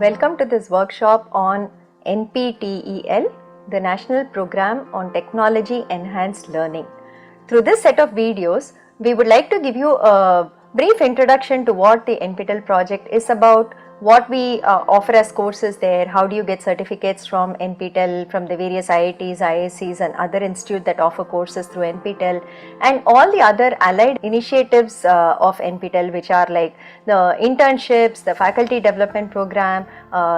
Welcome to this workshop on NPTEL, the National Program on Technology Enhanced Learning. Through this set of videos, we would like to give you a brief introduction to what the NPTEL project is about, what we offer as courses there, how do you get certificates from NPTEL, from the various IITs, IIScs and other institutes that offer courses through NPTEL, and all the other allied initiatives of NPTEL, which are like the internships, the faculty development program,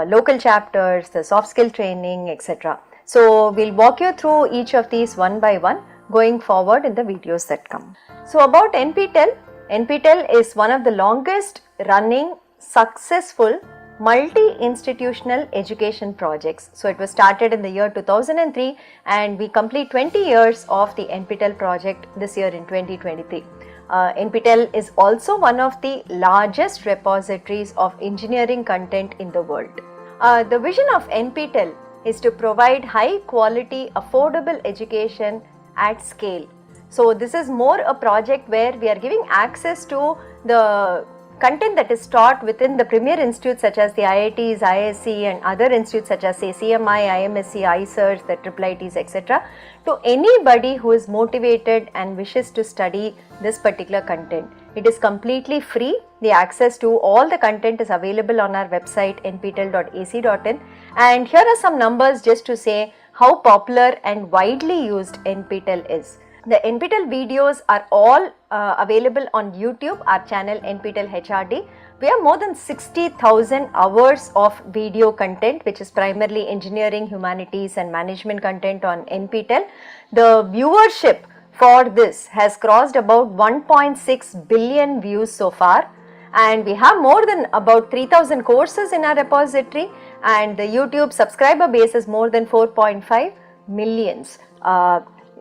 local chapters, the soft skill training, etc. So we'll walk you through each of these one by one going forward in the videos that come. So about NPTEL, NPTEL is one of the longest running successful multi-institutional education projects. So it was started in the year 2003 and we complete 20 years of the NPTEL project this year in 2023. NPTEL is also one of the largest repositories of engineering content in the world. The vision of NPTEL is to provide high quality, affordable education at scale. So this is more a project where we are giving access to the content that is taught within the premier institutes such as the IITs, IISc and other institutes such as say CMI, IMSc, ISERS, the IIITs, etc. to anybody who is motivated and wishes to study this particular content. It is completely free. The access to all the content is available on our website nptel.ac.in, and here are some numbers just to say how popular and widely used NPTEL is. The NPTEL videos are all available on YouTube, our channel NPTEL HRD. We have more than 60,000 hours of video content, which is primarily engineering, humanities and management content on NPTEL. The viewership for this has crossed about 1.6 billion views so far, and we have more than about 3,000 courses in our repository, and the YouTube subscriber base is more than 4.5 millions.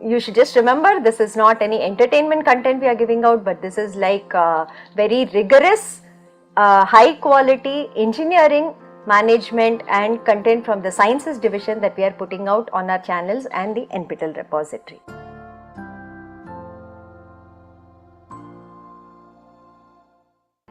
You should just remember, this is not any entertainment content we are giving out, but this is like very rigorous, high quality engineering, management and content from the sciences division that we are putting out on our channels and the NPTEL repository.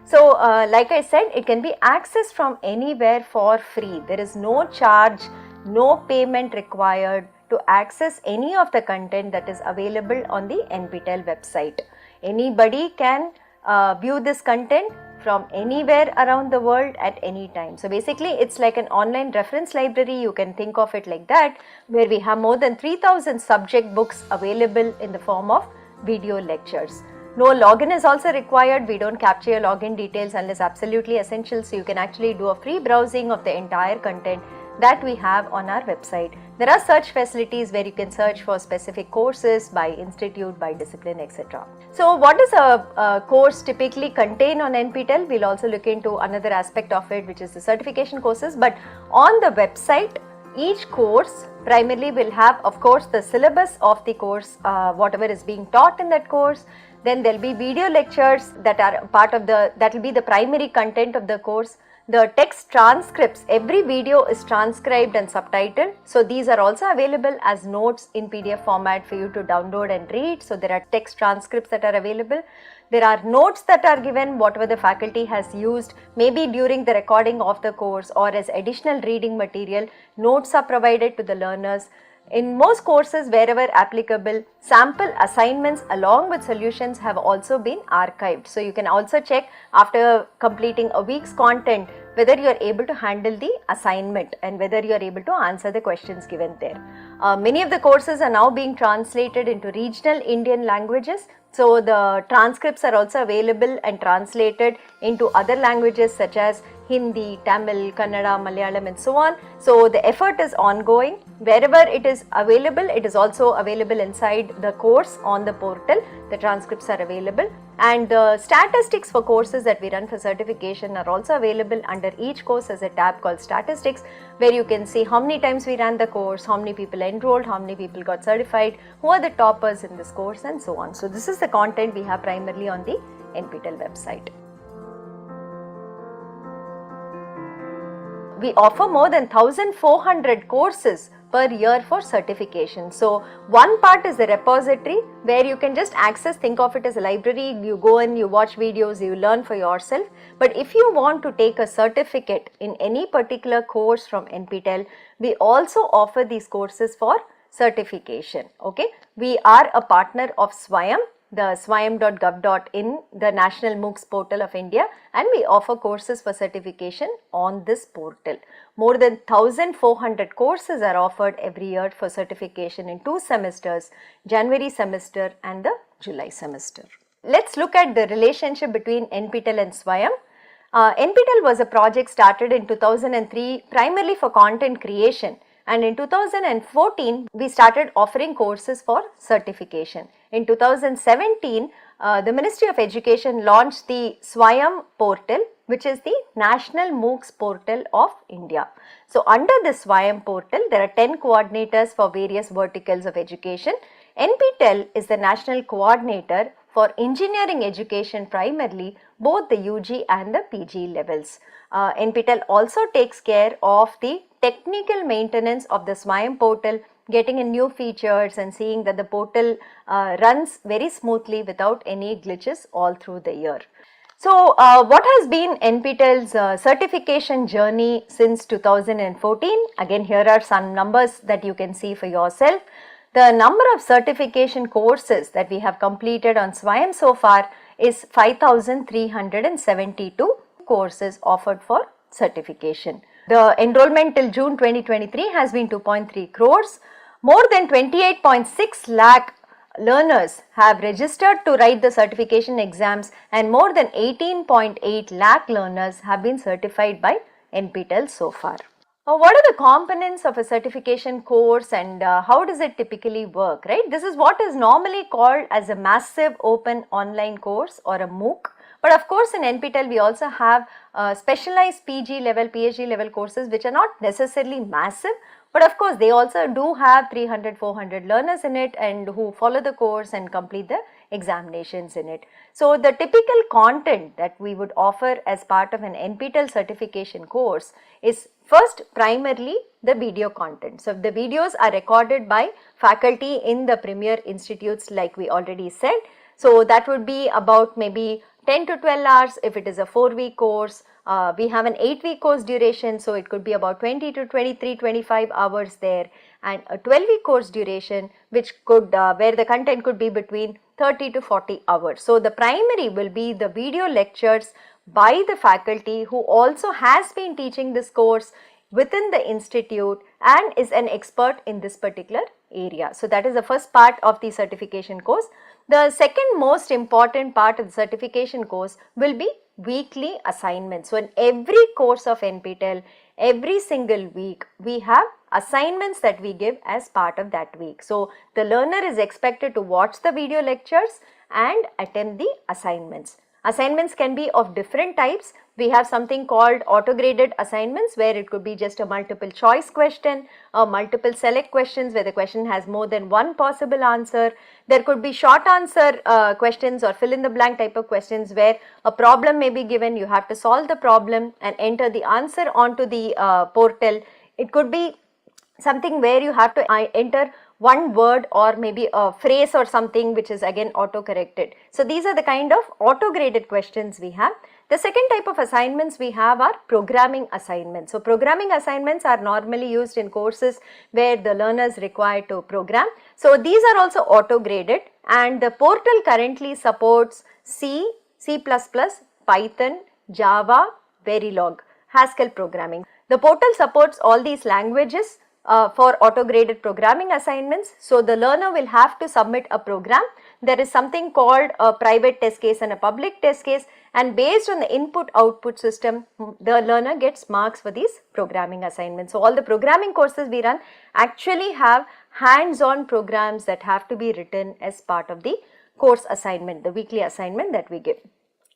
So like I said, it can be accessed from anywhere for free. There is no charge, no payment required to access any of the content that is available on the NPTEL website. Anybody can view this content from anywhere around the world at any time. So basically it's like an online reference library, you can think of it like that, where we have more than 3,000 subject books available in the form of video lectures. No login is also required. We don't capture your login details unless absolutely essential, so you can actually do a free browsing of the entire content that we have on our website. There are search facilities where you can search for specific courses by institute, by discipline, etc. So what does a course typically contain on NPTEL? We'll also look into another aspect of it, which is the certification courses. But on the website, each course primarily will have, of course, the syllabus of the course, whatever is being taught in that course. Then there will be video lectures that are part of that will be the primary content of the course. The text transcripts, every video is transcribed and subtitled. So these are also available as notes in PDF format for you to download and read. So there are text transcripts that are available. There are notes that are given, whatever the faculty has used, maybe during the recording of the course or as additional reading material. Notes are provided to the learners. In most courses, wherever applicable, sample assignments along with solutions have also been archived. So you can also check after completing a week's content whether you are able to handle the assignment and whether you are able to answer the questions given there. Many of the courses are now being translated into regional Indian languages. So the transcripts are also available and translated into other languages such as Hindi, Tamil, Kannada, Malayalam and so on. So the effort is ongoing. Wherever it is available, it is also available inside the course on the portal. The transcripts are available, and the statistics for courses that we run for certification are also available under each course as a tab called statistics, where you can see how many times we ran the course, how many people enrolled, how many people got certified, who are the toppers in this course and so on. So this is the content we have primarily on the NPTEL website. We offer more than 1,400 courses per year for certification. So one part is the repository where you can just access, think of it as a library, you go in, you watch videos, you learn for yourself. But if you want to take a certificate in any particular course from NPTEL, we also offer these courses for certification. Okay, we are a partner of SWAYAM, the swayam.gov.in, the National MOOCs portal of India, and we offer courses for certification on this portal. More than 1400 courses are offered every year for certification in 2 semesters, January semester and the July semester. Let's look at the relationship between NPTEL and SWAYAM. NPTEL was a project started in 2003 primarily for content creation, and in 2014 we started offering courses for certification. In 2017 the Ministry of Education launched the SWAYAM portal, which is the National MOOCs portal of India. So under this SWAYAM portal there are 10 coordinators for various verticals of education. NPTEL is the national coordinator for engineering education primarily, both the UG and the PG levels. NPTEL also takes care of the technical maintenance of the SWAYAM portal, getting in new features and seeing that the portal runs very smoothly without any glitches all through the year. So what has been NPTEL's certification journey since 2014? Again, here are some numbers that you can see for yourself. The number of certification courses that we have completed on SWAYAM so far is 5,372 courses offered for certification. The enrollment till June 2023 has been 2.3 crores. More than 28.6 lakh learners have registered to write the certification exams, and more than 18.8 lakh learners have been certified by NPTEL so far. What are the components of a certification course, and how does it typically work, right? This is what is normally called as a massive open online course or a MOOC. But of course in NPTEL we also have specialized PG level, PhD level courses which are not necessarily massive, but of course they also do have 300-400 learners in it and who follow the course and complete the examinations in it. So the typical content that we would offer as part of an NPTEL certification course is first primarily the video content. So the videos are recorded by faculty in the premier institutes like we already said. So that would be about maybe 10 to 12 hours if it is a 4-week course. We have an 8-week course duration, so it could be about 20 to 23, 25 hours there, and a 12-week course duration which could where the content could be between 30 to 40 hours. So the primary will be the video lectures by the faculty who also has been teaching this course within the institute and is an expert in this particular area. So that is the first part of the certification course. The second most important part of the certification course will be weekly assignments. So in every course of NPTEL, every single week we have assignments that we give as part of that week. So the learner is expected to watch the video lectures and attempt the assignments. Assignments can be of different types. We have something called auto-graded assignments where it could be just a multiple choice question or multiple select questions where the question has more than one possible answer. There could be short answer questions or fill in the blank type of questions where a problem may be given, you have to solve the problem and enter the answer onto the portal. It could be something where you have to enter one word or maybe a phrase or something which is again auto corrected. So these are the kind of auto graded questions we have. The second type of assignments we have are programming assignments. So programming assignments are normally used in courses where the learner is required to program. So these are also auto graded, and the portal currently supports C, C++, Python, Java, Verilog, Haskell programming. The portal supports all these languages for auto-graded programming assignments. So the learner will have to submit a program. There is something called a private test case and a public test case, and based on the input-output system, the learner gets marks for these programming assignments. So all the programming courses we run actually have hands-on programs that have to be written as part of the course assignment, the weekly assignment that we give.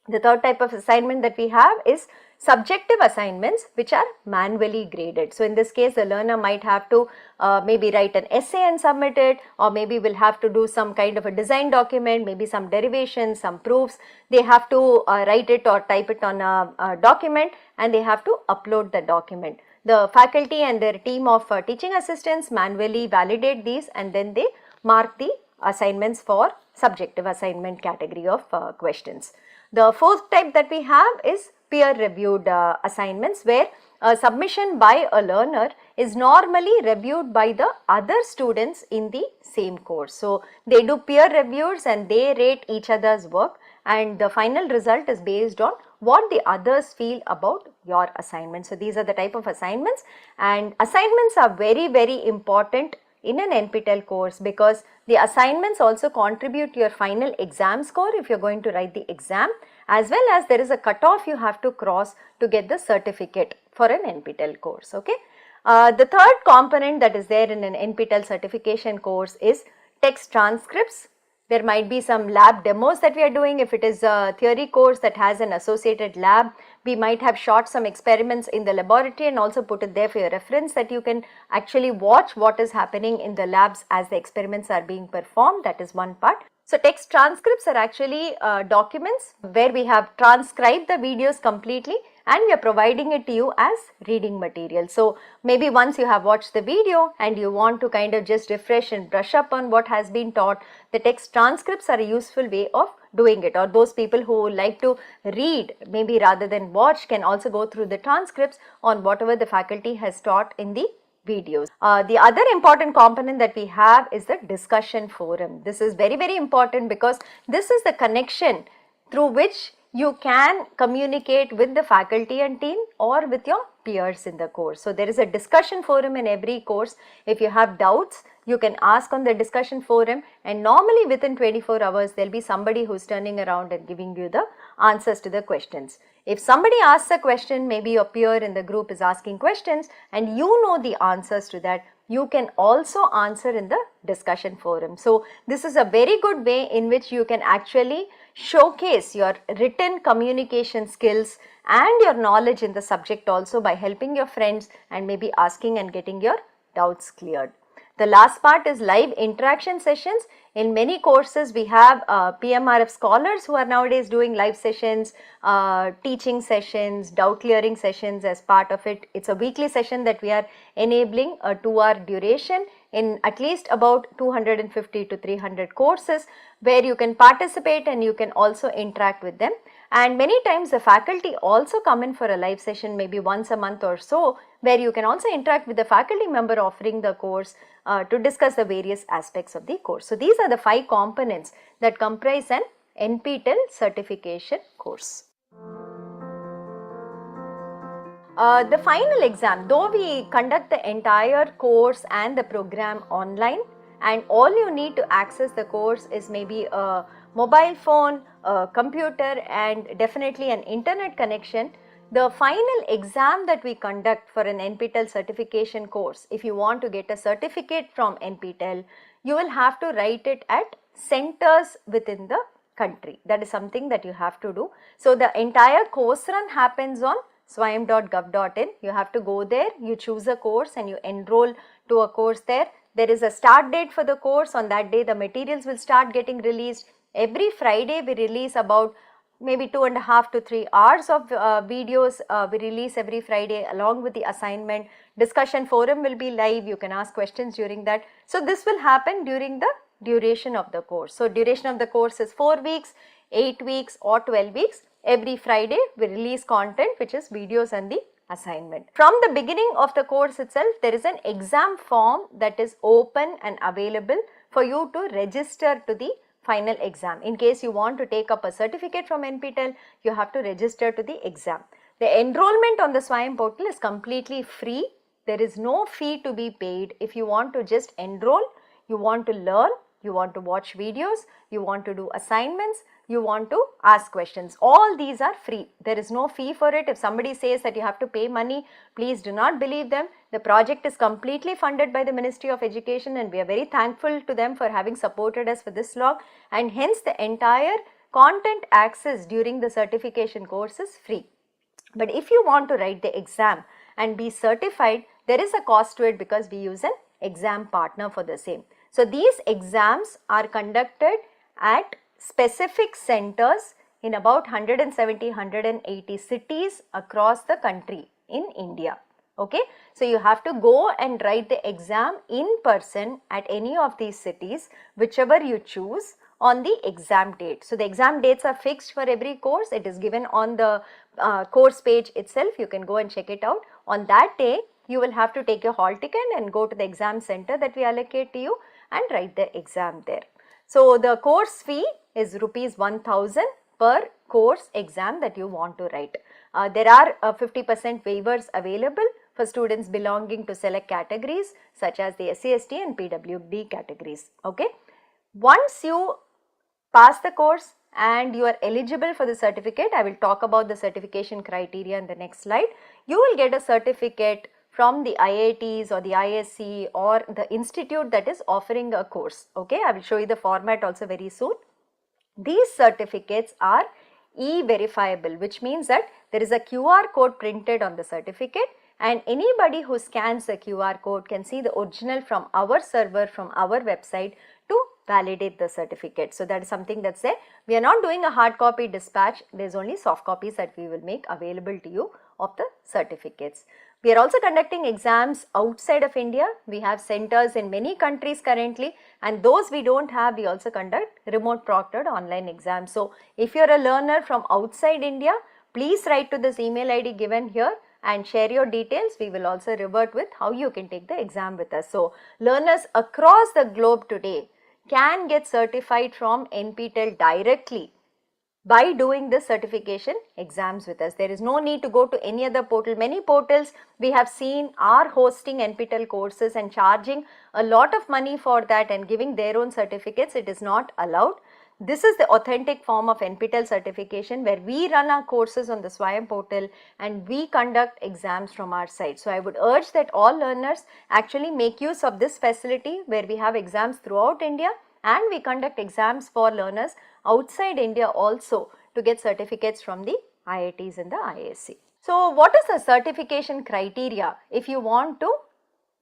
The third type of assignment that we have is subjective assignments which are manually graded. So in this case the learner might have to maybe write an essay and submit it, or maybe will have to do some kind of a design document, maybe some derivations, some proofs. They have to write it or type it on a document and they have to upload the document. the faculty and their team of teaching assistants manually validate these, and then they mark the assignments for subjective assignment category of questions. The fourth type that we have is peer reviewed assignments, where a submission by a learner is normally reviewed by the other students in the same course. So, they do peer reviews and they rate each other's work, and the final result is based on what the others feel about your assignment. So, these are the type of assignments, and assignments are very important in an NPTEL course, because the assignments also contribute to your final exam score if you are going to write the exam, as well as there is a cutoff you have to cross to get the certificate for an NPTEL course. Okay. The third component that is there in an NPTEL certification course is text transcripts. There might be some lab demos that we are doing. If it is a theory course that has an associated lab, we might have shot some experiments in the laboratory and also put it there for your reference, that you can actually watch what is happening in the labs as the experiments are being performed. That is one part. So, text transcripts are actually documents where we have transcribed the videos completely and we are providing it to you as reading material. So, maybe once you have watched the video and you want to kind of just refresh and brush up on what has been taught, the text transcripts are a useful way of doing it. Or those people who like to read maybe rather than watch can also go through the transcripts on whatever the faculty has taught in the videos. The other important component that we have is the discussion forum. This is very important, because this is the connection through which you can communicate with the faculty and team or with your peers in the course. So, there is a discussion forum in every course. If you have doubts, you can ask on the discussion forum, and normally within 24 hours there will be somebody who is turning around and giving you the answers to the questions. If somebody asks a question, maybe your peer in the group is asking questions and you know the answers to that, you can also answer in the discussion forum. So, this is a very good way in which you can actually showcase your written communication skills and your knowledge in the subject also by helping your friends and maybe asking and getting your doubts cleared. The last part is live interaction sessions. In many courses we have PMRF scholars who are nowadays doing live sessions, teaching sessions, doubt clearing sessions as part of it. It's a weekly session that we are enabling, a 2-hour duration in at least about 250 to 300 courses, where you can participate and you can also interact with them. And many times the faculty also come in for a live session maybe once a month or so, where you can also interact with the faculty member offering the course to discuss the various aspects of the course. So, these are the 5 components that comprise an NPTEL certification course. The final exam, though we conduct the entire course and the program online, and all you need to access the course is maybe a mobile phone, a computer, and definitely an internet connection. The final exam that we conduct for an NPTEL certification course, if you want to get a certificate from NPTEL, you will have to write it at centers within the country. That is something that you have to do. So, the entire course run happens on swayam.gov.in. You have to go there, you choose a course and you enroll to a course there. There is a start date for the course. On that day, the materials will start getting released. Every Friday, we release about maybe 2.5 to 3 hours of videos we release every Friday along with the assignment. Discussion forum will be live. You can ask questions during that. So, this will happen during the duration of the course. So, duration of the course is 4 weeks, 8 weeks or 12 weeks. Every Friday we release content which is videos and the assignment. From the beginning of the course itself, there is an exam form that is open and available for you to register to the final exam. In case you want to take up a certificate from NPTEL, you have to register to the exam. The enrollment on the Swayam portal is completely free. There is no fee to be paid. If you want to just enroll, you want to learn, you want to watch videos, you want to do assignments, you want to ask questions, all these are free. There is no fee for it. If somebody says that you have to pay money, please do not believe them. The project is completely funded by the Ministry of Education and we are very thankful to them for having supported us for this long, and hence the entire content access during the certification course is free. But if you want to write the exam and be certified, there is a cost to it because we use an exam partner for the same. So, these exams are conducted at specific centers in about 170-180 cities across the country in India. Okay, so you have to go and write the exam in person at any of these cities, whichever you choose, on the exam date. So the exam dates are fixed for every course. It is given on the course page itself. You can go and check it out. On that day, you will have to take a hall ticket and go to the exam center that we allocate to you and write the exam there. So the course fee is rupees 1000 per course exam that you want to write. There are 50% waivers available for students belonging to select categories such as the SC/ST and PWD categories. Okay. Once you pass the course and you are eligible for the certificate, I will talk about the certification criteria in the next slide. You will get a certificate from the IITs or the ISC or the institute that is offering a course. Okay, I will show you the format also very soon. These certificates are e-verifiable, which means that there is a QR code printed on the certificate, and anybody who scans the QR code can see the original from our server, from our website, to validate the certificate. So that is something that's there. We are not doing a hard copy dispatch. There's only soft copies that we will make available to you of the certificates. We are also conducting exams outside of India. We have centers in many countries currently, and those we don't have, we also conduct remote proctored online exams. So if you are a learner from outside India, please write to this email ID given here and share your details. We will also revert with how you can take the exam with us. So learners across the globe today can get certified from NPTEL directly by doing the certification exams with us. There is no need to go to any other portal. Many portals we have seen are hosting NPTEL courses and charging a lot of money for that and giving their own certificates. It is not allowed. This is the authentic form of NPTEL certification, where we run our courses on the Swayam portal and we conduct exams from our side. So I would urge that all learners actually make use of this facility, where we have exams throughout India and we conduct exams for learners outside India also to get certificates from the IITs and the ISC. So what is the certification criteria if you want to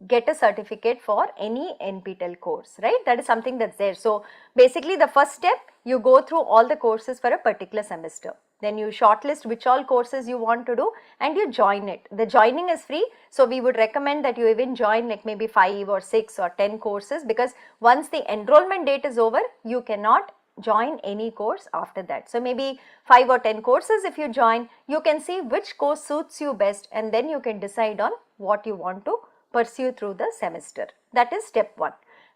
get a certificate for any NPTEL course, right? That is something that's there. So basically the first step, you go through all the courses for a particular semester. Then you shortlist which all courses you want to do and you join it. The joining is free. So we would recommend that you even join like maybe 5 or 6 or 10 courses, because once the enrollment date is over, you cannot join any course after that. So maybe 5 or 10 courses if you join, you can see which course suits you best, and then you can decide on what you want to pursue through the semester. That is step 1.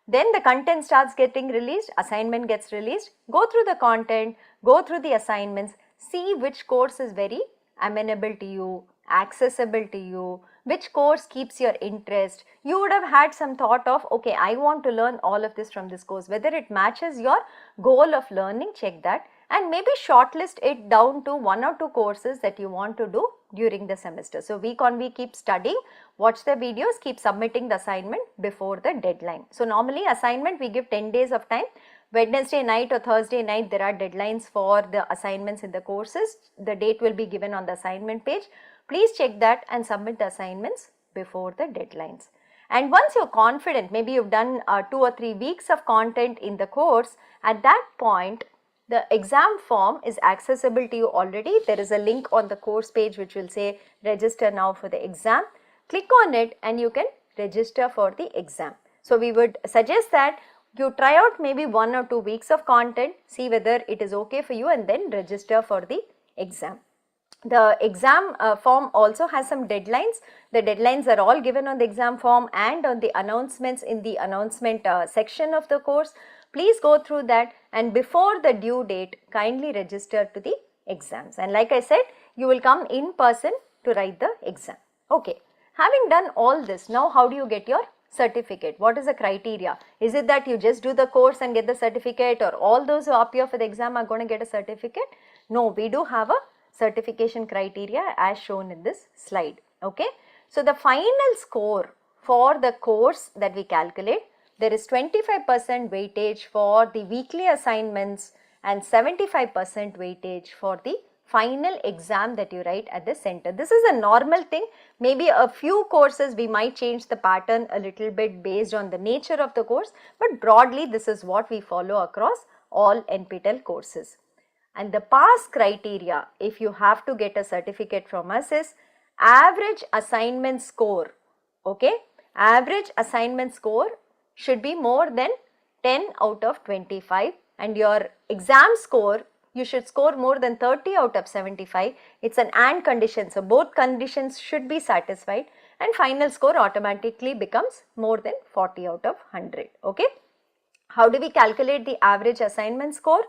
Then the content starts getting released, assignment gets released, go through the content, go through the assignments, see which course is very amenable to you, accessible to you, which course keeps your interest. You would have had some thought of, okay, I want to learn all of this from this course, whether it matches your goal of learning, check that, and maybe shortlist it down to 1 or 2 courses that you want to do during the semester. So week on week keep studying, watch the videos, keep submitting the assignment before the deadline. So normally assignment we give 10 days of time. Wednesday night or Thursday night there are deadlines for the assignments in the courses. The date will be given on the assignment page. Please check that and submit the assignments before the deadlines. And once you're confident, maybe you've done 2 or 3 weeks of content in the course, at that point the exam form is accessible to you already. There is a link on the course page which will say register now for the exam. Click on it and you can register for the exam. So we would suggest that you try out maybe 1 or 2 weeks of content, see whether it is okay for you, and then register for the exam. The exam form also has some deadlines. The deadlines are all given on the exam form and on the announcements in the announcement section of the course. Please go through that, and before the due date, kindly register to the exams. And like I said, you will come in person to write the exam. Okay, having done all this, now how do you get your certificate? What is the criteria? Is it that you just do the course and get the certificate, or all those who appear for the exam are going to get a certificate? No, we do have a certification criteria as shown in this slide. Okay, so the final score for the course that we calculate, there is 25% weightage for the weekly assignments and 75% weightage for the final exam that you write at the center. This is a normal thing. Maybe a few courses we might change the pattern a little bit based on the nature of the course, but broadly this is what we follow across all NPTEL courses. And the pass criteria, if you have to get a certificate from us, is average assignment score, okay, average assignment score should be more than 10 out of 25, and your exam score, you should score more than 30 out of 75. It's an and condition, so both conditions should be satisfied, and final score automatically becomes more than 40 out of 100, okay. How do we calculate the average assignment score?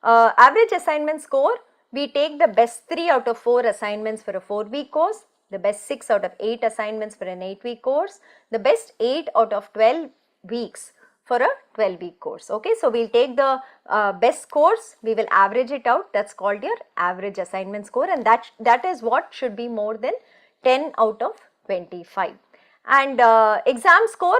Average assignment score, we take the best 3 out of 4 assignments for a 4-week course, the best 6 out of 8 assignments for an 8-week course, the best 8 out of 12 weeks for a 12-week course, okay. So, we will take the best scores, we will average it out, that is called your average assignment score, and that is what should be more than 10 out of 25. And exam score,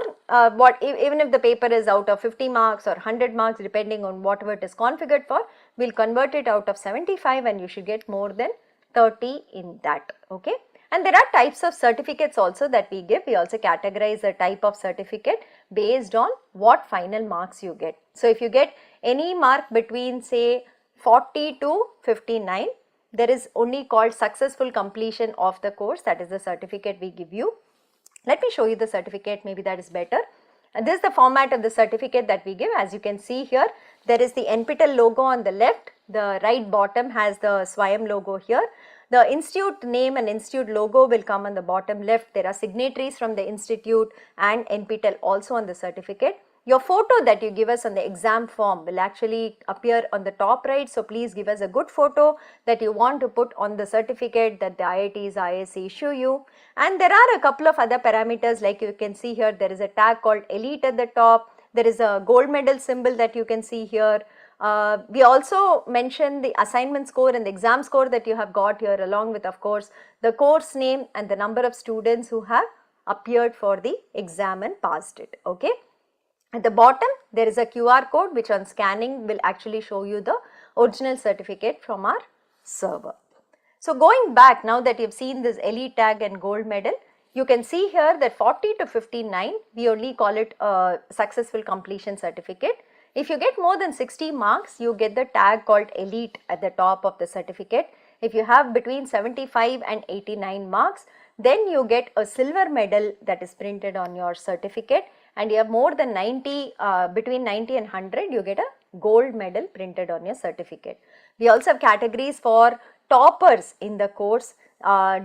even if the paper is out of 50 marks or 100 marks depending on whatever it is configured for, we will convert it out of 75 and you should get more than 30 in that, okay. And there are types of certificates also that we give. We also categorize the type of certificate based on what final marks you get. So, if you get any mark between say 40 to 59, there is only called successful completion of the course, that is the certificate we give you. Let me show you the certificate, maybe that is better. And this is the format of the certificate that we give. As you can see here, there is the NPTEL logo on the left, the right bottom has the SWAYAM logo here. The institute name and institute logo will come on the bottom left. There are signatories from the institute and NPTEL also on the certificate. Your photo that you give us on the exam form will actually appear on the top right. So, please give us a good photo that you want to put on the certificate that the IIT's ISC issue you. And there are a couple of other parameters, like you can see here, there is a tag called elite at the top. There is a gold medal symbol that you can see here. We also mention the assignment score and the exam score that you have got here, along with of course the course name and the number of students who have appeared for the exam and passed it, okay. At the bottom there is a QR code which on scanning will actually show you the original certificate from our server. So, going back, now that you have seen this elite tag and gold medal, you can see here that 40 to 59, we only call it a successful completion certificate. If you get more than 60 marks, you get the tag called elite at the top of the certificate. If you have between 75 and 89 marks, then you get a silver medal that is printed on your certificate, and you have more than 90, between 90 and 100, you get a gold medal printed on your certificate. We also have categories for toppers in the course.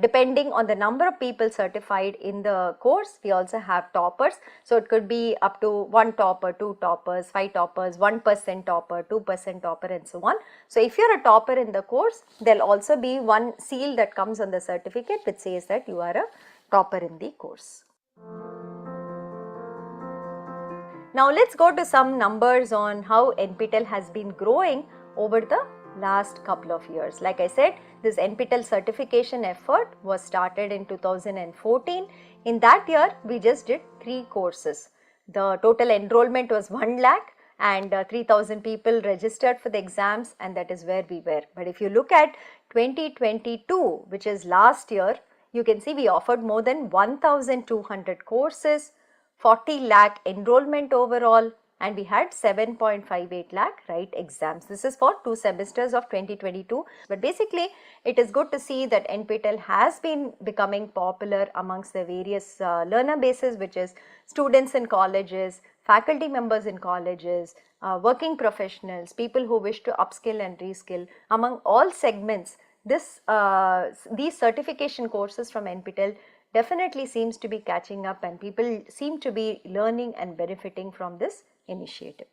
Depending on the number of people certified in the course, we also have toppers. So, it could be up to 1 topper, 2 toppers, 5 toppers, 1% topper, 2% topper and so on. So, if you are a topper in the course, there will also be one seal that comes on the certificate which says that you are a topper in the course. Now, let us go to some numbers on how NPTEL has been growing over the last couple of years. Like I said, this NPTEL certification effort was started in 2014. In that year, we just did 3 courses. The total enrollment was 1 lakh and 3,000 people registered for the exams, and that is where we were. But if you look at 2022, which is last year, you can see we offered more than 1,200 courses, 40 lakh enrollment overall, and we had 7.58 lakh write exams. This is for 2 semesters of 2022. But basically, it is good to see that NPTEL has been becoming popular amongst the various learner bases, which is students in colleges, faculty members in colleges, working professionals, people who wish to upskill and reskill. Among all segments, these certification courses from NPTEL definitely seems to be catching up, and people seem to be learning and benefiting from this initiative.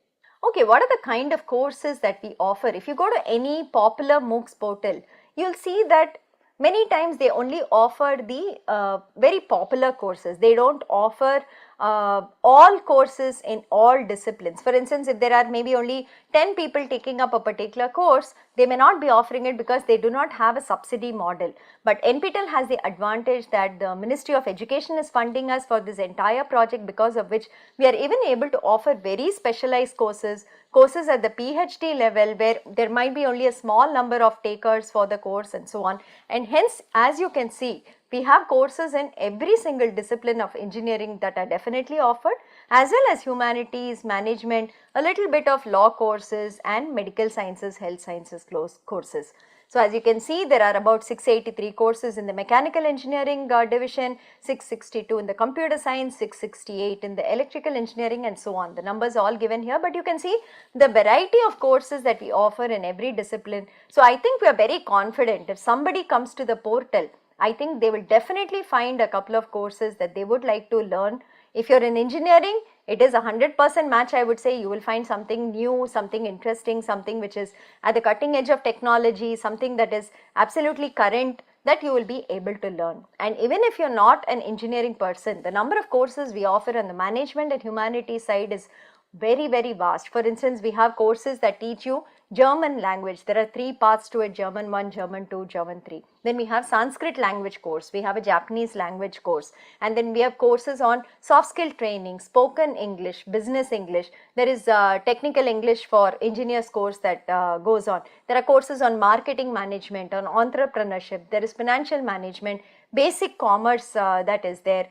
Okay, what are the kind of courses that we offer? If you go to any popular MOOCs portal, you will see that many times they only offer the very popular courses. They do not offer all courses in all disciplines. For instance, if there are maybe only 10 people taking up a particular course, they may not be offering it because they do not have a subsidy model. But NPTEL has the advantage that the Ministry of Education is funding us for this entire project, because of which we are even able to offer very specialized courses at the PhD level, where there might be only a small number of takers for the course and so on. And hence, as you can see, we have courses in every single discipline of engineering that are definitely offered, as well as humanities, management, a little bit of law courses and medical sciences, health sciences courses. So as you can see, there are about 683 courses in the mechanical engineering division, 662 in the computer science, 668 in the electrical engineering, and so on. The numbers are all given here, but you can see the variety of courses that we offer in every discipline. So I think we are very confident if somebody comes to the portal, I think they will definitely find a couple of courses that they would like to learn. If you're in engineering, it is a 100% match. I would say you will find something new, something interesting, something which is at the cutting edge of technology, something that is absolutely current, that you will be able to learn. And even if you're not an engineering person, the number of courses we offer on the management and humanities side is very, very vast. For instance, we have courses that teach you German language. There are 3 parts to it: German 1, German 2, German 3. Then we have Sanskrit language course, we have a Japanese language course, and then we have courses on soft skill training, spoken English, business English. There is technical English for engineers course that goes on. There are courses on marketing management, on entrepreneurship. There is financial management, basic commerce that is there.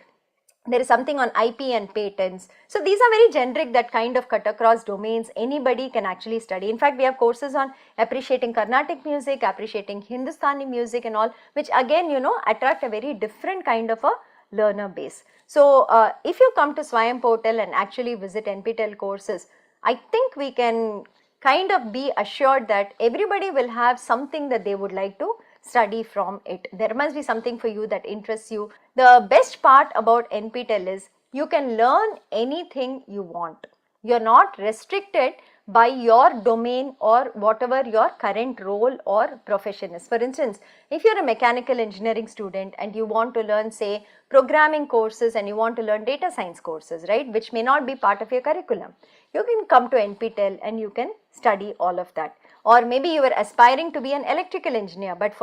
There is something on IP and patents. So these are very generic, that kind of cut across domains. Anybody can actually study. In fact, we have courses on appreciating Carnatic music, appreciating Hindustani music and all, which again, attract a very different kind of a learner base. So if you come to Swayam portal and actually visit NPTEL courses, I think we can kind of be assured that everybody will have something that they would like to study from it. There must be something for you that interests you. The best part about NPTEL is you can learn anything you want. You're not restricted by your domain or whatever your current role or profession is. For instance, if you're a mechanical engineering student and you want to learn, say, programming courses, and you want to learn data science courses, right, which may not be part of your curriculum, you can come to NPTEL and you can study all of that. Or maybe you were aspiring to be an electrical engineer, but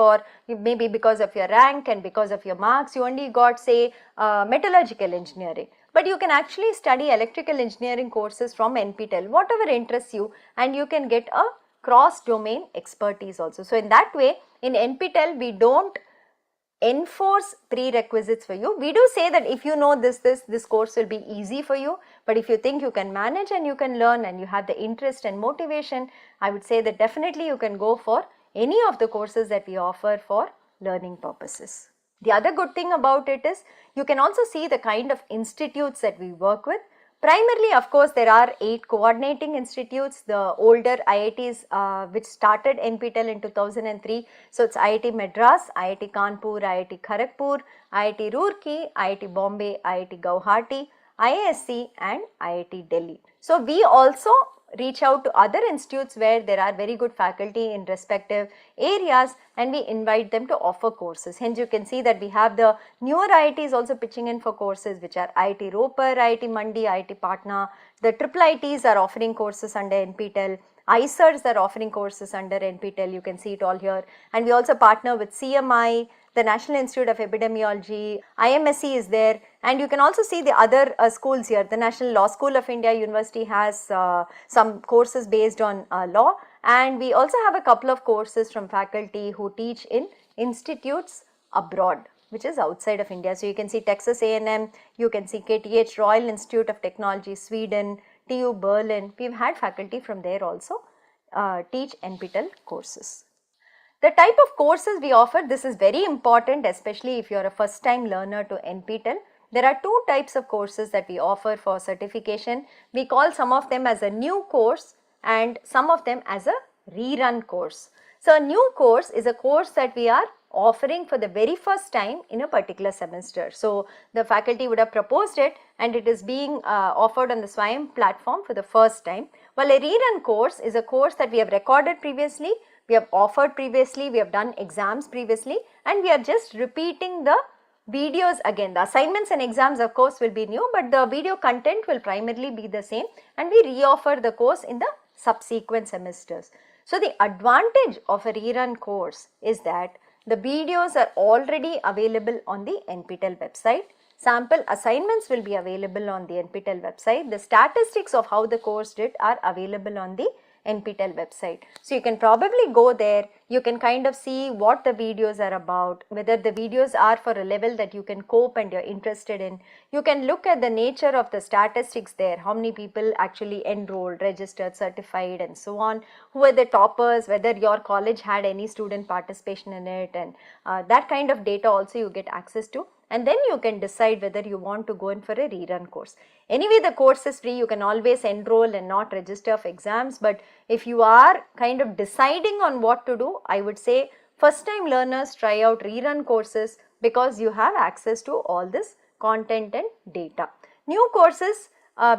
maybe because of your rank and because of your marks, you only got, say, metallurgical engineering. But you can actually study electrical engineering courses from NPTEL, whatever interests you, and you can get a cross-domain expertise also. So in that way, in NPTEL, we don't enforce prerequisites for you. We do say that if you know this course will be easy for you, but if you think you can manage and you can learn and you have the interest and motivation, I would say that definitely you can go for any of the courses that we offer for learning purposes. The other good thing about it is you can also see the kind of institutes that we work with. Primarily, of course, there are 8 coordinating institutes, the older IITs which started NPTEL in 2003. So it's IIT Madras, IIT Kanpur, IIT Kharagpur, IIT Roorkee, IIT Bombay, IIT Guwahati, IISc and IIT Delhi. So we also reach out to other institutes where there are very good faculty in respective areas, and we invite them to offer courses. Hence you can see that we have the newer IITs also pitching in for courses, which are IIT Ropar, IIT Mandi, IIT Patna. The triple IITs are offering courses under NPTEL. ICERs are offering courses under NPTEL. You can see it all here. And we also partner with CMI, the National Institute of Epidemiology, IMSC is there, and you can also see the other schools here. The National Law School of India University has some courses based on law, and we also have a couple of courses from faculty who teach in institutes abroad, which is outside of India. So you can see Texas A&M, you can see KTH, Royal Institute of Technology, Sweden, TU Berlin. We've had faculty from there also teach NPTEL courses. The type of courses we offer, this is very important, especially if you are a first time learner to NPTEL. There are 2 types of courses that we offer for certification. We call some of them as a new course and some of them as a rerun course. So a new course is a course that we are offering for the very first time in a particular semester. So the faculty would have proposed it and it is being offered on the Swayam platform for the first time. While a rerun course is a course that we have recorded previously, we have offered previously, we have done exams previously, and we are just repeating the videos again. The assignments and exams of course will be new, but the video content will primarily be the same, and we re-offer the course in the subsequent semesters. So the advantage of a rerun course is that the videos are already available on the NPTEL website. Sample assignments will be available on the NPTEL website. The statistics of how the course did are available on the NPTEL website. So you can probably go there, you can kind of see what the videos are about, whether the videos are for a level that you can cope and you're interested in. You can look at the nature of the statistics there, how many people actually enrolled, registered, certified and so on, who are the toppers, whether your college had any student participation in it, and that kind of data also you get access to. And then you can decide whether you want to go in for a rerun course. Anyway, the course is free, you can always enroll and not register for exams, but if you are kind of deciding on what to do, I would say first time learners try out rerun courses because you have access to all this content and data. New courses,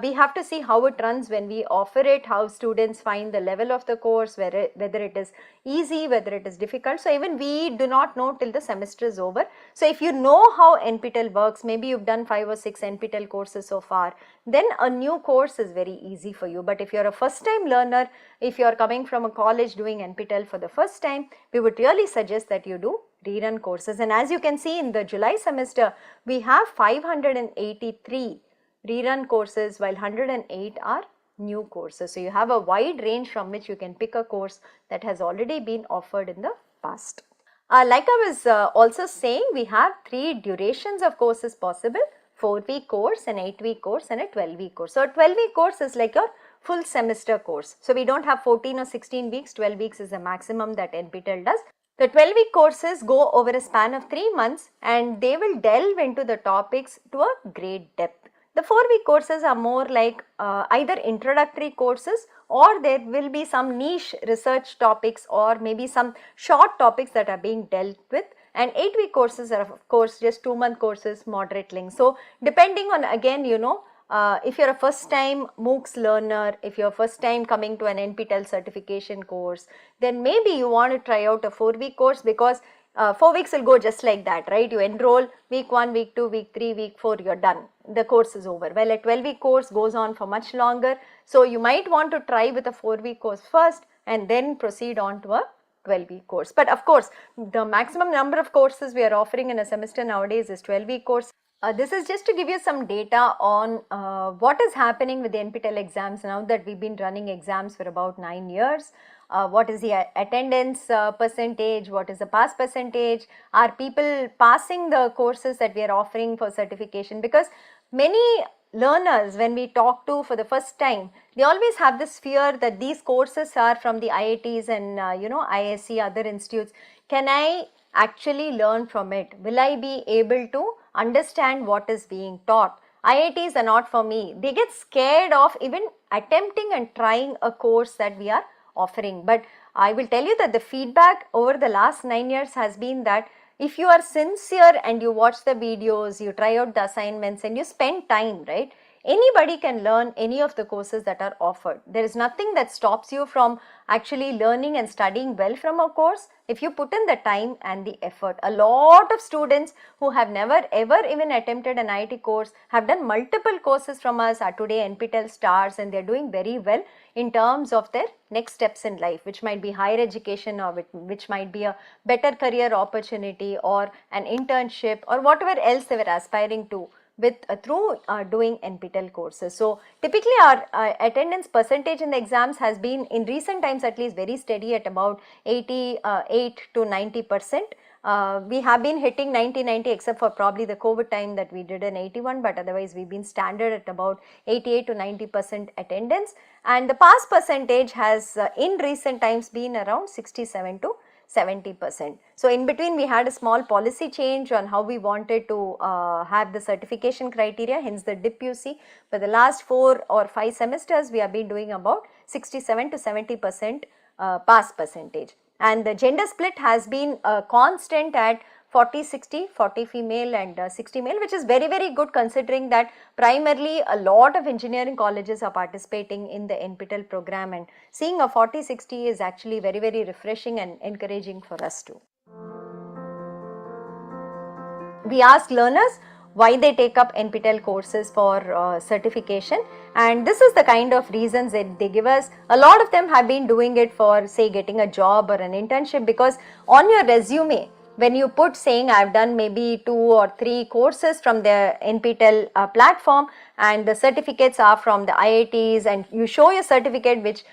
we have to see how it runs when we offer it, how students find the level of the course, whether it is easy, whether it is difficult. So even we do not know till the semester is over. So if you know how NPTEL works, maybe you've done 5 or 6 NPTEL courses so far, then a new course is very easy for you. But if you're a first time learner, if you're coming from a college doing NPTEL for the first time, we would really suggest that you do rerun courses. And as you can see in the July semester, we have 583 rerun courses while 108 are new courses. So you have a wide range from which you can pick a course that has already been offered in the past. Like I was also saying, we have 3 durations of courses possible: 4-week course, an 8-week course and a 12-week course. So a 12-week course is like your full semester course. So we don't have 14 or 16 weeks, 12 weeks is the maximum that NPTEL does. The 12-week courses go over a span of 3 months and they will delve into the topics to a great depth. The 4-week courses are more like either introductory courses, or there will be some niche research topics or maybe some short topics that are being dealt with. And 8-week courses are of course just 2-month courses, moderate length. So depending on, again, you know, if you're a first time MOOCs learner, if you're first time coming to an NPTEL certification course, then maybe you want to try out a 4-week course, because 4 weeks will go just like that, right? You enroll week 1, week 2, week 3, week 4, you're done. The course is over. Well, a 12-week course goes on for much longer. So you might want to try with a 4-week course first and then proceed on to a 12-week course. But of course, the maximum number of courses we are offering in a semester nowadays is 12-week course. This is just to give you some data on what is happening with the NPTEL exams now that we've been running exams for about 9 years. What is the attendance percentage, what is the pass percentage, are people passing the courses that we are offering for certification? Because many learners, when we talk to for the first time, they always have this fear that these courses are from the IITs and you know, ISC, other institutes. Can I actually learn from it? Will I be able to understand what is being taught? IITs are not for me. They get scared of even attempting and trying a course that we are offering. But I will tell you that the feedback over the last 9 years has been that if you are sincere and you watch the videos, you try out the assignments and you spend time, right? Anybody can learn any of the courses that are offered. There is nothing that stops you from actually learning and studying well from a course if you put in the time and the effort. A lot of students who have never ever even attempted an IIT course have done multiple courses from us, are today NPTEL stars, and they are doing very well in terms of their next steps in life, which might be higher education or which might be a better career opportunity or an internship or whatever else they were aspiring to with through doing NPTEL courses. So typically our attendance percentage in the exams has been in recent times at least very steady at about 88 to 90%. We have been hitting 90 except for probably the COVID time that we did an 81, but otherwise we've been standard at about 88 to 90% attendance, and the pass percentage has in recent times been around 67 to 70%. So in between we had a small policy change on how we wanted to have the certification criteria, hence the dip you see. For the last 4 or 5 semesters we have been doing about 67 to 70% pass percentage, and the gender split has been constant at 40-60, 40 female and 60 male, which is very good considering that primarily a lot of engineering colleges are participating in the NPTEL program, and seeing a 40-60 is actually very refreshing and encouraging for us too. We ask learners why they take up NPTEL courses for certification, and this is the kind of reasons that they give us. A lot of them have been doing it for, say, getting a job or an internship, because on your resume when you put saying I have done maybe 2 or 3 courses from the NPTEL platform and the certificates are from the IITs, and you show your certificate which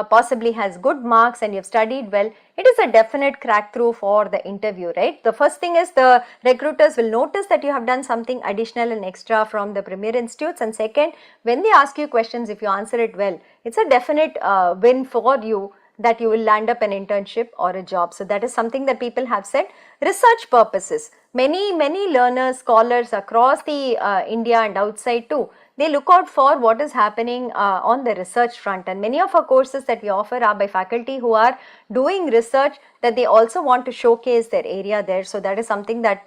possibly has good marks and you have studied well, it is a definite crack through for the interview, right? The first thing is the recruiters will notice that you have done something additional and extra from the premier institutes, and second, when they ask you questions, if you answer it well, it's a definite win for you that you will land up an internship or a job. So that is something that people have said. Research purposes, many learners, scholars across the India and outside too, they look out for what is happening on the research front, and many of our courses that we offer are by faculty who are doing research that they also want to showcase their area there. So that is something that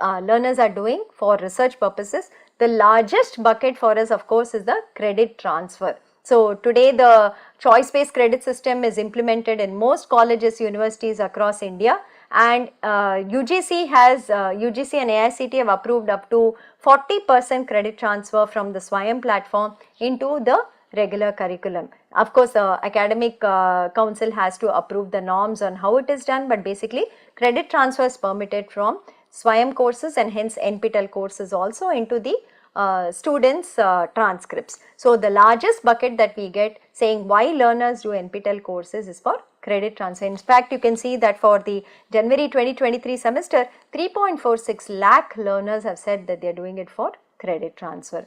learners are doing for research purposes. The largest bucket for us of course is the credit transfer. So today the choice based credit system is implemented in most colleges, universities across India, and UGC and AICT have approved up to 40% credit transfer from the Swayam platform into the regular curriculum. Of course, the academic council has to approve the norms on how it is done, but basically credit transfer is permitted from Swayam courses and hence NPTEL courses also into the students transcripts. So the largest bucket that we get saying why learners do NPTEL courses is for credit transfer. In fact, you can see that for the January 2023 semester, 3.46 lakh learners have said that they are doing it for credit transfer.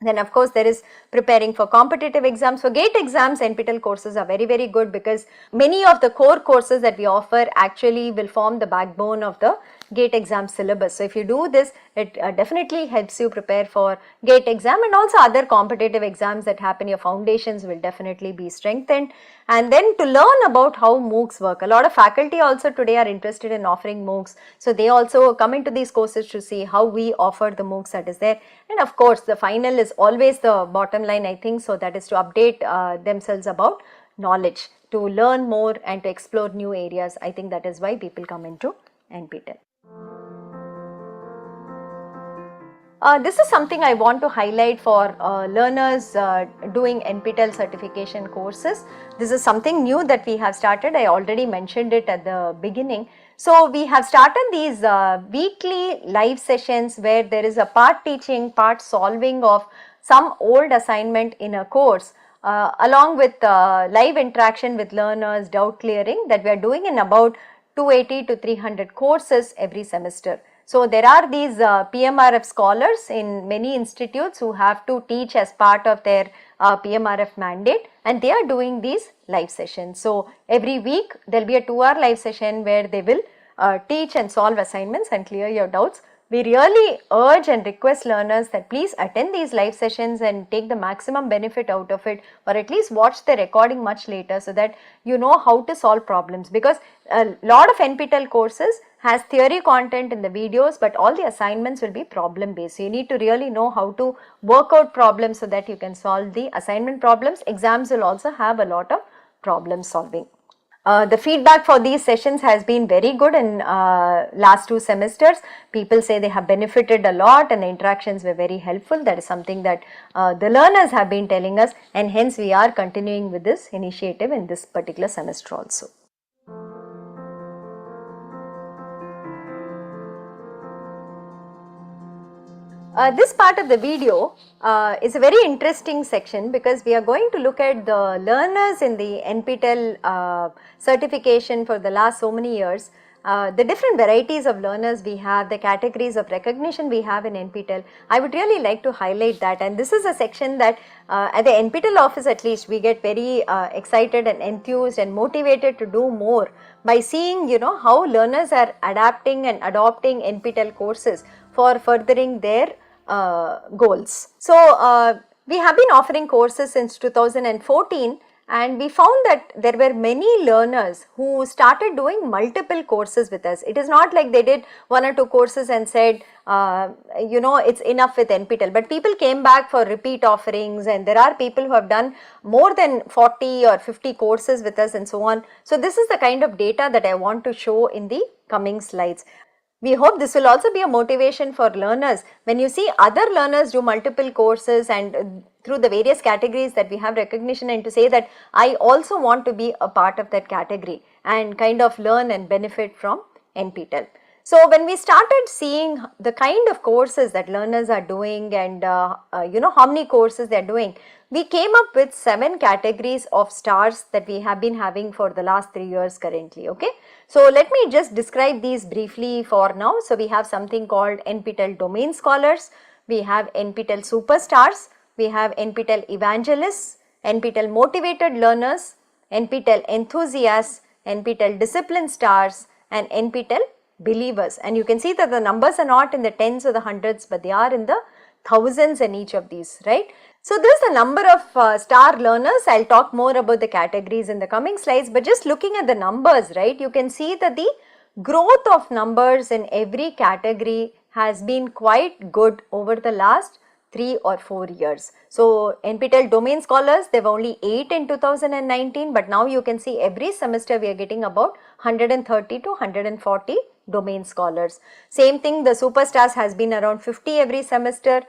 Then of course there is preparing for competitive exams. For GATE exams, NPTEL courses are very good because many of the core courses that we offer actually will form the backbone of the GATE exam syllabus. So if you do this, it definitely helps you prepare for GATE exam and also other competitive exams that happen. Your foundations will definitely be strengthened. And then to learn about how MOOCs work, a lot of faculty also today are interested in offering MOOCs. So they also come into these courses to see how we offer the MOOCs that is there. And of course the final is always the bottom line, I think, so that is to update themselves about knowledge, to learn more and to explore new areas. I think that is why people come into NPTEL. This is something I want to highlight for learners doing NPTEL certification courses. This is something new that we have started. I already mentioned it at the beginning. So we have started these weekly live sessions where there is a part teaching, part solving of some old assignment in a course along with live interaction with learners, doubt clearing, that we are doing in about 280 to 300 courses every semester. So there are these PMRF scholars in many institutes who have to teach as part of their PMRF mandate, and they are doing these live sessions. So every week there will be a 2-hour live session where they will teach and solve assignments and clear your doubts. We really urge and request learners that please attend these live sessions and take the maximum benefit out of it, or at least watch the recording much later so that you know how to solve problems, because a lot of NPTEL courses has theory content in the videos, but all the assignments will be problem based. So you need to really know how to work out problems so that you can solve the assignment problems. Exams will also have a lot of problem solving. The feedback for these sessions has been very good in last 2 semesters. People say they have benefited a lot and the interactions were very helpful. That is something that the learners have been telling us, and hence we are continuing with this initiative in this particular semester also. This part of the video is a very interesting section because we are going to look at the learners in the NPTEL certification for the last so many years, the different varieties of learners we have, the categories of recognition we have in NPTEL. I would really like to highlight that, and this is a section that at the NPTEL office at least we get very excited and enthused and motivated to do more by seeing, you know, how learners are adapting and adopting NPTEL courses for furthering their goals. So we have been offering courses since 2014, and we found that there were many learners who started doing multiple courses with us. It is not like they did 1 or 2 courses and said, you know, it's enough with NPTEL, but people came back for repeat offerings, and there are people who have done more than 40 or 50 courses with us and so on. So this is the kind of data that I want to show in the coming slides. We hope this will also be a motivation for learners. When you see other learners do multiple courses and through the various categories that we have recognition, and to say that I also want to be a part of that category and kind of learn and benefit from NPTEL. So when we started seeing the kind of courses that learners are doing and how many courses they are doing, we came up with 7 categories of stars that we have been having for the last 3 years currently, okay. So let me just describe these briefly for now. So we have something called NPTEL Domain Scholars, we have NPTEL Superstars, we have NPTEL Evangelists, NPTEL Motivated Learners, NPTEL Enthusiasts, NPTEL Discipline Stars and NPTEL Believers. And you can see that the numbers are not in the tens or the hundreds, but they are in the thousands in each of these, right. So this is the number of star learners. I'll talk more about the categories in the coming slides, but just looking at the numbers, right, you can see that the growth of numbers in every category has been quite good over the last 3 or 4 years. So NPTEL Domain Scholars, there were only 8 in 2019, but now you can see every semester we are getting about 130 to 140 domain scholars. Same thing, the Superstars has been around 50 every semester.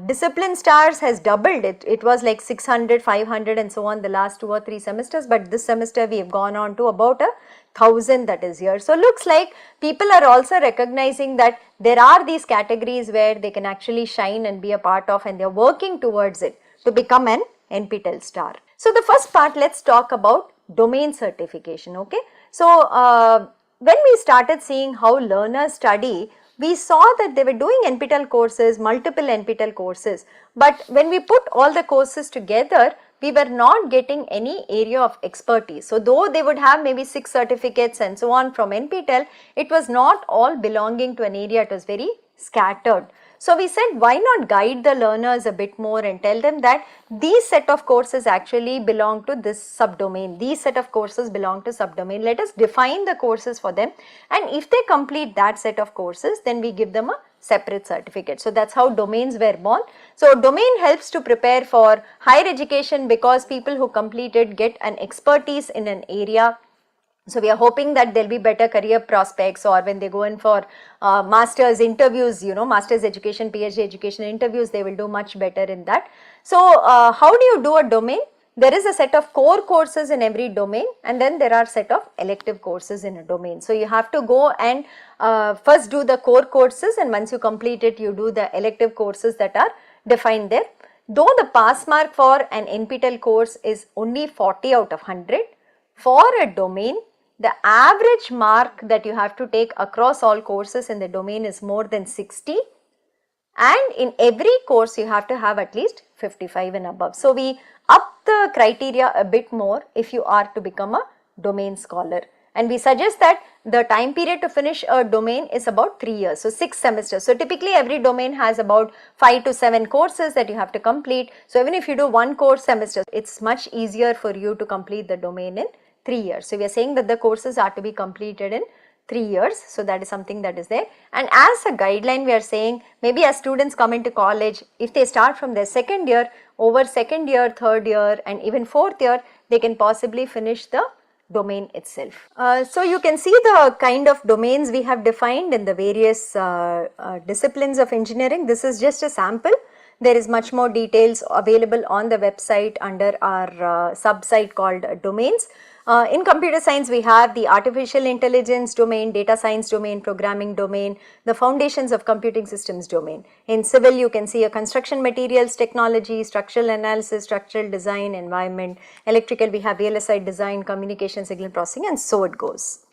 Discipline Stars has doubled it. It was like 600, 500 and so on the last 2 or 3 semesters, but this semester we have gone on to about 1,000 that is here. So looks like people are also recognizing that there are these categories where they can actually shine and be a part of, and they are working towards it to become an NPTEL star. So the first part, let's talk about domain certification, okay. So when we started seeing how learners study, we saw that they were doing NPTEL courses, multiple NPTEL courses, but when we put all the courses together, we were not getting any area of expertise. So though they would have maybe 6 certificates and so on from NPTEL, it was not all belonging to an area, it was very scattered. So we said, why not guide the learners a bit more and tell them that these set of courses actually belong to this subdomain, these set of courses belong to subdomain. Let us define the courses for them, and if they complete that set of courses, then we give them a separate certificate. So that's how domains were born. So domain helps to prepare for higher education because people who complete it get an expertise in an area. So we are hoping that there will be better career prospects, or when they go in for master's interviews, master's education, PhD education interviews, they will do much better in that. So how do you do a domain? There is a set of core courses in every domain, and then there are set of elective courses in a domain. So you have to go and first do the core courses, and once you complete it, you do the elective courses that are defined there. Though the pass mark for an NPTEL course is only 40 out of 100, for a domain, the average mark that you have to take across all courses in the domain is more than 60, and in every course you have to have at least 55 and above. So we up the criteria a bit more if you are to become a domain scholar, and we suggest that the time period to finish a domain is about 3 years, so 6 semesters. So typically every domain has about 5 to 7 courses that you have to complete. So even if you do 1 course semester, it's much easier for you to complete the domain in 3 years. So we are saying that the courses are to be completed in 3 years. So that is something that is there. And as a guideline, we are saying maybe as students come into college, if they start from their second year, over second year, third year and even fourth year, they can possibly finish the domain itself. So you can see the kind of domains we have defined in the various disciplines of engineering. This is just a sample. There is much more details available on the website under our sub-site called domains. In computer science, we have the artificial intelligence domain, data science domain, programming domain, the foundations of computing systems domain. In civil, you can see a construction materials technology, structural analysis, structural design, environment. Electrical, we have VLSI design, communication, signal processing, and so it goes.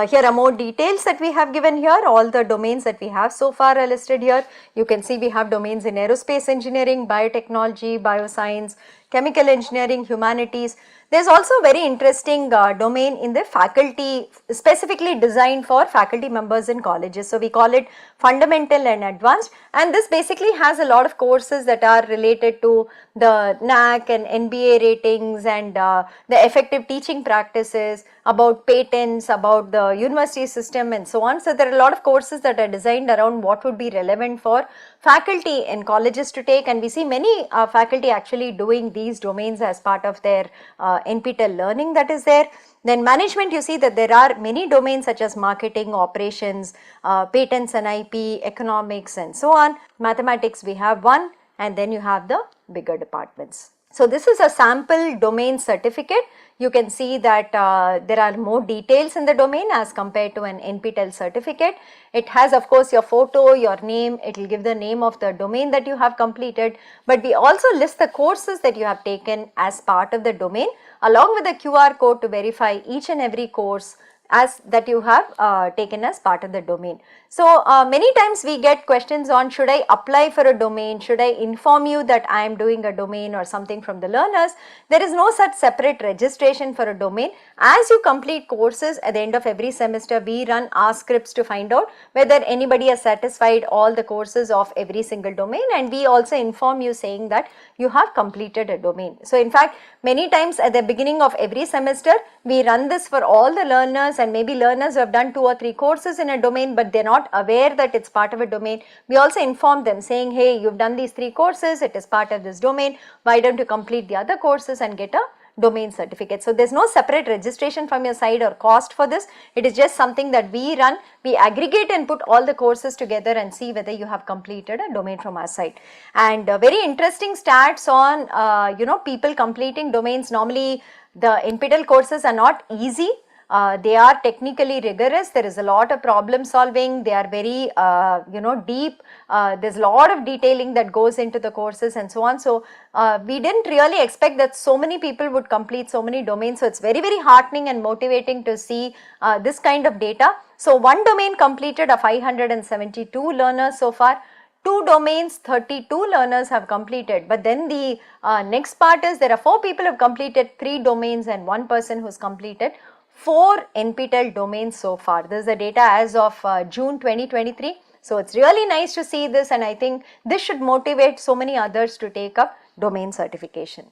Here are more details that we have given here. All the domains that we have so far are listed here. You can see we have domains in aerospace engineering, biotechnology, bioscience, chemical engineering, humanities. There is also a very interesting domain in the faculty, specifically designed for faculty members in colleges. So we call it fundamental and advanced, and this basically has a lot of courses that are related to the NAC and NBA ratings and the effective teaching practices, about patents, about the university system and so on. So there are a lot of courses that are designed around what would be relevant for faculty in colleges to take, and we see many faculty actually doing these domains as part of their NPTEL learning that is there. Then management, you see that there are many domains such as marketing, operations, patents and IP, economics and so on. Mathematics, we have one, and then you have the bigger departments. So this is a sample domain certificate. You can see that there are more details in the domain as compared to an NPTEL certificate. It has of course your photo, your name, it will give the name of the domain that you have completed, but we also list the courses that you have taken as part of the domain along with the QR code to verify each and every course as that you have taken as part of the domain. So many times we get questions on, should I apply for a domain, should I inform you that I am doing a domain or something from the learners. There is no such separate registration for a domain. As you complete courses at the end of every semester, we run our scripts to find out whether anybody has satisfied all the courses of every single domain, and we also inform you saying that you have completed a domain. So in fact, many times at the beginning of every semester we run this for all the learners, and maybe learners who have done 2 or 3 courses in a domain but they are not aware that it's part of a domain. We also inform them saying, hey, you've done these 3 courses, it is part of this domain, why don't you complete the other courses and get a domain certificate. So there's no separate registration from your side or cost for this. It is just something that we run. We aggregate and put all the courses together and see whether you have completed a domain from our side. And very interesting stats on people completing domains. Normally the NPTEL courses are not easy. They are technically rigorous. There is a lot of problem solving. They are very deep. There's a lot of detailing that goes into the courses and so on. So we didn't really expect that so many people would complete so many domains. So it's very, very heartening and motivating to see this kind of data. So one domain completed a 572 learners so far. 2 domains, 32 learners have completed. But then the next part is there are 4 people who have completed 3 domains and 1 person who's completed 4 NPTEL domains so far. This is the data as of June 2023. So it's really nice to see this, and I think this should motivate so many others to take up domain certification.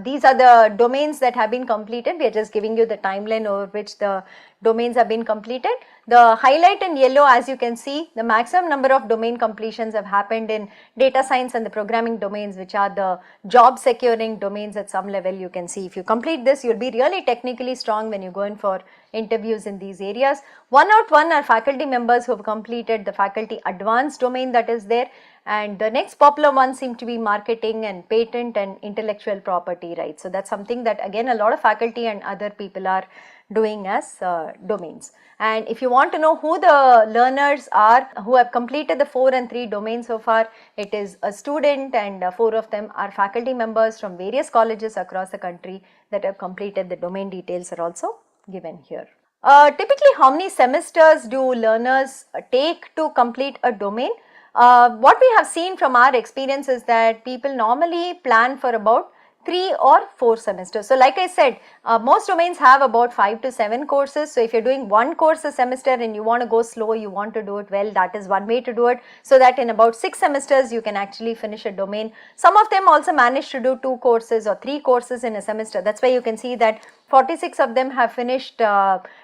These are the domains that have been completed. We are just giving you the timeline over which the domains have been completed. The highlight in yellow, as you can see, the maximum number of domain completions have happened in data science and the programming domains, which are the job securing domains at some level. You can see if you complete this, you'll be really technically strong when you go in for interviews in these areas. 1 out 1 are faculty members who have completed the faculty advanced domain that is there. And the next popular one seem to be marketing and patent and intellectual property rights. So that's something that again a lot of faculty and other people are doing as domains. And if you want to know who the learners are who have completed the 4 and 3 domains so far, it is a student, and 4 of them are faculty members from various colleges across the country that have completed. The domain details are also given here. Typically, how many semesters do learners take to complete a domain? What we have seen from our experience is that people normally plan for about 3 or 4 semesters. So like I said, most domains have about 5 to 7 courses. So if you're doing 1 course a semester and you want to go slow, you want to do it well, that is one way to do it, so that in about 6 semesters you can actually finish a domain. Some of them also manage to do 2 courses or 3 courses in a semester. That's why you can see that 46 of them have finished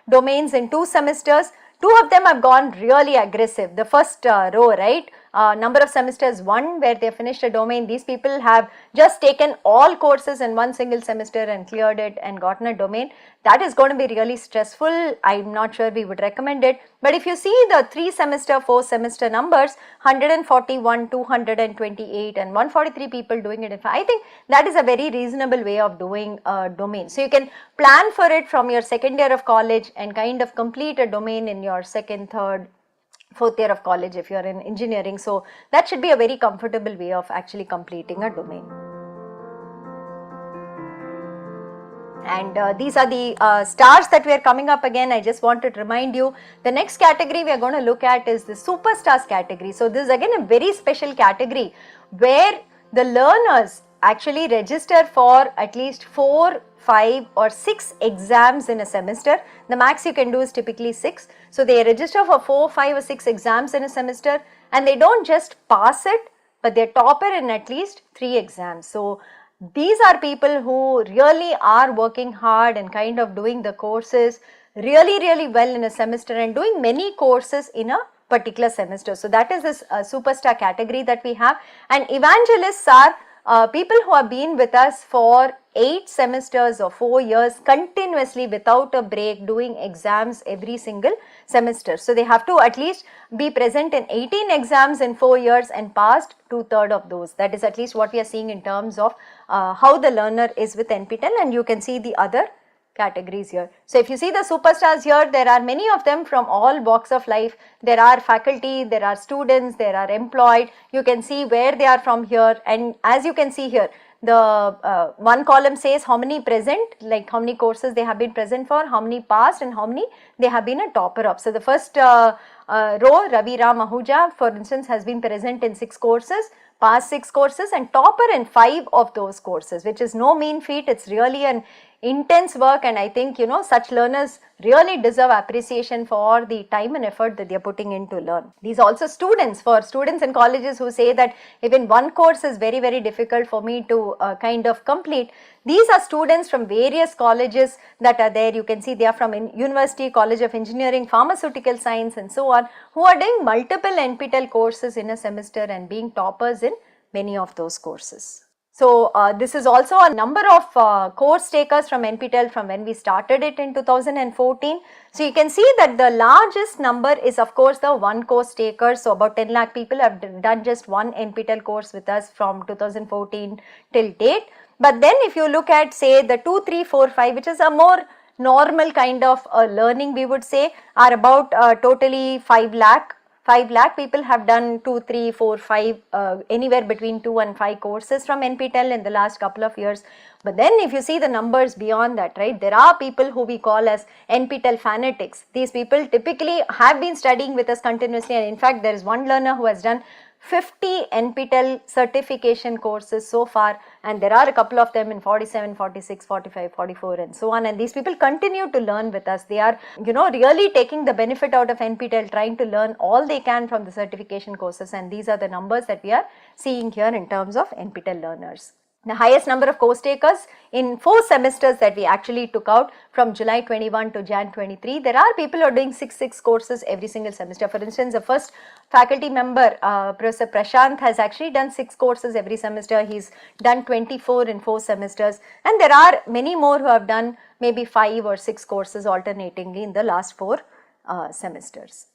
domains in 2 semesters. 2 of them have gone really aggressive. The first row, right? Number of semesters 1 where they finished a domain. These people have just taken all courses in one single semester and cleared it and gotten a domain. That is going to be really stressful. I'm not sure we would recommend it. But if you see the 3 semester, 4 semester numbers, 141, 228 and 143 people doing it. I think that is a very reasonable way of doing a domain. So you can plan for it from your second year of college and kind of complete a domain in your second, third, 4th year of college if you are in engineering. So that should be a very comfortable way of actually completing a domain. And these are the stars that we are coming up again. I just wanted to remind you, the next category we are going to look at is the superstars category. So this is again a very special category where the learners actually register for at least 4, 5 or 6 exams in a semester. The max you can do is typically 6. So they register for 4, 5 or 6 exams in a semester, and they don't just pass it, but they're topper in at least 3 exams. So these are people who really are working hard and kind of doing the courses really well in a semester and doing many courses in a particular semester. So that is this superstar category that we have. And evangelists are people who have been with us for 8 semesters or 4 years continuously without a break, doing exams every single semester. So they have to at least be present in 18 exams in 4 years and passed 2/3 of those. That is at least what we are seeing in terms of how the learner is with NPTEL, and you can see the other categories here. So if you see the superstars here, there are many of them from all walks of life. There are faculty, there are students, there are employed. You can see where they are from here, and as you can see here, the one column says how many present, like how many courses they have been present for, how many passed, and how many they have been a topper of. So the first row, Ravi Ram Ahuja, for instance, has been present in 6 courses, passed 6 courses, and topper in 5 of those courses, which is no mean feat. It's really an intense work, and I think, you know, such learners really deserve appreciation for the time and effort that they are putting in to learn. These also students, for students in colleges who say that even one course is very, very difficult for me to kind of complete. These are students from various colleges that are there. You can see they are from University, College of Engineering, Pharmaceutical Science, and so on, who are doing multiple NPTEL courses in a semester and being toppers in many of those courses. So this is also a number of course takers from NPTEL from when we started it in 2014. So you can see that the largest number is of course the one course takers. So about 10 lakh people have done just one NPTEL course with us from 2014 till date. But then if you look at say the 2, 3, 4, 5, which is a more normal kind of learning, we would say, are about totally 5 lakh. 5 lakh people have done 2, 3, 4, 5, anywhere between 2 and 5 courses from NPTEL in the last couple of years. But then if you see the numbers beyond that, right, there are people who we call as NPTEL fanatics. These people typically have been studying with us continuously, and in fact there is one learner who has done 50 NPTEL certification courses so far, and there are a couple of them in 47, 46, 45, 44 and so on, and these people continue to learn with us. They are, you know, really taking the benefit out of NPTEL, trying to learn all they can from the certification courses, and these are the numbers that we are seeing here in terms of NPTEL learners. The highest number of course takers in 4 semesters that we actually took out from July 21 to Jan 23. There are people who are doing 6 courses every single semester. For instance, the first faculty member, Professor Prashant, has actually done 6 courses every semester. He's done 24 in 4 semesters, and there are many more who have done maybe 5 or 6 courses alternatingly in the last 4 semesters.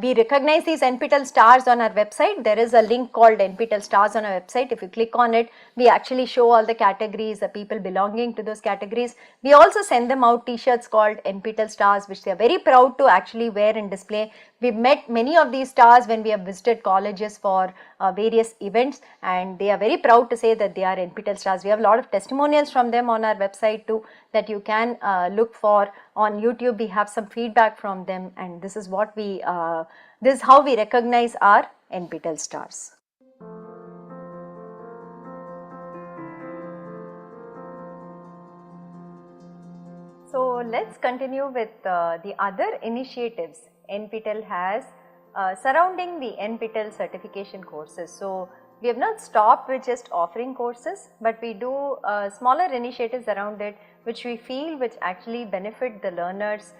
We recognize these NPTEL stars on our website. There is a link called NPTEL stars on our website. If you click on it, we actually show all the categories, the people belonging to those categories. We also send them out t-shirts called NPTEL stars, which they are very proud to actually wear and display. We've met many of these stars when we have visited colleges for various events, and they are very proud to say that they are NPTEL stars. We have a lot of testimonials from them on our website too that you can look for. On YouTube we have some feedback from them, and this is what we this is how we recognize our NPTEL stars. So let's continue with the other initiatives NPTEL has surrounding the NPTEL certification courses. So we have not stopped with just offering courses, but we do smaller initiatives around it, which we feel which actually benefit the learners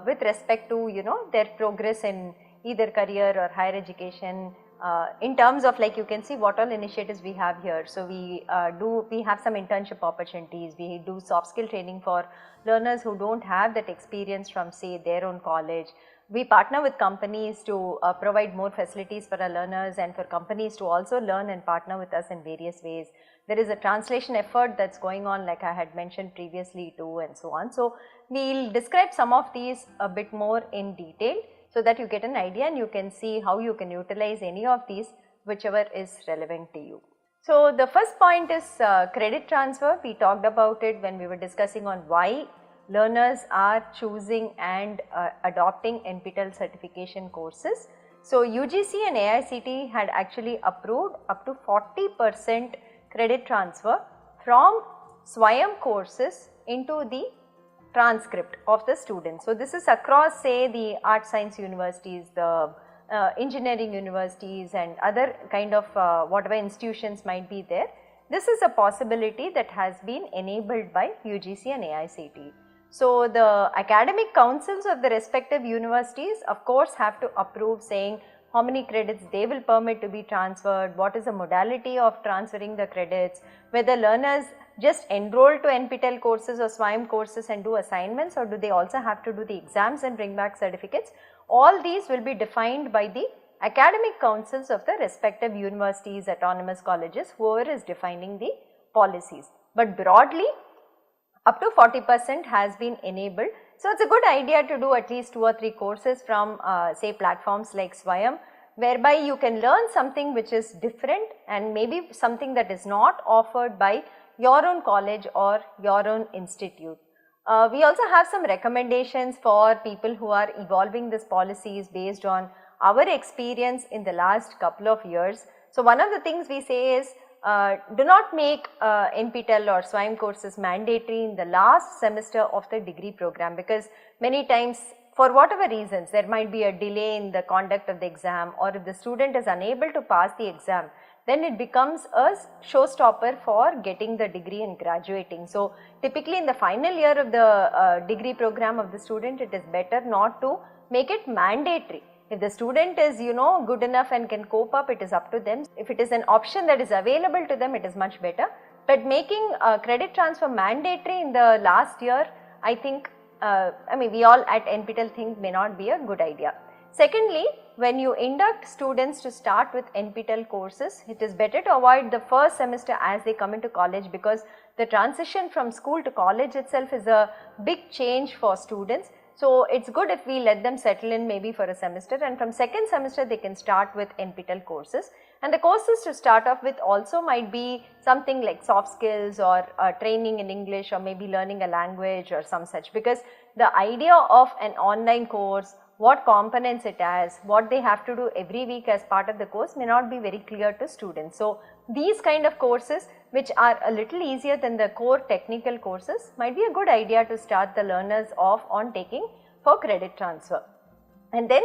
with respect to, you know, their progress in either career or higher education. In terms of, like, you can see what all initiatives we have here. So we have some internship opportunities. We do soft skill training for learners who don't have that experience from, say, their own college. We partner with companies to provide more facilities for our learners, and for companies to also learn and partner with us in various ways. There is a translation effort that's going on, like I had mentioned previously too, and so on. So we'll describe some of these a bit more in detail, so that you get an idea and you can see how you can utilize any of these, whichever is relevant to you. So the first point is credit transfer. We talked about it when we were discussing on why learners are choosing and adopting NPTEL certification courses. So UGC and AICTE had actually approved up to 40% credit transfer from Swayam courses into the transcript of the student. So this is across, say, the art science universities, the engineering universities, and other kind of whatever institutions might be there. This is a possibility that has been enabled by UGC and AICTE. So the academic councils of the respective universities of course have to approve, saying how many credits they will permit to be transferred, what is the modality of transferring the credits, whether learners just enroll to NPTEL courses or SWAYAM courses and do assignments, or do they also have to do the exams and bring back certificates. All these will be defined by the academic councils of the respective universities, autonomous colleges, whoever is defining the policies. But broadly, up to 40% has been enabled. So, it is a good idea to do at least 2 or 3 courses from say platforms like SWAYAM, whereby you can learn something which is different and maybe something that is not offered by your own college or your own institute. We also have some recommendations for people who are evolving these policies based on our experience in the last couple of years. So, one of the things we say is do not make NPTEL or SWAYAM courses mandatory in the last semester of the degree program, because many times for whatever reasons there might be a delay in the conduct of the exam, or if the student is unable to pass the exam, then it becomes a showstopper for getting the degree and graduating. So, typically in the final year of the degree program of the student, it is better not to make it mandatory. If the student is good enough and can cope up, it is up to them. If it is an option that is available to them, it is much better. But making credit transfer mandatory in the last year, I think, we all at NPTEL think may not be a good idea. Secondly, when you induct students to start with NPTEL courses, it is better to avoid the first semester as they come into college, because the transition from school to college itself is a big change for students. So, it is good if we let them settle in maybe for a semester, and from second semester they can start with NPTEL courses. And the courses to start off with also might be something like soft skills or training in English, or maybe learning a language or some such, because the idea of an online course, what components it has, what they have to do every week as part of the course may not be very clear to students. So, these kind of courses which are a little easier than the core technical courses might be a good idea to start the learners off on taking for credit transfer. And then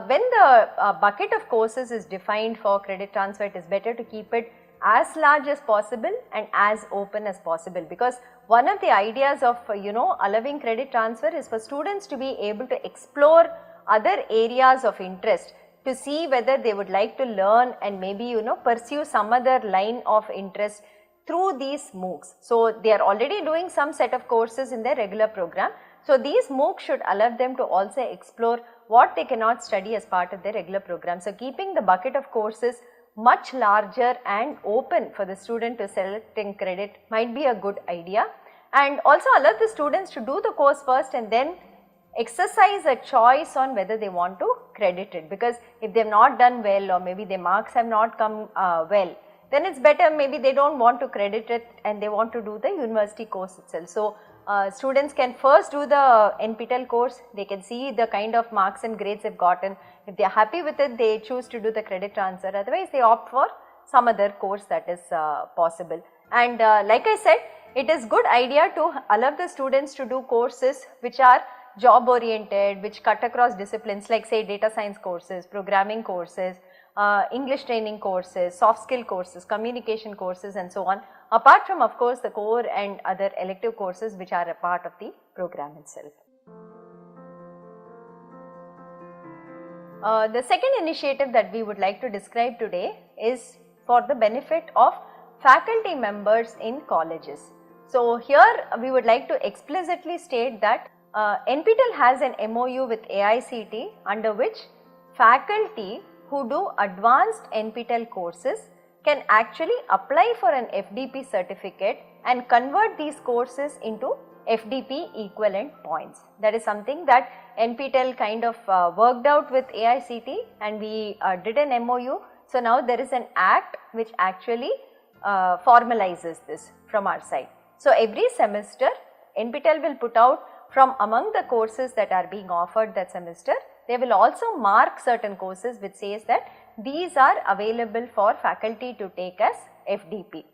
when the bucket of courses is defined for credit transfer, it is better to keep it as large as possible and as open as possible, because one of the ideas of allowing credit transfer is for students to be able to explore other areas of interest, to see whether they would like to learn and maybe pursue some other line of interest through these MOOCs. So, they are already doing some set of courses in their regular program. So, these MOOCs should allow them to also explore what they cannot study as part of their regular program. So, keeping the bucket of courses much larger and open for the student to select and credit might be a good idea, and also allow the students to do the course first and then exercise a choice on whether they want to credit it, because if they have not done well or maybe their marks have not come well, then it is better maybe they do not want to credit it and they want to do the university course itself. So, students can first do the NPTEL course, they can see the kind of marks and grades they have gotten. If they are happy with it, they choose to do the credit transfer, otherwise they opt for some other course that is possible. And like I said, it is good idea to allow the students to do courses which are job oriented, which cut across disciplines, like say data science courses, programming courses, English training courses, soft skill courses, communication courses and so on, apart from of course the core and other elective courses which are a part of the program itself. The second initiative that we would like to describe today is for the benefit of faculty members in colleges. So, here we would like to explicitly state that NPTEL has an MOU with AICTE, under which faculty who do advanced NPTEL courses can actually apply for an FDP certificate and convert these courses into FDP equivalent points. That is something that NPTEL kind of worked out with AICTE, and we did an MOU. So, now there is an act which actually formalizes this from our side. So, every semester NPTEL will put out from among the courses that are being offered that semester, they will also mark certain courses which says that these are available for faculty to take as FDP.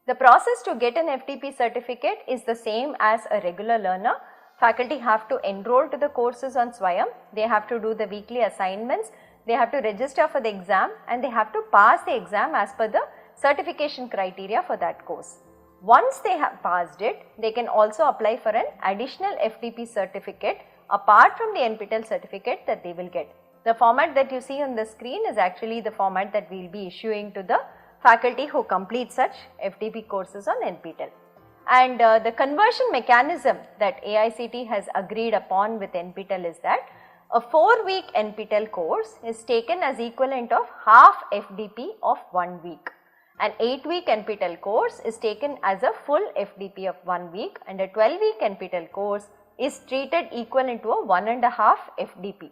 The process to get an FDP certificate is the same as a regular learner. Faculty have to enroll to the courses on SWAYAM, they have to do the weekly assignments, they have to register for the exam, and they have to pass the exam as per the certification criteria for that course. Once they have passed it, they can also apply for an additional FDP certificate apart from the NPTEL certificate that they will get. The format that you see on the screen is actually the format that we will be issuing to the faculty who complete such FDP courses on NPTEL. And the conversion mechanism that AICTE has agreed upon with NPTEL is that a 4-week NPTEL course is taken as equivalent of half FDP of 1 week. An 8-week NPTEL course is taken as a full FDP of 1 week, and a 12-week NPTEL course is treated equivalent to a 1.5 FDP.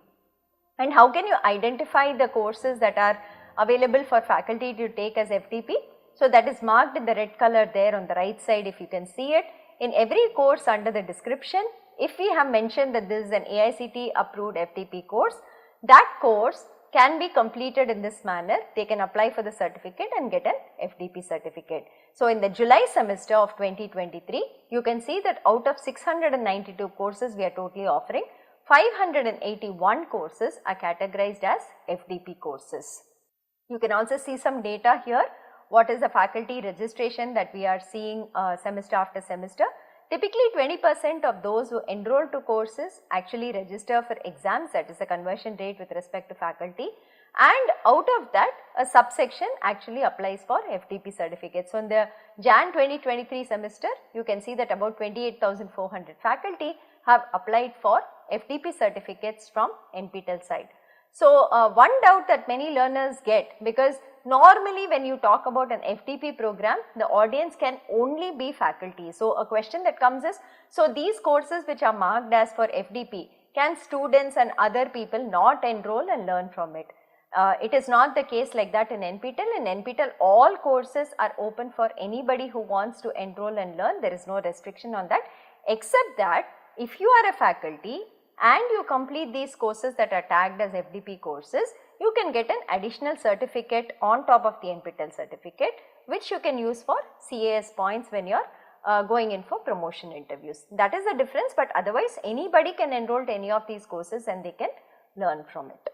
And how can you identify the courses that are available for faculty to take as FDP? So that is marked in the red color there on the right side, if you can see it. In every course under the description, if we have mentioned that this is an AICTE approved FDP course, that course can be completed in this manner. They can apply for the certificate and get an FDP certificate. So in the July semester of 2023, you can see that out of 692 courses we are totally offering, 581 courses are categorized as FDP courses. You can also see some data here. What is the faculty registration that we are seeing semester after semester? Typically 20% of those who enroll to courses actually register for exams, that is the conversion rate with respect to faculty, and out of that a subsection actually applies for FDP certificates. So in the Jan 2023 semester, you can see that about 28,400 faculty have applied for FDP certificates from NPTEL side. So one doubt that many learners get, because normally when you talk about an FDP program, the audience can only be faculty. So a question that comes is, so these courses which are marked as for FDP, can students and other people not enroll and learn from it? It is not the case like that in NPTEL. In NPTEL, all courses are open for anybody who wants to enroll and learn. There is no restriction on that, except that if you are a faculty and you complete these courses that are tagged as FDP courses, you can get an additional certificate on top of the NPTEL certificate, which you can use for CAS points when you are going in for promotion interviews. That is the difference, but otherwise anybody can enroll to any of these courses and they can learn from it.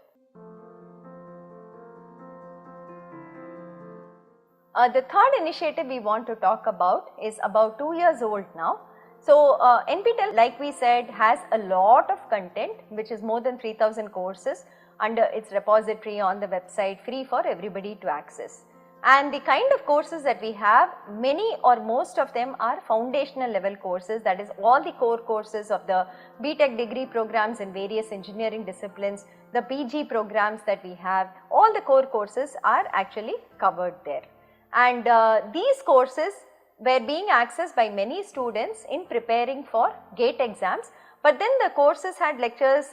The third initiative we want to talk about is about 2 years old now. So NPTEL, like we said, has a lot of content, which is more than 3,000 courses under its repository on the website, free for everybody to access. And the kind of courses that we have, many or most of them are foundational level courses, that is all the core courses of the BTech degree programs in various engineering disciplines, the PG programs that we have, all the core courses are actually covered there. And these courses were being accessed by many students in preparing for GATE exams, but then the courses had lectures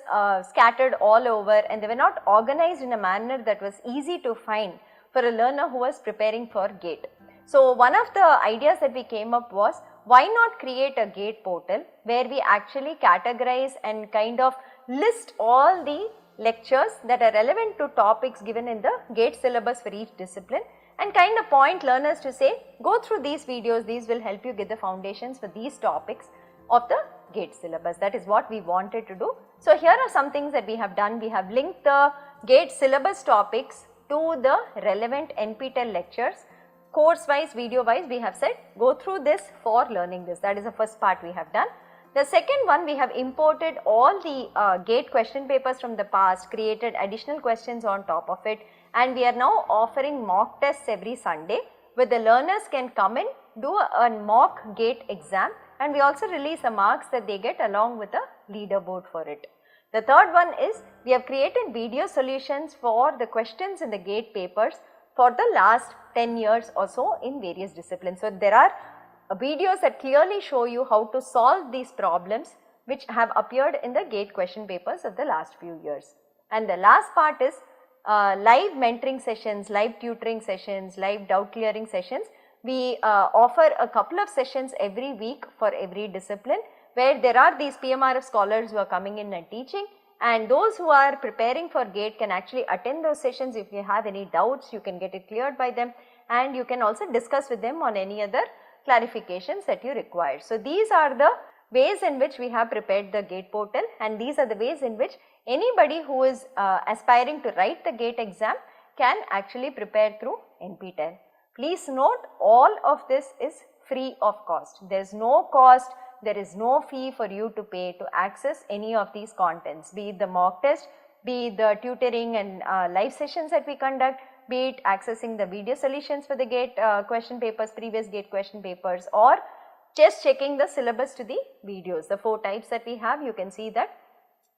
scattered all over and they were not organized in a manner that was easy to find for a learner who was preparing for GATE. So one of the ideas that we came up was, why not create a GATE portal where we actually categorize and kind of list all the lectures that are relevant to topics given in the GATE syllabus for each discipline, and kind of point learners to say, go through these videos, these will help you get the foundations for these topics of the GATE syllabus. That is what we wanted to do. So here are some things that we have done. We have linked the GATE syllabus topics to the relevant NPTEL lectures. Course wise, video wise, we have said go through this for learning this. That is the first part we have done. The second one, we have imported all the GATE question papers from the past, created additional questions on top of it, and we are now offering mock tests every Sunday where the learners can come in, do a mock GATE exam, and we also release the marks that they get along with a leaderboard for it. The third one is, we have created video solutions for the questions in the GATE papers for the last 10 years or so in various disciplines. So there are videos that clearly show you how to solve these problems which have appeared in the GATE question papers of the last few years. And the last part is live mentoring sessions, live tutoring sessions, live doubt clearing sessions. We offer a couple of sessions every week for every discipline, where there are these PMRF scholars who are coming in and teaching, and those who are preparing for GATE can actually attend those sessions. If you have any doubts, you can get it cleared by them, and you can also discuss with them on any other clarifications that you require. So these are the ways in which we have prepared the GATE portal, and these are the ways in which anybody who is aspiring to write the GATE exam can actually prepare through NPTEL. Please note, all of this is free of cost. There is no cost, there is no fee for you to pay to access any of these contents, be it the mock test, be the tutoring and live sessions that we conduct, be it accessing the video solutions for the GATE question papers, previous GATE question papers, or just checking the syllabus to the videos. The 4 types that we have, you can see that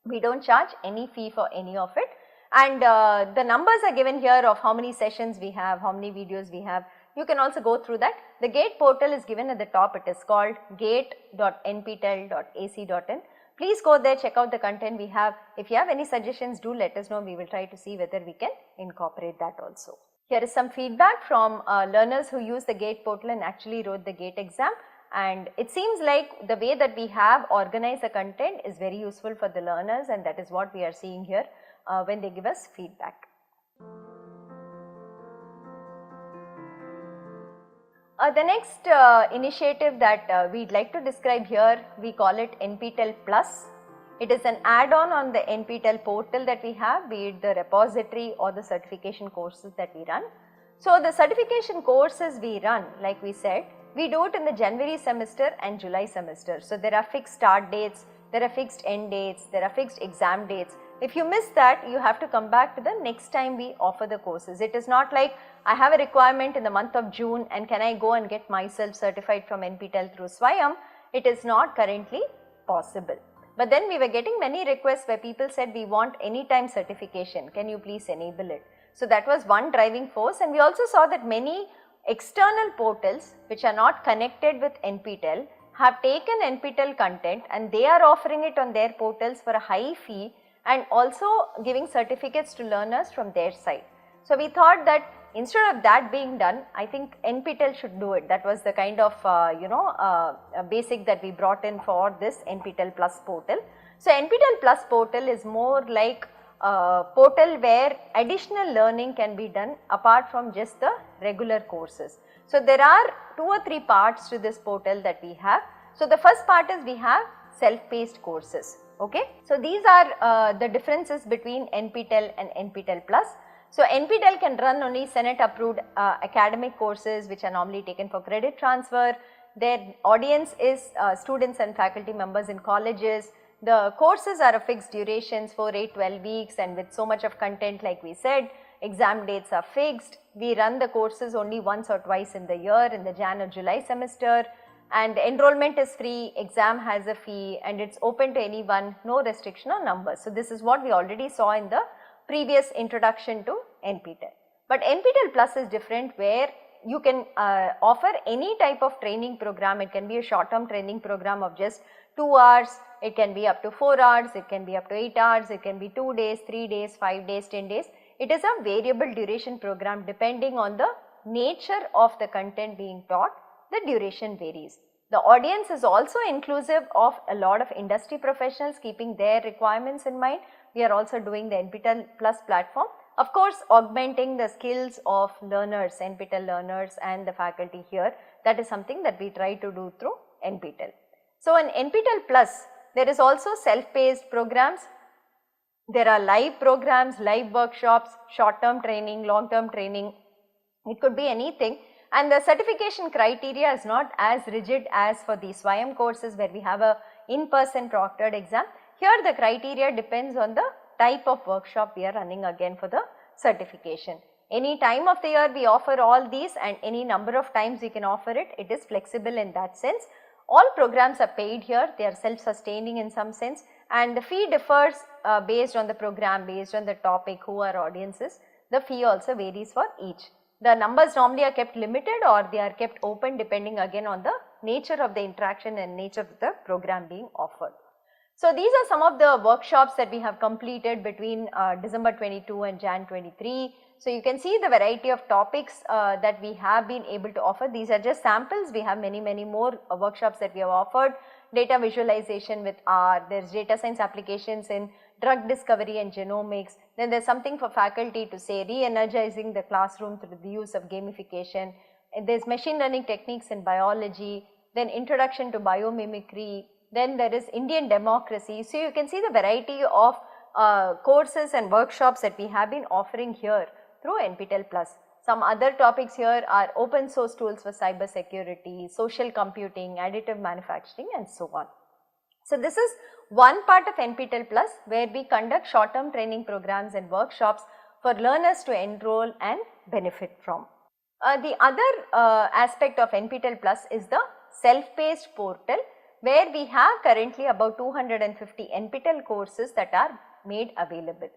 we don't charge any fee for any of it, and the numbers are given here of how many sessions we have, how many videos we have. You can also go through that. The GATE portal is given at the top. It is called gate.nptel.ac.in. Please go there, check out the content we have. If you have any suggestions, do let us know. We will try to see whether we can incorporate that also. Here is some feedback from learners who use the GATE portal and actually wrote the GATE exam. And it seems like the way that we have organized the content is very useful for the learners, and that is what we are seeing here when they give us feedback. The next initiative that we'd like to describe here, we call it NPTEL Plus. It is an add-on on the NPTEL portal that we have, be it the repository or the certification courses that we run. So the certification courses we run, like we said, we do it in the January semester and July semester. So there are fixed start dates, there are fixed end dates, there are fixed exam dates. If you miss that, you have to come back to the next time we offer the courses. It is not like I have a requirement in the month of June and can I go and get myself certified from NPTEL through SWAYAM. It is not currently possible. But then we were getting many requests where people said we want anytime certification, can you please enable it? So that was one driving force, and we also saw that many external portals which are not connected with NPTEL have taken NPTEL content and they are offering it on their portals for a high fee and also giving certificates to learners from their side. So we thought that instead of that being done, I think NPTEL should do it. That was the kind of basic that we brought in for this NPTEL Plus portal. So NPTEL Plus portal is more like a portal where additional learning can be done apart from just the regular courses. So there are 2 or 3 parts to this portal that we have. So the first part is we have self-paced courses. Okay, so these are the differences between NPTEL and NPTEL Plus. So NPTEL can run only Senate approved academic courses which are normally taken for credit transfer. Their audience is students and faculty members in colleges. The courses are of fixed durations, 4, 8, 12 weeks, and with so much of content, like we said. Exam dates are fixed. We run the courses only once or twice in the year, in the Jan or July semester. And enrollment is free, exam has a fee, and it's open to anyone, no restriction on numbers. So this is what we already saw in the previous introduction to NPTEL. But NPTEL Plus is different, where you can offer any type of training program. It can be a short-term training program of just 2 hours, it can be up to 4 hours, it can be up to 8 hours, it can be 2 days, 3 days, 5 days, 10 days. It is a variable duration program depending on the nature of the content being taught. The duration varies. The audience is also inclusive of a lot of industry professionals, keeping their requirements in mind. We are also doing the NPTEL Plus platform, of course augmenting the skills of learners, NPTEL learners and the faculty here. That is something that we try to do through NPTEL. So in NPTEL Plus, there is also self-paced programs. There are live programs, live workshops, short-term training, long-term training. It could be anything. And the certification criteria is not as rigid as for the SWAYAM courses where we have a in-person proctored exam. Here the criteria depends on the type of workshop we are running again for the certification. Any time of the year we offer all these, and any number of times we can offer it. It is flexible in that sense. All programs are paid here, they are self-sustaining in some sense, and the fee differs based on the program, based on the topic, who our audience is. The fee also varies for each. The numbers normally are kept limited or they are kept open depending again on the nature of the interaction and nature of the program being offered. So these are some of the workshops that we have completed between December 22 and Jan 23. So you can see the variety of topics that we have been able to offer. These are just samples. We have many more workshops that we have offered. Data visualization with R, there is data science applications in drug discovery and genomics. Then there is something for faculty to say re-energizing the classroom through the use of gamification. There is machine learning techniques in biology, then introduction to biomimicry, then there is Indian democracy. So you can see the variety of courses and workshops that we have been offering here through NPTEL Plus. Some other topics here are open source tools for cyber security, social computing, additive manufacturing and so on. So this is one part of NPTEL Plus where we conduct short term training programs and workshops for learners to enroll and benefit from. The other aspect of NPTEL Plus is the self-paced portal where we have currently about 250 NPTEL courses that are made available.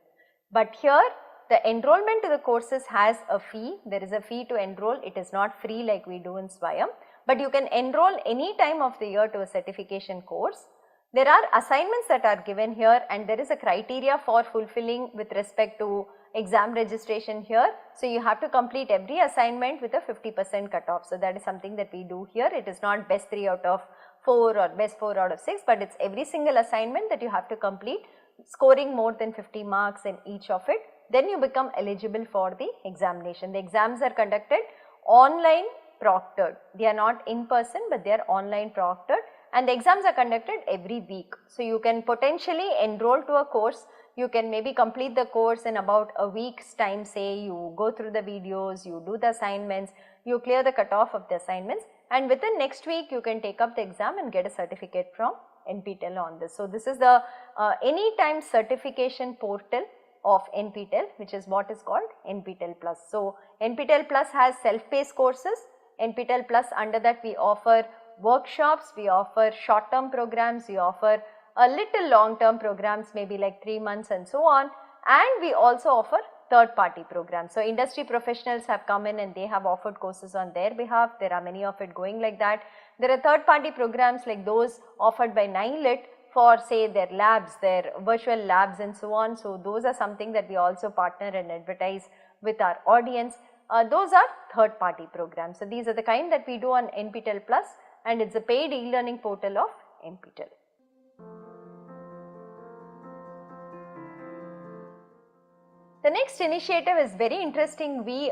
But here the enrollment to the courses has a fee. There is a fee to enroll. It is not free like we do in Swayam, but you can enroll any time of the year to a certification course. There are assignments that are given here and there is a criteria for fulfilling with respect to exam registration here. So you have to complete every assignment with a 50% cutoff. So that is something that we do here. It is not best 3 out of 4 or best 4 out of 6, but it is every single assignment that you have to complete, scoring more than 50 marks in each of it. Then you become eligible for the examination. The exams are conducted online proctored. They are not in person, but they are online proctored, and the exams are conducted every week. So you can potentially enroll to a course. You can maybe complete the course in about a week's time. Say you go through the videos, you do the assignments, you clear the cutoff of the assignments, and within next week you can take up the exam and get a certificate from NPTEL on this. So this is the anytime certification portal of NPTEL, which is what is called NPTEL Plus. So NPTEL Plus has self-paced courses. NPTEL Plus, under that we offer workshops, we offer short term programs, we offer a little long term programs, maybe like 3 months and so on, and we also offer third party programs. So industry professionals have come in and they have offered courses on their behalf. There are many of it going like that. There are third party programs like those offered by 9LIT for say their labs, their virtual labs and so on. So those are something that we also partner and advertise with our audience. Those are third party programs. So these are the kind that we do on NPTEL Plus, and it is a paid e-learning portal of NPTEL. The next initiative is very interesting, we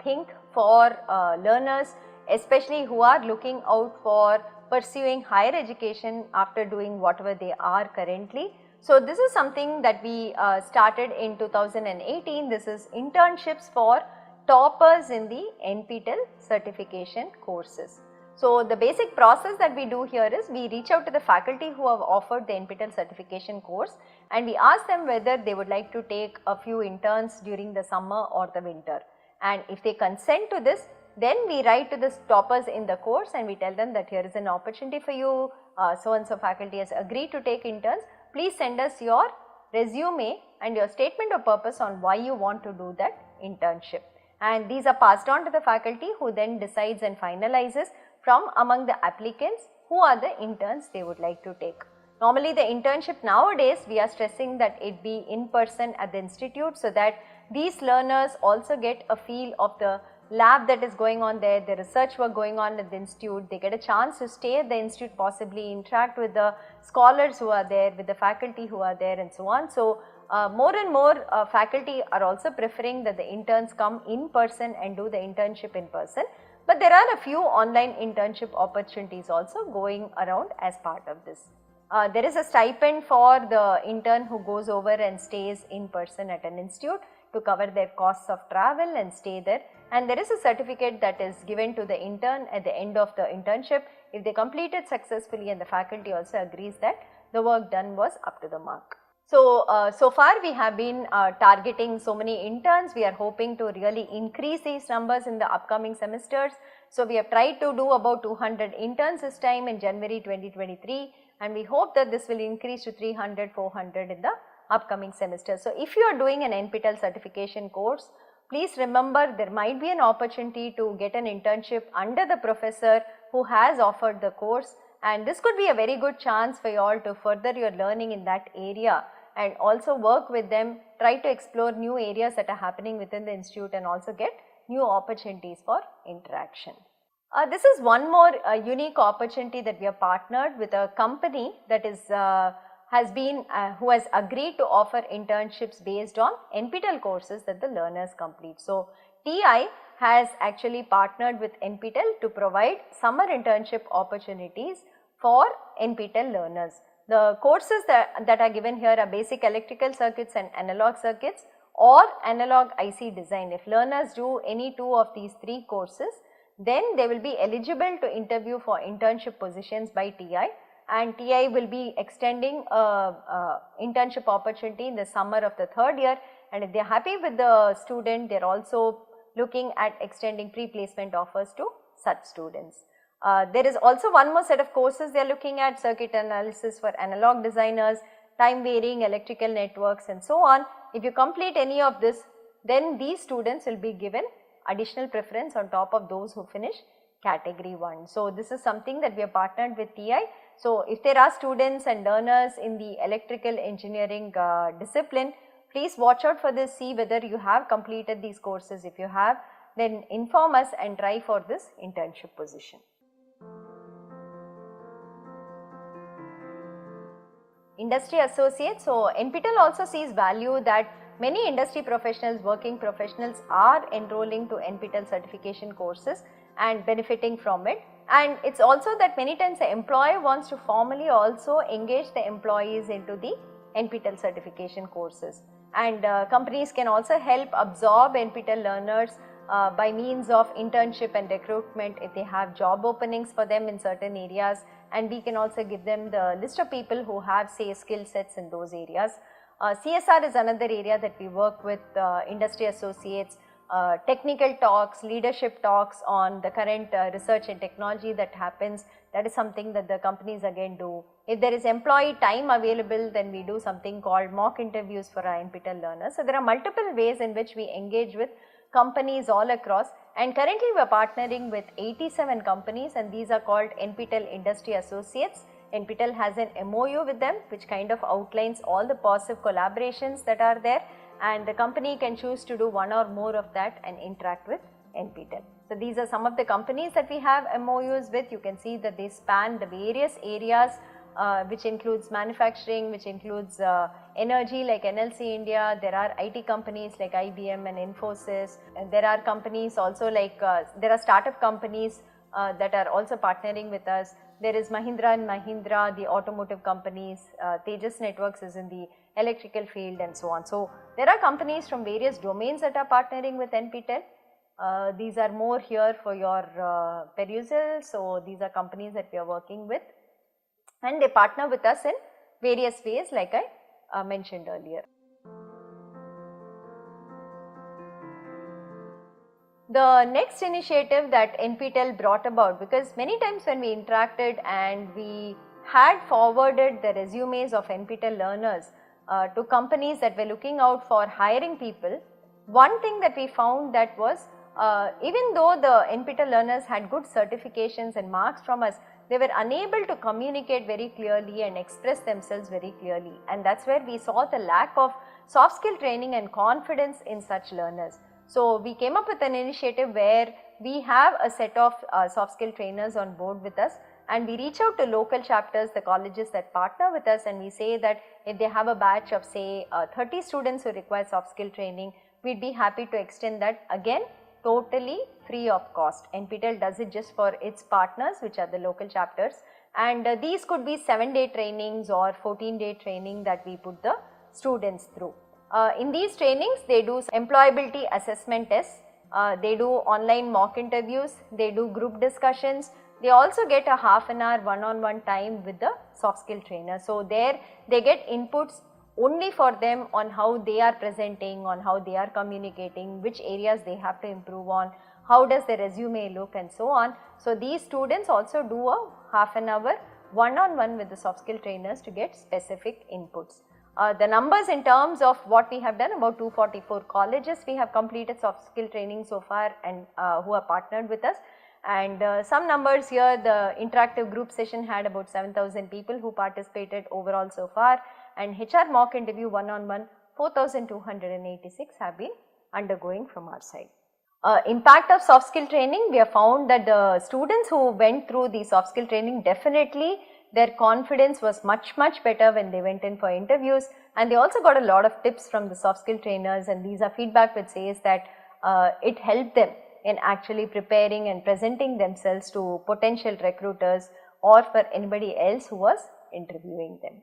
think, for learners, especially who are looking out for pursuing higher education after doing whatever they are currently. So this is something that we started in 2018. This is internships for toppers in the NPTEL certification courses. So the basic process that we do here is we reach out to the faculty who have offered the NPTEL certification course, and we ask them whether they would like to take a few interns during the summer or the winter. And if they consent to this, then we write to the toppers in the course and we tell them that here is an opportunity for you, so and so faculty has agreed to take interns. Please send us your resume and your statement of purpose on why you want to do that internship. And these are passed on to the faculty who then decides and finalizes from among the applicants who are the interns they would like to take. Normally the internship nowadays, we are stressing that it be in person at the institute, so that these learners also get a feel of the lab that is going on there, the research work going on at the institute. They get a chance to stay at the institute, possibly interact with the scholars who are there, with the faculty who are there and so on. So more and more faculty are also preferring that the interns come in person and do the internship in person. But there are a few online internship opportunities also going around as part of this. There is a stipend for the intern who goes over and stays in person at an institute to cover their costs of travel and stay there, and there is a certificate that is given to the intern at the end of the internship if they complete it successfully and the faculty also agrees that the work done was up to the mark. So, so far we have been targeting so many interns. We are hoping to really increase these numbers in the upcoming semesters. So, we have tried to do about 200 interns this time in January 2023, and we hope that this will increase to 300, 400 in the upcoming semester. So, if you are doing an NPTEL certification course, please remember there might be an opportunity to get an internship under the professor who has offered the course, and this could be a very good chance for you all to further your learning in that area and also work with them, try to explore new areas that are happening within the institute and also get new opportunities for interaction. This is one more unique opportunity that we have partnered with a company that is who has agreed to offer internships based on NPTEL courses that the learners complete. So, TI has actually partnered with NPTEL to provide summer internship opportunities for NPTEL learners. The courses that are given here are basic electrical circuits and analog circuits or analog IC design. If learners do any two of these three courses, then they will be eligible to interview for internship positions by TI. and TI will be extending a internship opportunity in the summer of the 3rd year, and if they are happy with the student, they are also looking at extending pre-placement offers to such students. There is also one more set of courses they are looking at: circuit analysis for analog designers, time varying electrical networks, and so on. If you complete any of this, then these students will be given additional preference on top of those who finish category 1. So, this is something that we have partnered with TI. So, if there are students and learners in the electrical engineering discipline, please watch out for this, see whether you have completed these courses. If you have, then inform us and try for this internship position. Industry associates. So, NPTEL also sees value that many industry professionals, working professionals are enrolling to NPTEL certification courses and benefiting from it. And it is also that many times the employer wants to formally also engage the employees into the NPTEL certification courses, and companies can also help absorb NPTEL learners by means of internship and recruitment if they have job openings for them in certain areas, and we can also give them the list of people who have, say, skill sets in those areas. CSR is another area that we work with industry associates, technical talks, leadership talks on the current research and technology that happens. That is something that the companies again do. If there is employee time available, then we do something called mock interviews for our NPTEL learners. So, there are multiple ways in which we engage with companies all across, and currently we are partnering with 87 companies, and these are called NPTEL Industry Associates. NPTEL has an MOU with them which kind of outlines all the positive collaborations that are there, and the company can choose to do one or more of that and interact with NPTEL. So, these are some of the companies that we have MOUs with. You can see that they span the various areas which includes manufacturing, which includes energy like NLC India. There are IT companies like IBM and Infosys, and there are companies also like there are startup companies that are also partnering with us. There is Mahindra and Mahindra, the automotive companies, Tejas Networks is in the electrical field, and so on. So, there are companies from various domains that are partnering with NPTEL. These are more here for your perusal. So, these are companies that we are working with, and they partner with us in various ways like I mentioned earlier. The next initiative that NPTEL brought about, because many times when we interacted and we had forwarded the resumes of NPTEL learners to companies that were looking out for hiring people, one thing that we found that was even though the NPTEL learners had good certifications and marks from us, they were unable to communicate very clearly and express themselves very clearly, and that is where we saw the lack of soft skill training and confidence in such learners. So, we came up with an initiative where we have a set of soft skill trainers on board with us, and we reach out to local chapters, the colleges that partner with us, and we say that if they have a batch of say 30 students who require soft skill training, we would be happy to extend that, again totally free of cost. NPTEL does it just for its partners, which are the local chapters, and these could be 7-day trainings or 14-day training that we put the students through. In these trainings, they do employability assessment tests, they do online mock interviews, they do group discussions, they also get a half an hour one-on-one time with the soft skill trainer. So, there they get inputs only for them on how they are presenting, on how they are communicating, which areas they have to improve on, how does the resume look, and so on. So, these students also do a half an hour one-on-one with the soft skill trainers to get specific inputs. The numbers in terms of what we have done, about 244 colleges we have completed soft skill training so far, and who are partnered with us, and some numbers here, the interactive group session had about 7,000 people who participated overall so far, and HR mock interview one-on-one 4,286 have been undergoing from our side. Impact of soft skill training, we have found that the students who went through the soft skill training, definitely their confidence was much better when they went in for interviews, and they also got a lot of tips from the soft skill trainers, and these are feedback which says that it helped them in actually preparing and presenting themselves to potential recruiters or for anybody else who was interviewing them.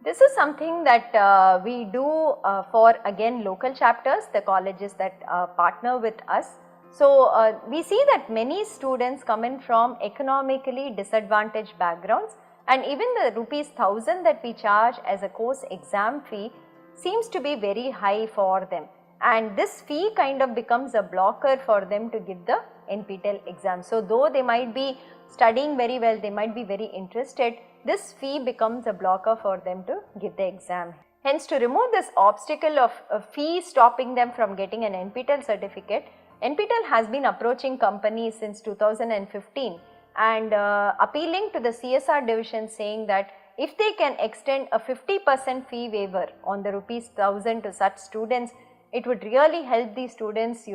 This is something that we do for again local chapters, the colleges that partner with us. So, we see that many students come in from economically disadvantaged backgrounds, and even the rupees 1000 that we charge as a course exam fee seems to be very high for them, and this fee kind of becomes a blocker for them to give the NPTEL exam. So, though they might be studying very well, they might be very interested, this fee becomes a blocker for them to give the exam. Hence, to remove this obstacle of a fee stopping them from getting an NPTEL certificate, NPTEL has been approaching companies since 2015 and appealing to the CSR division, saying that if they can extend a 50% fee waiver on the rupees 1000 to such students, it would really help these students,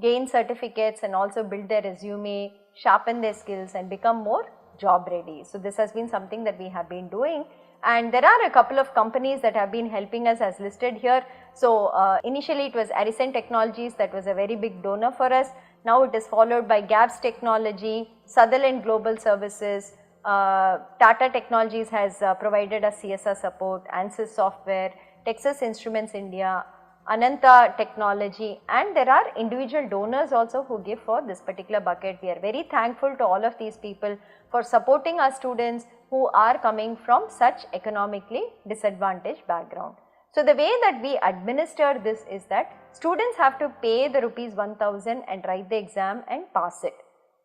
gain certificates and also build their resume, sharpen their skills and become more job ready. So, this has been something that we have been doing, and there are a couple of companies that have been helping us as listed here. So, initially it was Arisen Technologies that was a very big donor for us. Now it is followed by Gaps Technology, Sutherland Global Services, Tata Technologies has provided us CSR support, ANSYS Software, Texas Instruments India, Ananta Technology, and there are individual donors also who give for this particular bucket. We are very thankful to all of these people for supporting our students who are coming from such economically disadvantaged background. So, the way that we administer this is that students have to pay the rupees 1000 and write the exam and pass it.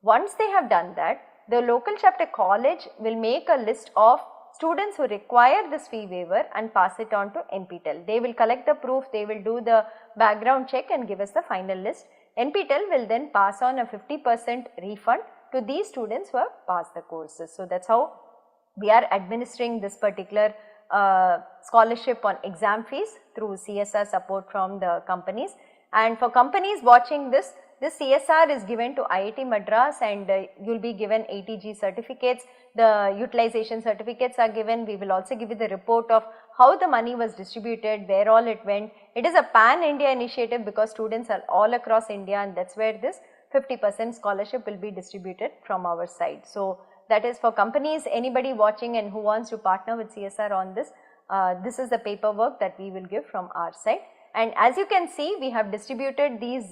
Once they have done that, the local chapter college will make a list of students who require this fee waiver and pass it on to NPTEL. They will collect the proof, they will do the background check and give us the final list. NPTEL will then pass on a 50% refund to these students who have passed the courses. So, that is how we are administering this particular scholarship on exam fees through CSR support from the companies. And for companies watching this CSR is given to IIT Madras, and you will be given ATG certificates. The utilization certificates are given. We will also give you the report of how the money was distributed, where all it went. It is a pan India initiative because students are all across India, and that is where this 50% scholarship will be distributed from our side. So, that is for companies, anybody watching and who wants to partner with CSR on this, this is the paperwork that we will give from our side. And as you can see, we have distributed these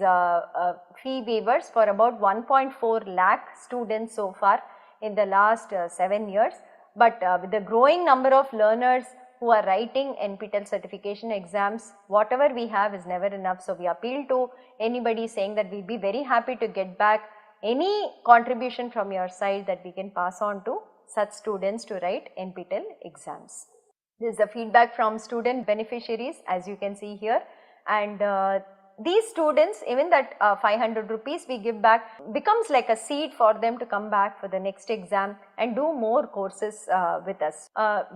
fee waivers for about 1.4 lakh students so far in the last 7 years. But with the growing number of learners who are writing NPTEL certification exams, whatever we have is never enough. So, we appeal to anybody saying that we will be very happy to get back any contribution from your side that we can pass on to such students to write NPTEL exams. This is the feedback from student beneficiaries, as you can see here, and these students, even that 500 rupees we give back becomes like a seed for them to come back for the next exam and do more courses with us.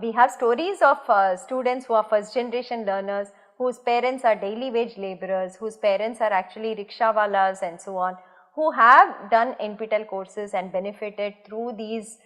We have stories of students who are first generation learners, whose parents are daily wage laborers, whose parents are actually rickshawalas and so on, who have done NPTEL courses and benefited through these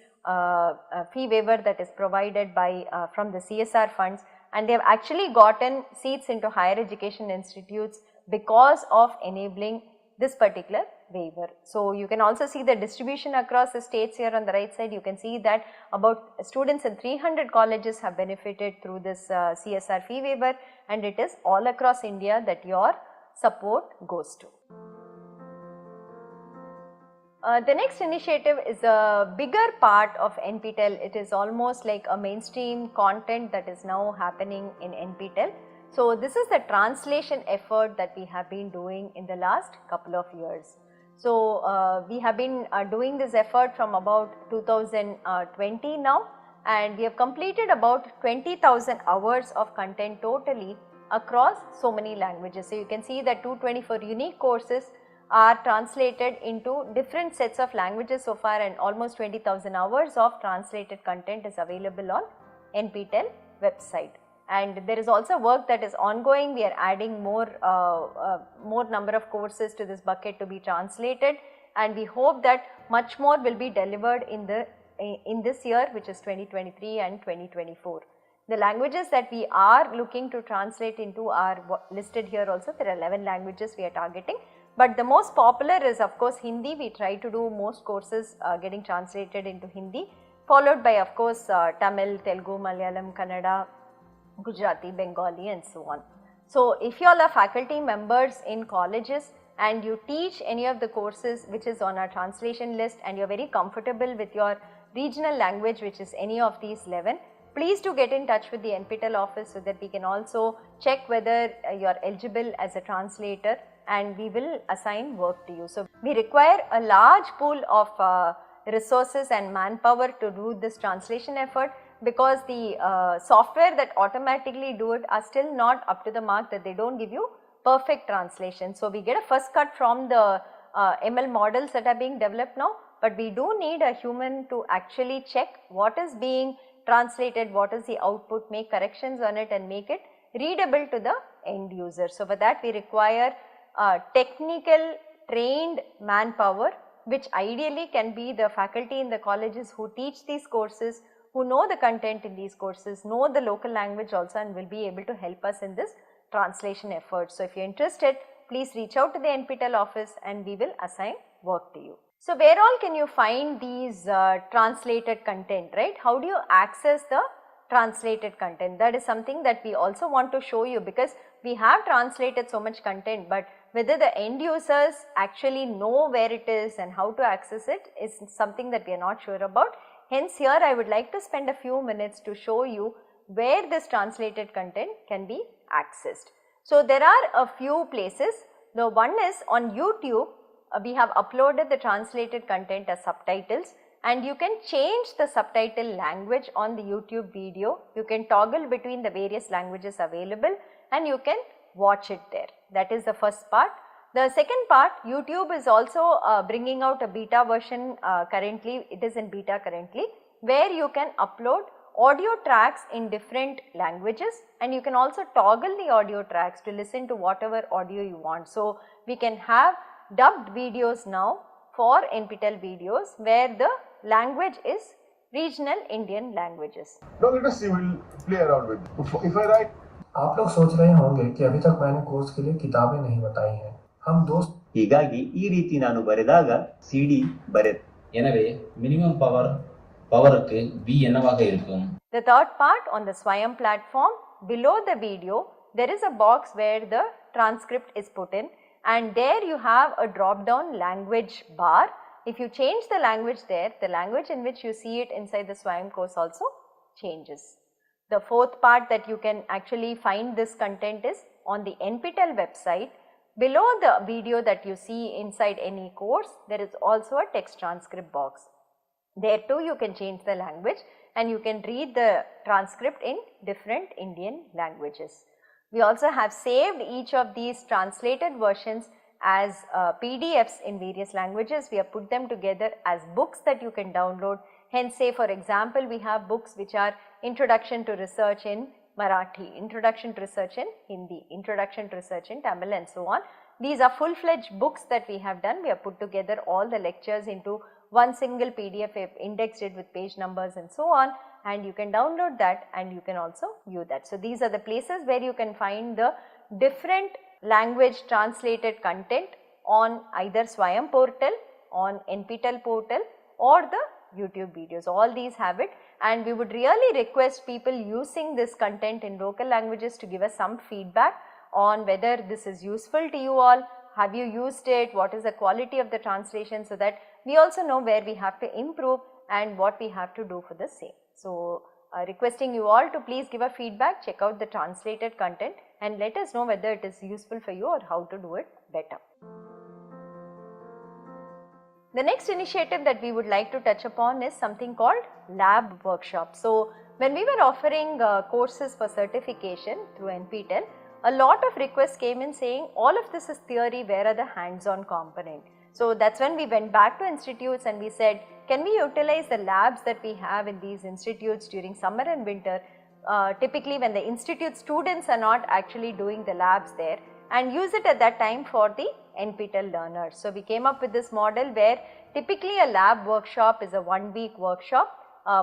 fee waiver that is provided by from the CSR funds, and they have actually gotten seats into higher education institutes because of enabling this particular waiver. So, you can also see the distribution across the states here on the right side. You can see that about students in 300 colleges have benefited through this CSR fee waiver, and it is all across India that your support goes to. The next initiative is a bigger part of NPTEL. It is almost like a mainstream content that is now happening in NPTEL. So, this is the translation effort that we have been doing in the last couple of years. So, we have been doing this effort from about 2020 now, and we have completed about 20,000 hours of content totally across so many languages. So, you can see that 224 unique courses are translated into different sets of languages so far, and almost 20,000 hours of translated content is available on NPTEL website. And there is also work that is ongoing. We are adding more number of courses to this bucket to be translated, and we hope that much more will be delivered in this year, which is 2023 and 2024. The languages that we are looking to translate into are listed here also. There are 11 languages we are targeting, but the most popular is of course Hindi. We try to do most courses getting translated into Hindi, followed by of course Tamil, Telugu, Malayalam, Kannada, Gujarati, Bengali and so on. So, if you all are faculty members in colleges and you teach any of the courses which is on our translation list and you are very comfortable with your regional language, which is any of these 11, please do get in touch with the NPTEL office so that we can also check whether you are eligible as a translator and we will assign work to you. So, we require a large pool of resources and manpower to do this translation effort, because the software that automatically do it are still not up to the mark, that they do not give you perfect translation. So, we get a first cut from the ML models that are being developed now, but we do need a human to actually check what is being translated, what is the output, make corrections on it and make it readable to the end user. So, for that we require technical trained manpower, which ideally can be the faculty in the colleges who teach these courses, who know the content in these courses, know the local language also, and will be able to help us in this translation effort. So, if you are interested, please reach out to the NPTEL office and we will assign work to you. So, where all can you find these translated content, right? How do you access the translated content? That is something that we also want to show you, because we have translated so much content, but whether the end users actually know where it is and how to access it is something that we are not sure about. Hence, here I would like to spend a few minutes to show you where this translated content can be accessed. So, there are a few places. The one is on YouTube. We have uploaded the translated content as subtitles, and you can change the subtitle language on the YouTube video. You can toggle between the various languages available and you can watch it there. That is the first part. The second part, YouTube is also bringing out a beta version currently, it is in beta currently, where you can upload audio tracks in different languages, and you can also toggle the audio tracks to listen to whatever audio you want. So, we can have dubbed videos now for NPTEL videos where the language is regional Indian languages. Now let us see, we will play around with it. If I write, आप लोग सोच रहे होंगे कि अभी तक मैंने course के लिए किताबें नहीं बताई हैं। हम दोस्त ಹೀಗಾಗಿ ಈ ರೀತಿ ನಾನು ಬರೆದಾಗ CD ಬರೆದು, எனவே மினிமம் பவருக்கு V என்னவாக இருக்கும்? The third part, on the Swayam platform, below the video there is a box where the transcript is put in, and there you have a drop down language bar. If you change the language there, the language in which you see it inside the Swayam course also changes. The fourth part that you can actually find this content is on the NPTEL website. Below the video that you see inside any course, there is also a text transcript box. There too you can change the language and you can read the transcript in different Indian languages. We also have saved each of these translated versions as PDFs in various languages. We have put them together as books that you can download. Hence, say for example, we have books which are Introduction to Research in Marathi, Introduction to Research in Hindi, Introduction to Research in Tamil and so on. These are full-fledged books that we have done. We have put together all the lectures into one single PDF, we have indexed it with page numbers and so on, and you can download that and you can also view that. So, these are the places where you can find the different language translated content on either Swayam portal, on NPTEL portal or the YouTube videos. All these have it, and we would really request people using this content in local languages to give us some feedback on whether this is useful to you all, have you used it, what is the quality of the translation, so that we also know where we have to improve and what we have to do for the same. So, requesting you all to please give a feedback, check out the translated content and let us know whether it is useful for you or how to do it better. The next initiative that we would like to touch upon is something called lab workshop. So, when we were offering courses for certification through NPTEL, a lot of requests came in saying all of this is theory, where are the hands-on component? So, that is when we went back to institutes and we said, can we utilize the labs that we have in these institutes during summer and winter, typically when the institute students are not actually doing the labs there, and use it at that time for the NPTEL learners. So, we came up with this model where typically a lab workshop is a 1-week workshop,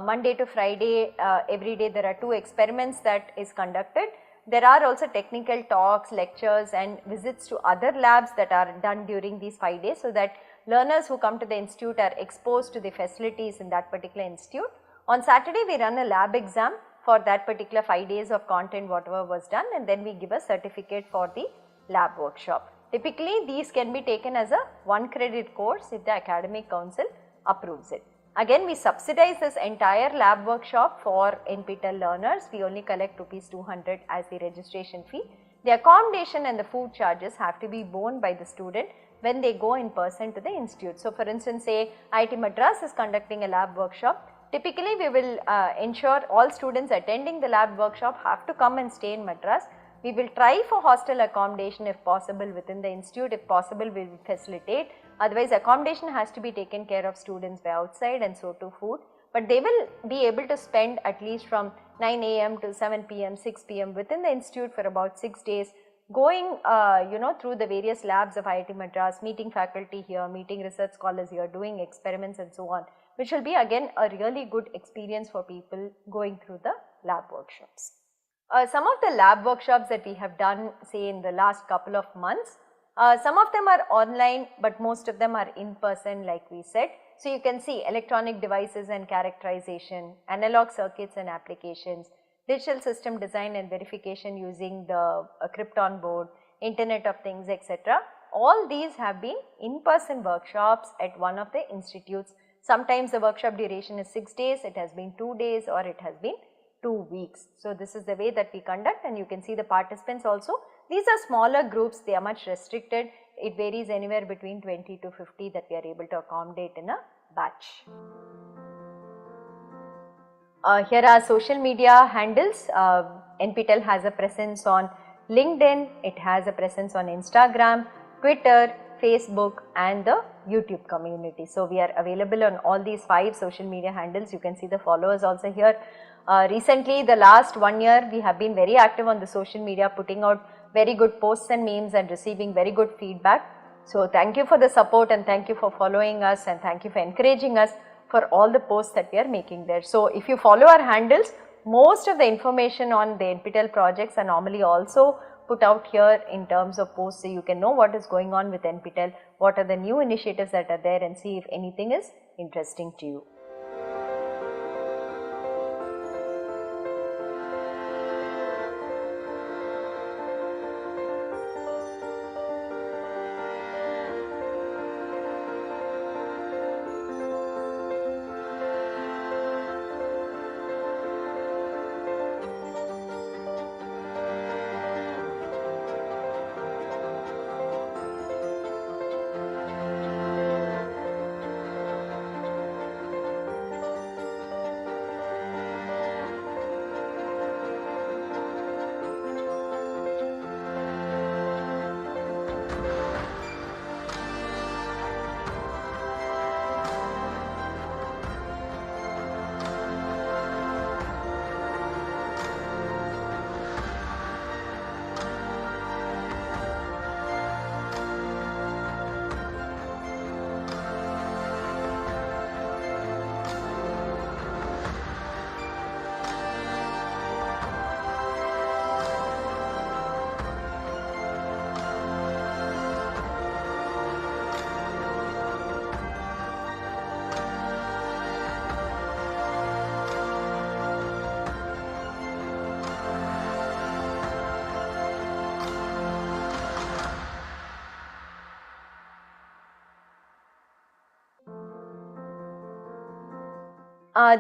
Monday to Friday, every day there are 2 experiments that is conducted. There are also technical talks, lectures and visits to other labs that are done during these 5 days, so that learners who come to the institute are exposed to the facilities in that particular institute. On Saturday we run a lab exam for that particular 5 days of content whatever was done, and then we give a certificate for the lab workshop. Typically these can be taken as a 1 credit course if the academic council approves it. Again, we subsidize this entire lab workshop for NPTEL learners. We only collect rupees 200 as the registration fee. The accommodation and the food charges have to be borne by the student when they go in person to the institute. So, for instance, say IIT Madras is conducting a lab workshop. Typically, we will ensure all students attending the lab workshop have to come and stay in Madras. We will try for hostel accommodation if possible within the institute. If possible, we will facilitate. Otherwise, accommodation has to be taken care of students by outside, and so to food. But they will be able to spend at least from 9 AM to 7 PM, 6 PM within the institute for about 6 days, going through the various labs of IIT Madras, meeting faculty here, meeting research scholars here, doing experiments and so on, which will be again a really good experience for people going through the lab workshops. Some of the lab workshops that we have done, say in the last couple of months, some of them are online, but most of them are in person like we said. So, you can see electronic devices and characterization, analog circuits and applications, digital system design and verification using the Krypton board, Internet of Things, etc. All these have been in-person workshops at one of the institutes. Sometimes the workshop duration is 6 days, it has been 2 days, or it has been 2 weeks. So, this is the way that we conduct, and you can see the participants also. These are smaller groups, they are much restricted. It varies anywhere between 20 to 50 that we are able to accommodate in a batch. Here are social media handles. NPTEL has a presence on LinkedIn, it has a presence on Instagram, Twitter, Facebook and the YouTube community. So, we are available on all these 5 social media handles. You can see the followers also here. Recently, the last 1 year, we have been very active on the social media, putting out very good posts and memes and receiving very good feedback. So, thank you for the support, and thank you for following us, and thank you for encouraging us for all the posts that we are making there. So, if you follow our handles, most of the information on the NPTEL projects are normally also put out here in terms of posts, so you can know what is going on with NPTEL, what are the new initiatives that are there, and see if anything is interesting to you.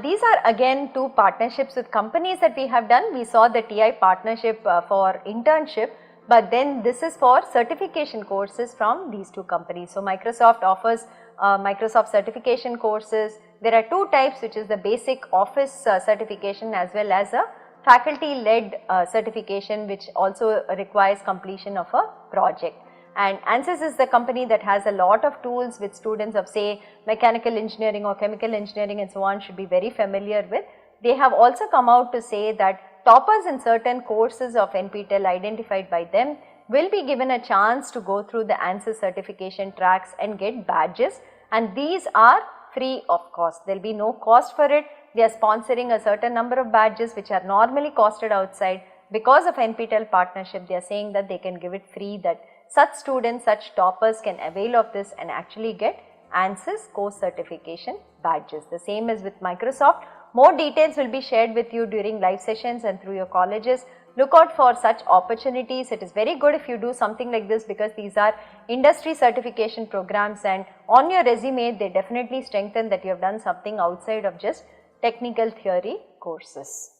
These are again 2 partnerships with companies that we have done. We saw the TI partnership for internship, but then this is for certification courses from these 2 companies. So, Microsoft offers Microsoft certification courses. There are 2 types, which is the basic office certification as well as a faculty led certification, which also requires completion of a project. And ANSYS is the company that has a lot of tools which students of say mechanical engineering or chemical engineering and so on should be very familiar with. They have also come out to say that toppers in certain courses of NPTEL identified by them will be given a chance to go through the ANSYS certification tracks and get badges, and these are free of cost. There will be no cost for it. They are sponsoring a certain number of badges which are normally costed outside. Because of NPTEL partnership, they are saying that they can give it free, that such students, such toppers can avail of this and actually get ANSYS course certification badges. The same is with Microsoft. More details will be shared with you during live sessions and through your colleges, look out for such opportunities. It is very good if you do something like this, because these are industry certification programs, and on your resume they definitely strengthen that you have done something outside of just technical theory courses.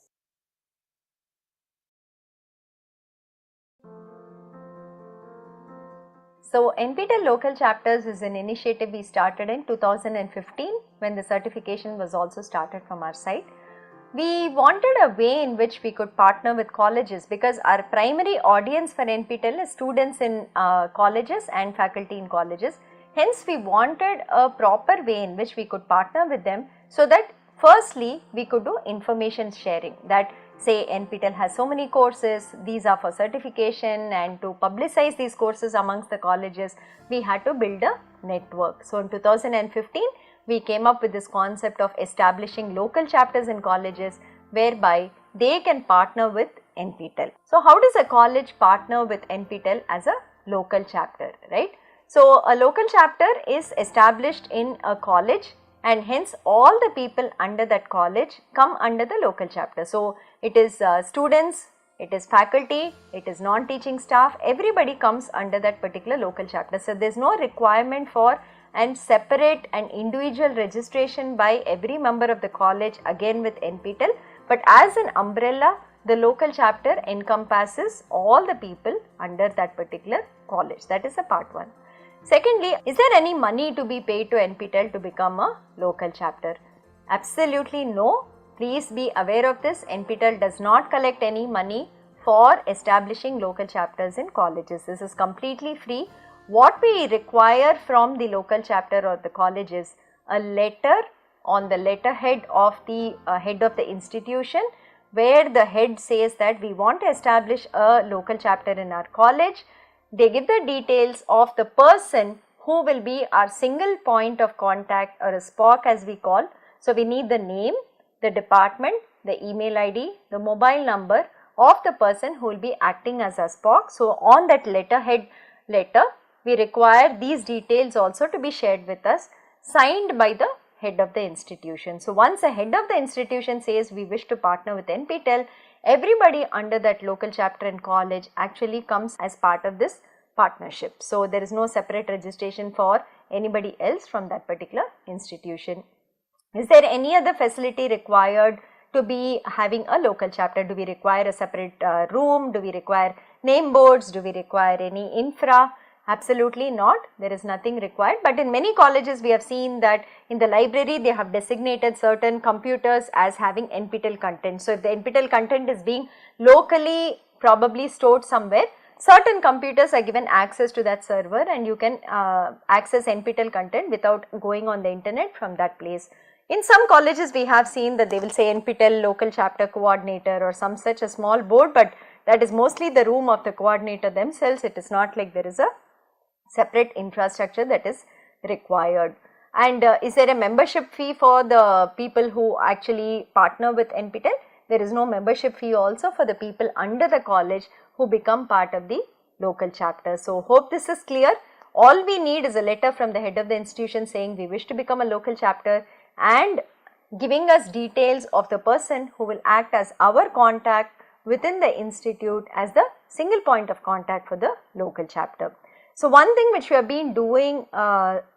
So, NPTEL local chapters is an initiative we started in 2015 when the certification was also started from our side. We wanted a way in which we could partner with colleges, because our primary audience for NPTEL is students in colleges and faculty in colleges. Hence, we wanted a proper way in which we could partner with them, so that firstly we could do information sharing, that say NPTEL has so many courses, these are for certification, and to publicize these courses amongst the colleges we had to build a network. So, in 2015 we came up with this concept of establishing local chapters in colleges, whereby they can partner with NPTEL. So, how does a college partner with NPTEL as a local chapter, right? So, a local chapter is established in a college, and hence all the people under that college come under the local chapter. So, it is students, it is faculty, it is non-teaching staff, everybody comes under that particular local chapter. So, there is no requirement for and separate and individual registration by every member of the college again with NPTEL, but as an umbrella the local chapter encompasses all the people under that particular college. That is the part 1. Secondly, is there any money to be paid to NPTEL to become a local chapter? Absolutely no. Please be aware of this. NPTEL does not collect any money for establishing local chapters in colleges. This is completely free. What we require from the local chapter or the college is a letter on the letterhead of the head of the institution, where the head says that we want to establish a local chapter in our college. They give the details of the person who will be our single point of contact, or a SPOC as we call. So, we need the name, the department, the email ID, the mobile number of the person who will be acting as a SPOC. So, on that letterhead letter, we require these details also to be shared with us, signed by the head of the institution. So, once the head of the institution says we wish to partner with NPTEL, everybody under that local chapter in college actually comes as part of this partnership. So, there is no separate registration for anybody else from that particular institution. Is there any other facility required to be having a local chapter? Do we require a separate room? Do we require name boards? Do we require any infra? Absolutely not, there is nothing required, but in many colleges we have seen that in the library they have designated certain computers as having NPTEL content. So, if the NPTEL content is being locally probably stored somewhere, certain computers are given access to that server, and you can access NPTEL content without going on the internet from that place. In some colleges we have seen that they will say NPTEL local chapter coordinator or some such a small board, but that is mostly the room of the coordinator themselves. It is not like there is a separate infrastructure that is required. And is there a membership fee for the people who actually partner with NPTEL? There is no membership fee also for the people under the college who become part of the local chapter. So, hope this is clear. All we need is a letter from the head of the institution saying we wish to become a local chapter, and giving us details of the person who will act as our contact within the institute as the single point of contact for the local chapter. So, one thing which we have been doing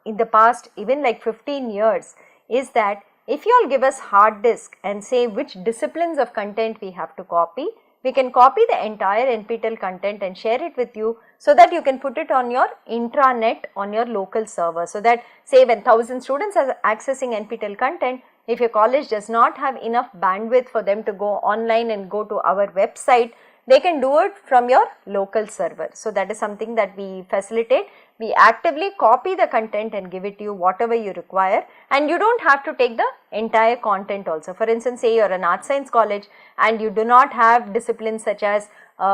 in the past even like 15 years is that if you all give us hard disk and say which disciplines of content we have to copy, we can copy the entire NPTEL content and share it with you, so that you can put it on your intranet on your local server. So, that say when 1000 students are accessing NPTEL content, if your college does not have enough bandwidth for them to go online and go to our website, they can do it from your local server. So, that is something that we facilitate. We actively copy the content and give it to you whatever you require, and you do not have to take the entire content also. For instance, say you are an art science college and you do not have disciplines such as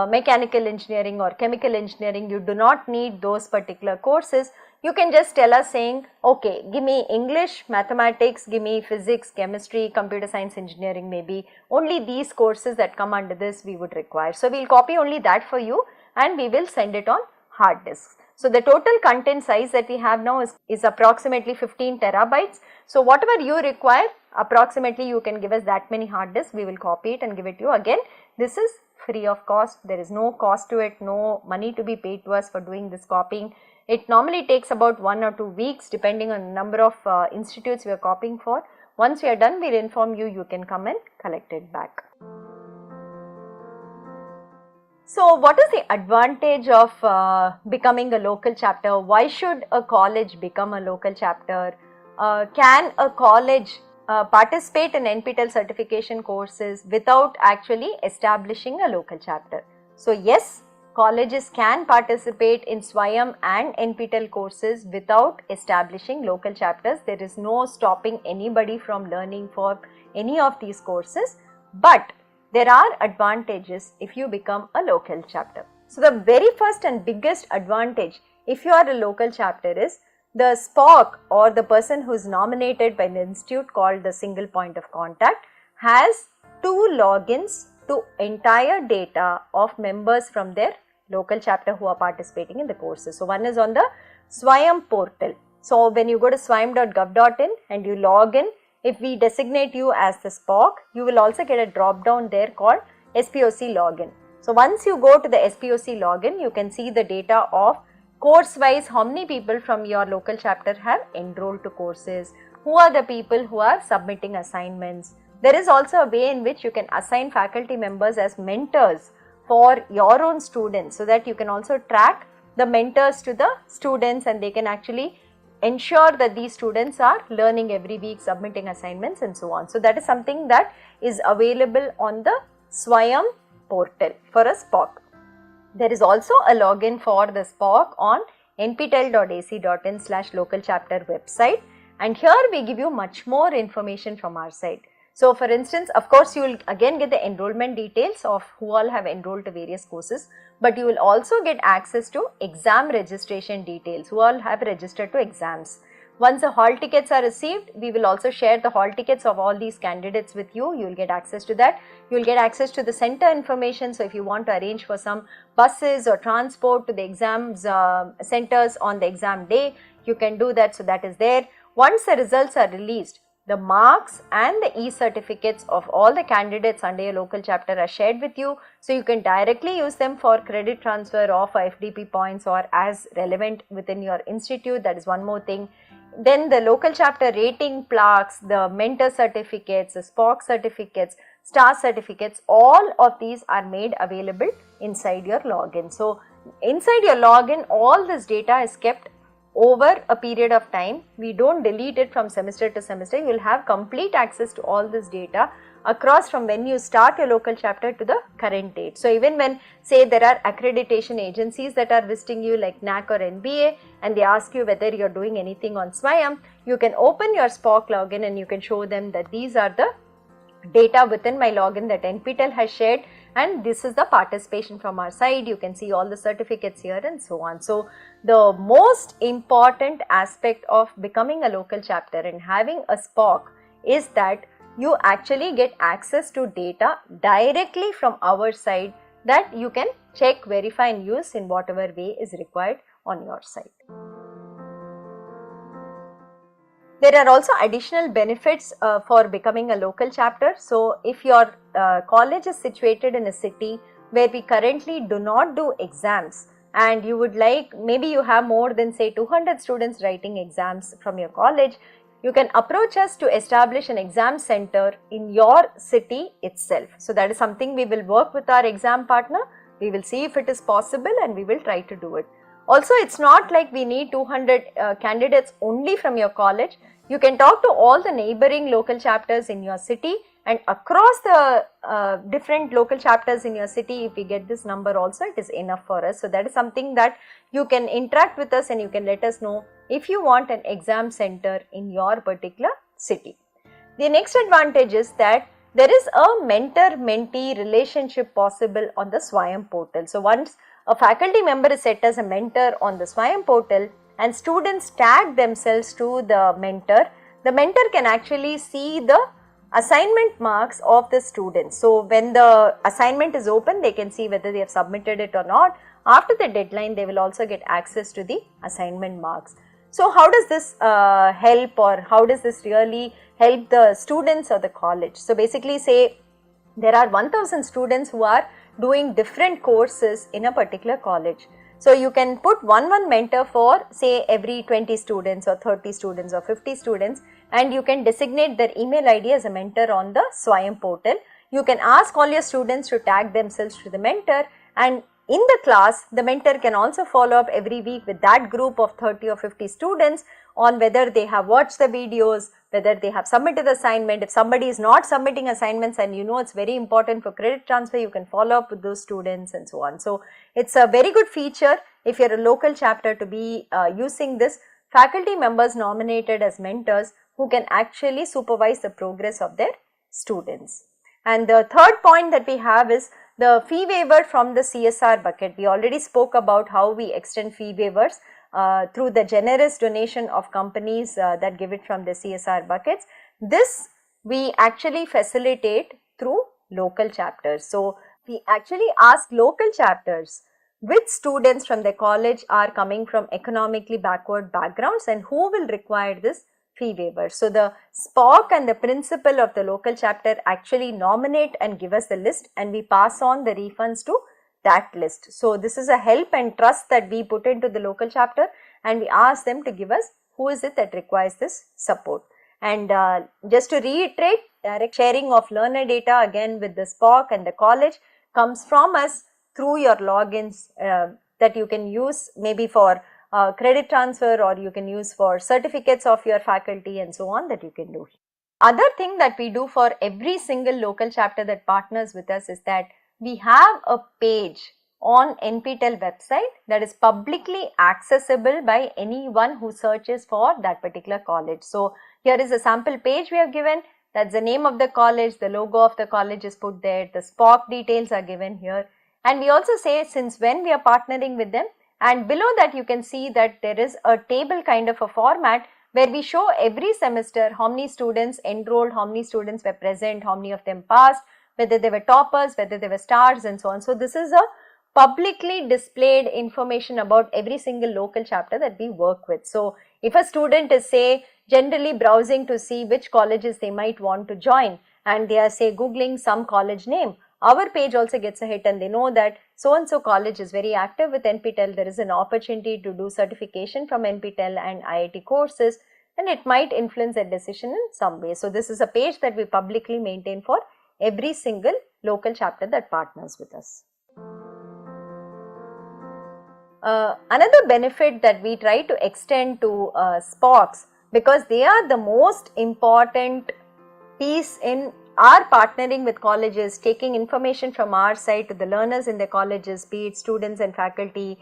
mechanical engineering or chemical engineering, you do not need those particular courses. You can just tell us saying, okay, give me English, mathematics, give me physics, chemistry, computer science, engineering, maybe only these courses that come under this we would require. So, we will copy only that for you and we will send it on hard disks. So, the total content size that we have now is approximately 15 terabytes. So, whatever you require, approximately you can give us that many hard disks, we will copy it and give it to you. Again, this is free of cost. There is no cost to it, no money to be paid to us for doing this copying. It normally takes about 1 or 2 weeks depending on the number of institutes we are copying for. Once we are done, we will inform you, you can come and collect it back. So, what is the advantage of becoming a local chapter? Why should a college become a local chapter? Can a college participate in NPTEL certification courses without actually establishing a local chapter? So, yes, colleges can participate in SWAYAM and NPTEL courses without establishing local chapters. There is no stopping anybody from learning for any of these courses, but there are advantages if you become a local chapter. So, the very first and biggest advantage if you are a local chapter is the SPOC, or the person who is nominated by the institute called the single point of contact, has 2 logins to entire data of members from their local chapter who are participating in the courses. So, one is on the SWAYAM portal. So, when you go to swayam.gov.in and you log in, if we designate you as the SPOC, you will also get a drop down there called SPOC login. So, once you go to the SPOC login, you can see the data of course wise how many people from your local chapter have enrolled to courses, who are the people who are submitting assignments. There is also a way in which you can assign faculty members as mentors for your own students, so that you can also track the mentors to the students and they can actually ensure that these students are learning every week, submitting assignments and so on. So, that is something that is available on the SWAYAM portal for a SPOC. There is also a login for the SPOC on nptel.ac.in/local chapter website, and here we give you much more information from our side. So, for instance, of course, you will again get the enrollment details of who all have enrolled to various courses, but you will also get access to exam registration details, who all have registered to exams. Once the hall tickets are received, we will also share the hall tickets of all these candidates with you. You will get access to that. You will get access to the center information. So, if you want to arrange for some buses or transport to the exams centers on the exam day, you can do that. So, that is there. Once the results are released, the marks and the e-certificates of all the candidates under your local chapter are shared with you. So, you can directly use them for credit transfer or for FDP points or as relevant within your institute. That is one more thing. Then the local chapter rating plaques, the mentor certificates, the SPOC certificates, star certificates, all of these are made available inside your login. So, inside your login, all this data is kept over a period of time. We don't delete it from semester to semester. You will have complete access to all this data across from when you start your local chapter to the current date. So, even when say there are accreditation agencies that are visiting you like NAC or NBA and they ask you whether you are doing anything on SWAYAM, you can open your SPOC login and you can show them that these are the data within my login that NPTEL has shared, and this is the participation from our side. You can see all the certificates here and so on. So, the most important aspect of becoming a local chapter and having a SPOC is that you actually get access to data directly from our side that you can check, verify and use in whatever way is required on your side. There are also additional benefits for becoming a local chapter. So, if your college is situated in a city where we currently do not do exams and you would like, maybe you have more than say 200 students writing exams from your college, you can approach us to establish an exam center in your city itself. So, that is something we will work with our exam partner. We will see if it is possible and we will try to do it. Also, it is not like we need 200 candidates only from your college. You can talk to all the neighboring local chapters in your city, and across the different local chapters in your city, if we get this number also, it is enough for us. So, that is something that you can interact with us and you can let us know if you want an exam center in your particular city. The next advantage is that there is a mentor-mentee relationship possible on the SWAYAM portal. So, once a faculty member is set as a mentor on the SWAYAM portal and students tag themselves to the mentor can actually see the assignment marks of the students. So, when the assignment is open, they can see whether they have submitted it or not. After the deadline, they will also get access to the assignment marks. So, how does this help, or how does this really help the students or the college? So, basically say there are 1000 students who are doing different courses in a particular college. So you can put one mentor for say every 20 students or 30 students or 50 students, and you can designate their email ID as a mentor on the Swayam portal. You can ask all your students to tag themselves to the mentor, and in the class the mentor can also follow up every week with that group of 30 or 50 students on whether they have watched the videos, whether they have submitted the assignment. If somebody is not submitting assignments and you know it's very important for credit transfer, you can follow up with those students and so on. So it's a very good feature if you're a local chapter to be using this. Faculty members nominated as mentors who can actually supervise the progress of their students. And the third point that we have is the fee waiver from the CSR bucket. We already spoke about how we extend fee waivers through the generous donation of companies that give it from the CSR buckets. This we actually facilitate through local chapters. So we actually ask local chapters which students from the college are coming from economically backward backgrounds and who will require this fee waiver. So the SPOC and the principal of the local chapter actually nominate and give us the list, and we pass on the refunds to that list. So this is a help and trust that we put into the local chapter, and we ask them to give us who is it that requires this support. And just to reiterate, direct sharing of learner data again with the SPOC and the college comes from us through your logins that you can use maybe for credit transfer, or you can use for certificates of your faculty and so on that you can do. Other thing that we do for every single local chapter that partners with us is that we have a page on NPTEL website that is publicly accessible by anyone who searches for that particular college. So here is a sample page we have given. That's the name of the college, the logo of the college is put there, the SPOC details are given here, and we also say since when we are partnering with them. And below that you can see that there is a table kind of a format where we show every semester how many students enrolled, how many students were present, how many of them passed, whether they were toppers, whether they were stars and so on. So this is a publicly displayed information about every single local chapter that we work with. So if a student is say generally browsing to see which colleges they might want to join, and they are say googling some college name, our page also gets a hit and they know that so and so college is very active with NPTEL. There is an opportunity to do certification from NPTEL and IIT courses, and it might influence their decision in some way. So this is a page that we publicly maintain for every single local chapter that partners with us. Another benefit that we try to extend to SPOCs, because they are the most important piece in our partnering with colleges, taking information from our side to the learners in the colleges, be it students and faculty,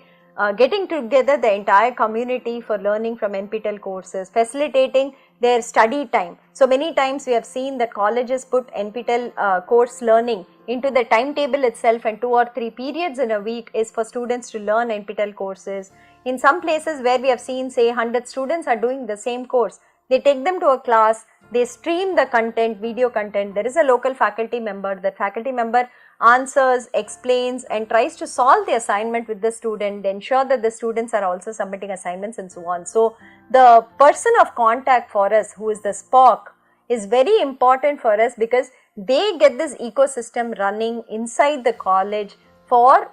getting together the entire community for learning from NPTEL courses, facilitating their study time. So many times we have seen that colleges put NPTEL course learning into the timetable itself, and 2 or 3 periods in a week is for students to learn NPTEL courses. In some places where we have seen say 100 students are doing the same course, they take them to a class, they stream the content, video content. There is a local faculty member. That faculty member answers, explains and tries to solve the assignment with the student. They ensure that the students are also submitting assignments and so on. So the person of contact for us, who is the SPOC, is very important for us, because they get this ecosystem running inside the college for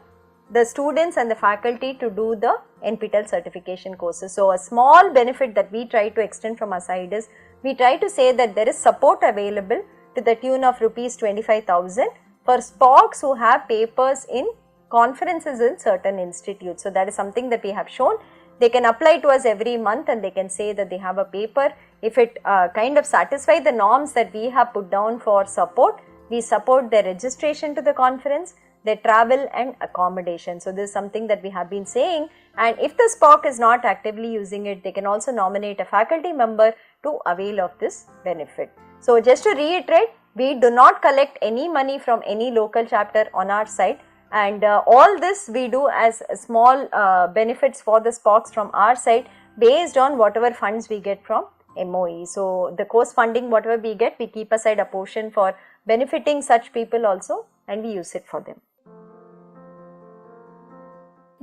the students and the faculty to do the NPTEL certification courses. So a small benefit that we try to extend from our side is we try to say that there is support available to the tune of rupees 25,000 for SPOCs who have papers in conferences in certain institutes. So that is something that we have shown. They can apply to us every month and they can say that they have a paper. If it kind of satisfies the norms that we have put down for support, we support their registration to the conference, their travel and accommodation. So this is something that we have been saying, and if the SPOC is not actively using it, they can also nominate a faculty member to avail of this benefit. So just to reiterate, we do not collect any money from any local chapter on our side, and all this we do as small benefits for the SPOCs from our side based on whatever funds we get from MOE. So the course funding, whatever we get, we keep aside a portion for benefiting such people also, and we use it for them.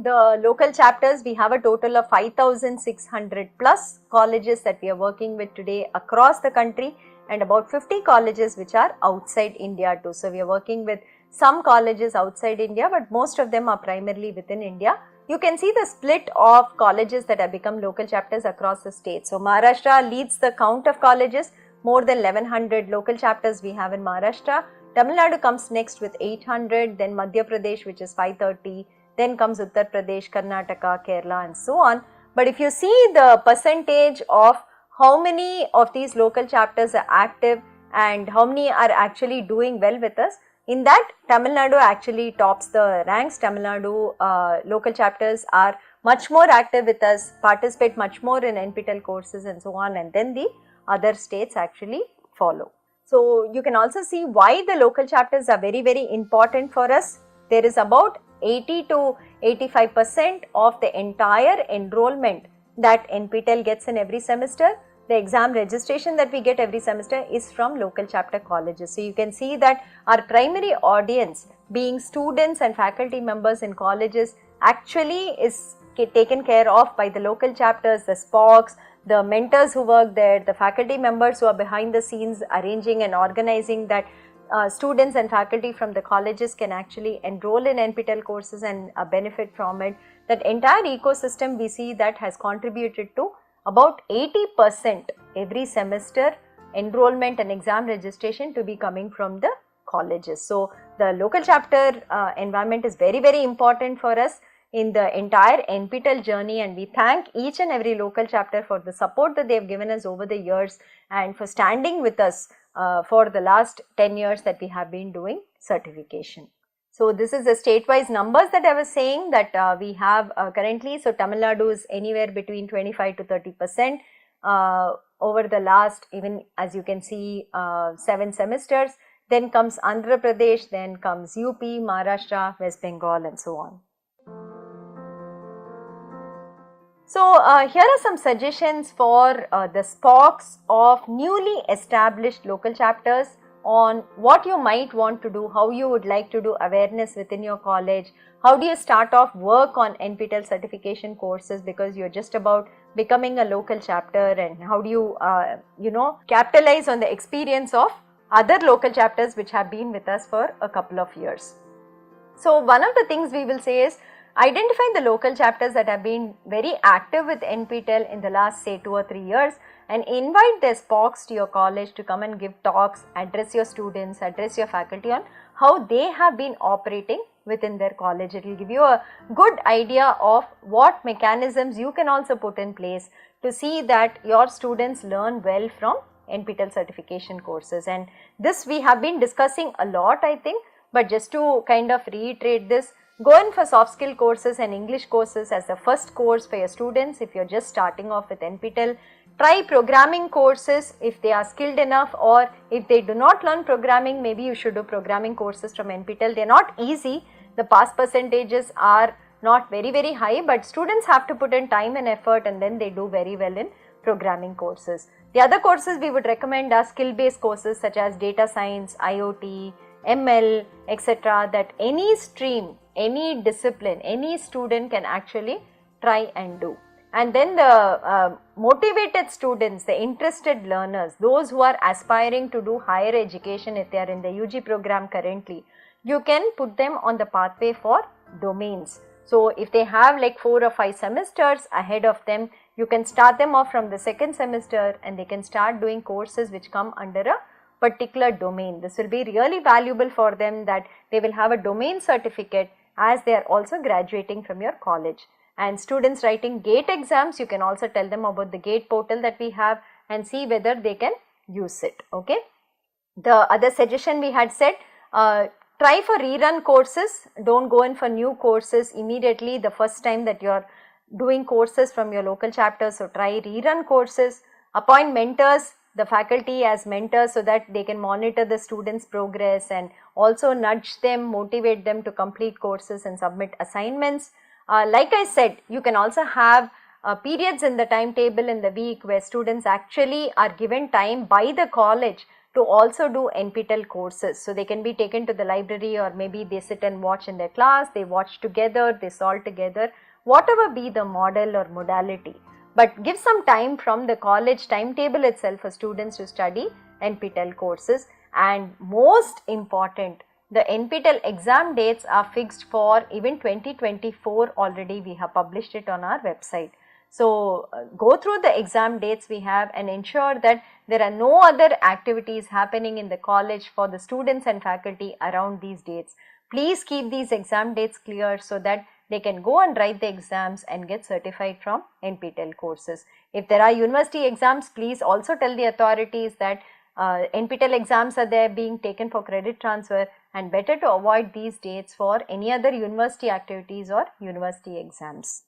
The local chapters, we have a total of 5,600 plus colleges that we are working with today across the country, and about 50 colleges which are outside India too. So we are working with some colleges outside India, but most of them are primarily within India. You can see the split of colleges that have become local chapters across the state. So Maharashtra leads the count of colleges, more than 1100 local chapters we have in Maharashtra. Tamil Nadu comes next with 800, then Madhya Pradesh, which is 530, then comes Uttar Pradesh, Karnataka, Kerala and so on. But if you see the percentage of how many of these local chapters are active and how many are actually doing well with us, in that Tamil Nadu actually tops the ranks. Tamil Nadu local chapters are much more active with us, participate much more in NPTEL courses and so on, and then the other states actually follow. So you can also see why the local chapters are very, very important for us. There is about 80 to 85% of the entire enrollment that NPTEL gets in every semester. The exam registration that we get every semester is from local chapter colleges. So you can see that our primary audience, being students and faculty members in colleges, actually is taken care of by the local chapters, the SPOCs, the mentors who work there, the faculty members who are behind the scenes arranging and organizing that students and faculty from the colleges can actually enroll in NPTEL courses and benefit from it. That entire ecosystem we see that has contributed to about 80% every semester enrollment and exam registration to be coming from the colleges. So the local chapter environment is very, very important for us in the entire NPTEL journey, and we thank each and every local chapter for the support that they have given us over the years and for standing with us for the last 10 years that we have been doing certification. So this is the state-wise numbers that I was saying that we have currently. So Tamil Nadu is anywhere between 25 to 30% over the last, even as you can see, 7 semesters. Then comes Andhra Pradesh, then comes UP, Maharashtra, West Bengal and so on. So here are some suggestions for the SPOCs of newly established local chapters on what you might want to do, how you would like to do awareness within your college, how do you start off work on NPTEL certification courses because you're just about becoming a local chapter, and how do you capitalize on the experience of other local chapters which have been with us for a couple of years. So one of the things we will say is identify the local chapters that have been very active with NPTEL in the last say 2 or 3 years and invite their SPOCs to your college to come and give talks, address your students, address your faculty on how they have been operating within their college. It will give you a good idea of what mechanisms you can also put in place to see that your students learn well from NPTEL certification courses. And this we have been discussing a lot, I think, but just to kind of reiterate this, go in for soft skill courses and English courses as the first course for your students if you are just starting off with NPTEL. Try programming courses if they are skilled enough, or if they do not learn programming, maybe you should do programming courses from NPTEL. They are not easy, the pass percentages are not very, very high, but students have to put in time and effort and then they do very well in programming courses. The other courses we would recommend are skill based courses such as data science, IoT, ML, etc. that any stream, any discipline, any student can actually try and do. And then the motivated students, the interested learners, those who are aspiring to do higher education if they are in the UG program currently, you can put them on the pathway for domains. So if they have like 4 or 5 semesters ahead of them, you can start them off from the second semester and they can start doing courses which come under a particular domain. This will be really valuable for them, that they will have a domain certificate as they are also graduating from your college. And students writing GATE exams, you can also tell them about the GATE portal that we have and see whether they can use it. Okay. The other suggestion we had said, try for rerun courses. Don't go in for new courses immediately the first time that you are doing courses from your local chapter. So try rerun courses. Appoint mentors, the faculty as mentors, so that they can monitor the students' progress and also nudge them, motivate them to complete courses and submit assignments. Like I said, you can also have periods in the timetable in the week where students actually are given time by the college to also do NPTEL courses. So they can be taken to the library, or maybe they sit and watch in their class, they watch together, they solve together, whatever be the model or modality. But give some time from the college timetable itself for students to study NPTEL courses. And most important, The NPTEL exam dates are fixed for even 2024 already. We have published it on our website. So, go through the exam dates we have and ensure that there are no other activities happening in the college for the students and faculty around these dates. Please keep these exam dates clear so that they can go and write the exams and get certified from NPTEL courses. If there are university exams, please also tell the authorities that NPTEL exams are there being taken for credit transfer, and better to avoid these dates for any other university activities or university exams.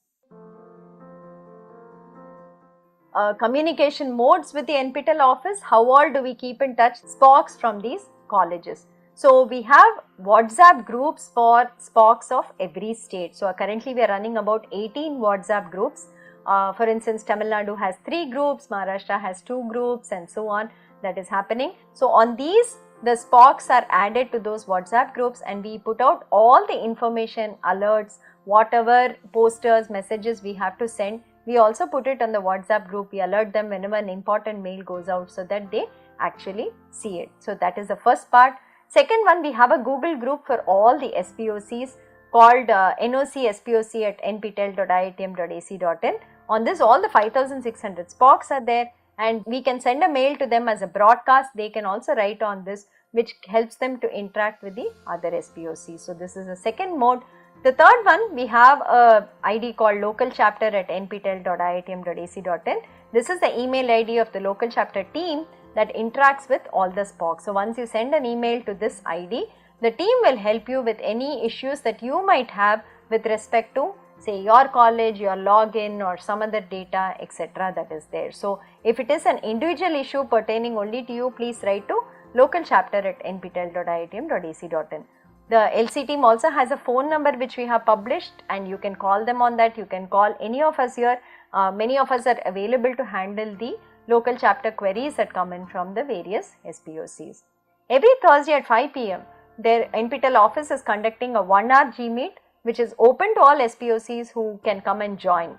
Communication modes with the NPTEL office, how all do we keep in touch? SPOCs from these colleges. So, we have WhatsApp groups for SPOCs of every state. So, currently we are running about 18 WhatsApp groups. For instance, Tamil Nadu has 3 groups, Maharashtra has 2 groups, and so on, that is happening. So, on these, the SPOCs are added to those WhatsApp groups, and we put out all the information, alerts, whatever posters, messages we have to send. We also put it on the WhatsApp group. We alert them whenever an important mail goes out so that they actually see it. So, that is the first part. Second one, we have a Google group for all the SPOCs called nocSPOC@nptel.iitm.ac.in. On this, all the 5600 SPOCs are there, and we can send a mail to them as a broadcast. They can also write on this, which helps them to interact with the other SPOCs. So, this is the second mode. The third one, we have a ID called localchapter@nptel.iitm.ac.in. This is the email ID of the local chapter team that interacts with all the SPOCs. So, once you send an email to this ID, the team will help you with any issues that you might have with respect to, say, your college, your login, or some other data, etc. that is there. So, if it is an individual issue pertaining only to you, please write to localchapter@nptel.iitm.ac.in. The LC team also has a phone number which we have published, and you can call them on that. You can call any of us here. Many of us are available to handle the local chapter queries that come in from the various SPOCs. Every Thursday at 5 p.m. their NPTEL office is conducting a 1-hour G-Meet, which is open to all SPOCs who can come and join.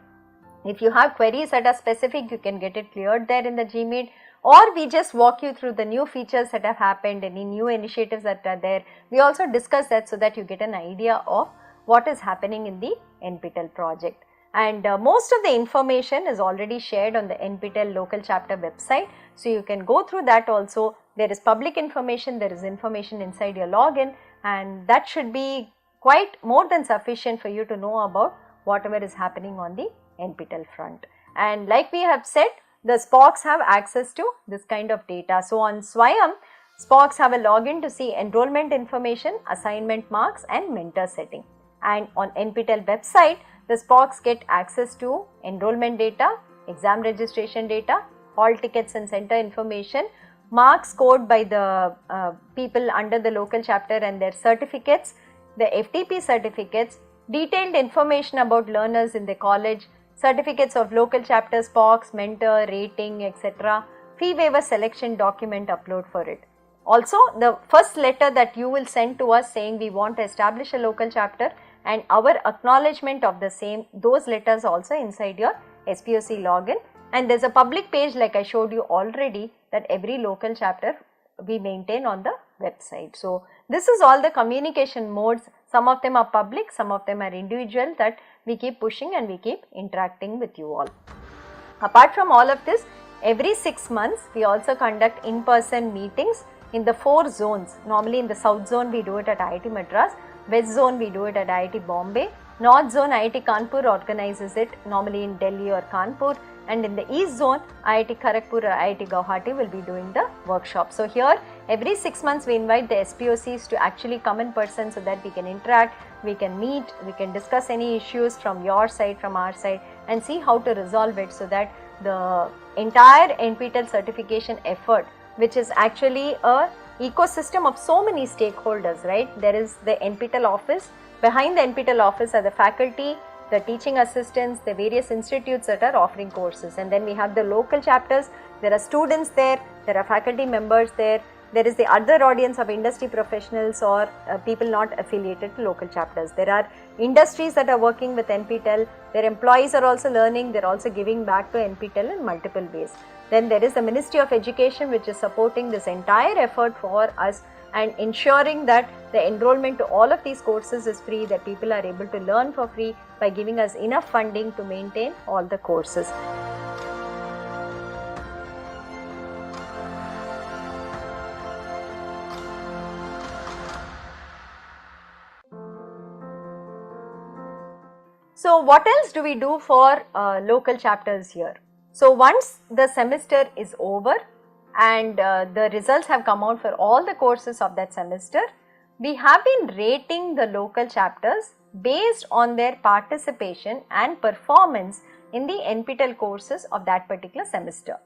If you have queries that are specific, you can get it cleared there in the G-Meet, or we just walk you through the new features that have happened, any new initiatives that are there. We also discuss that so that you get an idea of what is happening in the NPTEL project. And most of the information is already shared on the NPTEL local chapter website. So, you can go through that also. There is public information, there is information inside your login, and that should be quite more than sufficient for you to know about whatever is happening on the NPTEL front. And like we have said, the SPOCs have access to this kind of data. So, on Swayam, SPOCs have a login to see enrollment information, assignment marks, and mentor setting. And on NPTEL website, the SPOCs get access to enrollment data, exam registration data, hall tickets and center information, marks scored by the people under the local chapter and their certificates, the FTP certificates, detailed information about learners in the college, certificates of local chapter, SPOCs, mentor, rating, etc., fee waiver selection document upload for it. Also, the first letter that you will send to us saying we want to establish a local chapter and our acknowledgement of the same, those letters also inside your SPOC login. And there is a public page like I showed you already that every local chapter we maintain on the website. So, this is all the communication modes. Some of them are public, some of them are individual, that we keep pushing and we keep interacting with you all. Apart from all of this, every 6 months we also conduct in-person meetings in the 4 zones. Normally in the South zone we do it at IIT Madras, West zone we do it at IIT Bombay, North zone IIT Kanpur organizes it normally in Delhi or Kanpur, and in the East zone IIT Kharagpur or IIT Guwahati will be doing the workshop. So, here every 6 months we invite the SPOCs to actually come in person so that we can interact, we can meet, we can discuss any issues from your side, from our side, and see how to resolve it so that the entire NPTEL certification effort, which is actually a ecosystem of so many stakeholders, right? There is the NPTEL office, behind the NPTEL office are the faculty, the teaching assistants, the various institutes that are offering courses, and then we have the local chapters. There are students there, there are faculty members there, there is the other audience of industry professionals or people not affiliated to local chapters. There are industries that are working with NPTEL, their employees are also learning, they are also giving back to NPTEL in multiple ways. Then there is the Ministry of Education which is supporting this entire effort for us and ensuring that the enrollment to all of these courses is free, that people are able to learn for free by giving us enough funding to maintain all the courses. So what else do we do for local chapters here? So once the semester is over and the results have come out for all the courses of that semester, we have been rating the local chapters based on their participation and performance in the NPTEL courses of that particular semester.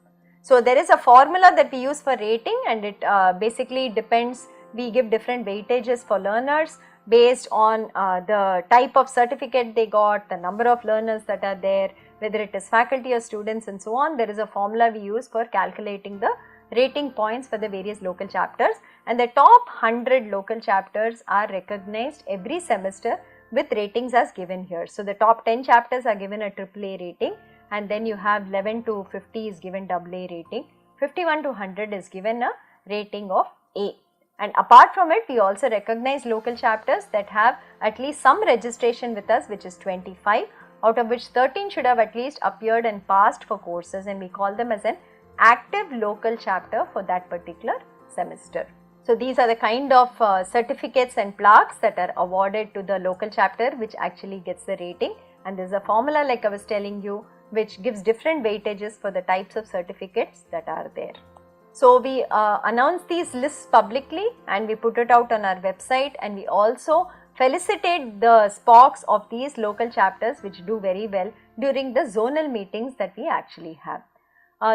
So there is a formula that we use for rating, and it basically depends, we give different weightages for learners based on the type of certificate they got, the number of learners that are there, whether it is faculty or students and so on. There is a formula we use for calculating the rating points for the various local chapters, and the top 100 local chapters are recognized every semester with ratings as given here. So the top 10 chapters are given a AAA rating, and then you have 11 to 50 is given AA rating, 51 to 100 is given a rating of A. And apart from it, we also recognize local chapters that have at least some registration with us, which is 25, out of which 13 should have at least appeared and passed for courses, and we call them as an active local chapter for that particular semester. So these are the kind of certificates and plaques that are awarded to the local chapter, which actually gets the rating, and there is a formula, like I was telling you, which gives different weightages for the types of certificates that are there. So we announce these lists publicly and we put it out on our website, and we also felicitate the SPOCs of these local chapters which do very well during the zonal meetings that we actually have.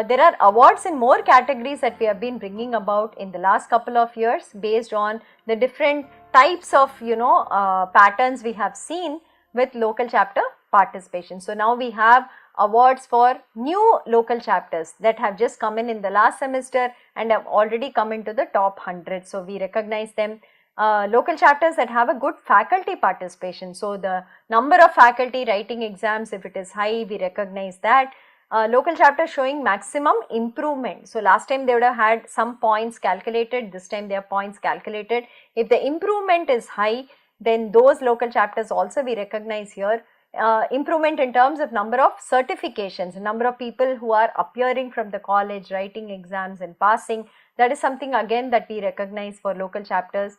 There are awards in more categories that we have been bringing about in the last couple of years based on the different types of patterns we have seen with local chapter participation. So now we have awards for new local chapters that have just come in the last semester and have already come into the top 100. So we recognize them. Local chapters that have a good faculty participation. So the number of faculty writing exams, if it is high, we recognize that. Local chapters showing maximum improvement. So last time they would have had some points calculated, this time their points calculated. If the improvement is high, then those local chapters also we recognize here. Improvement in terms of number of certifications, number of people who are appearing from the college, writing exams and passing, that is something again that we recognize for local chapters.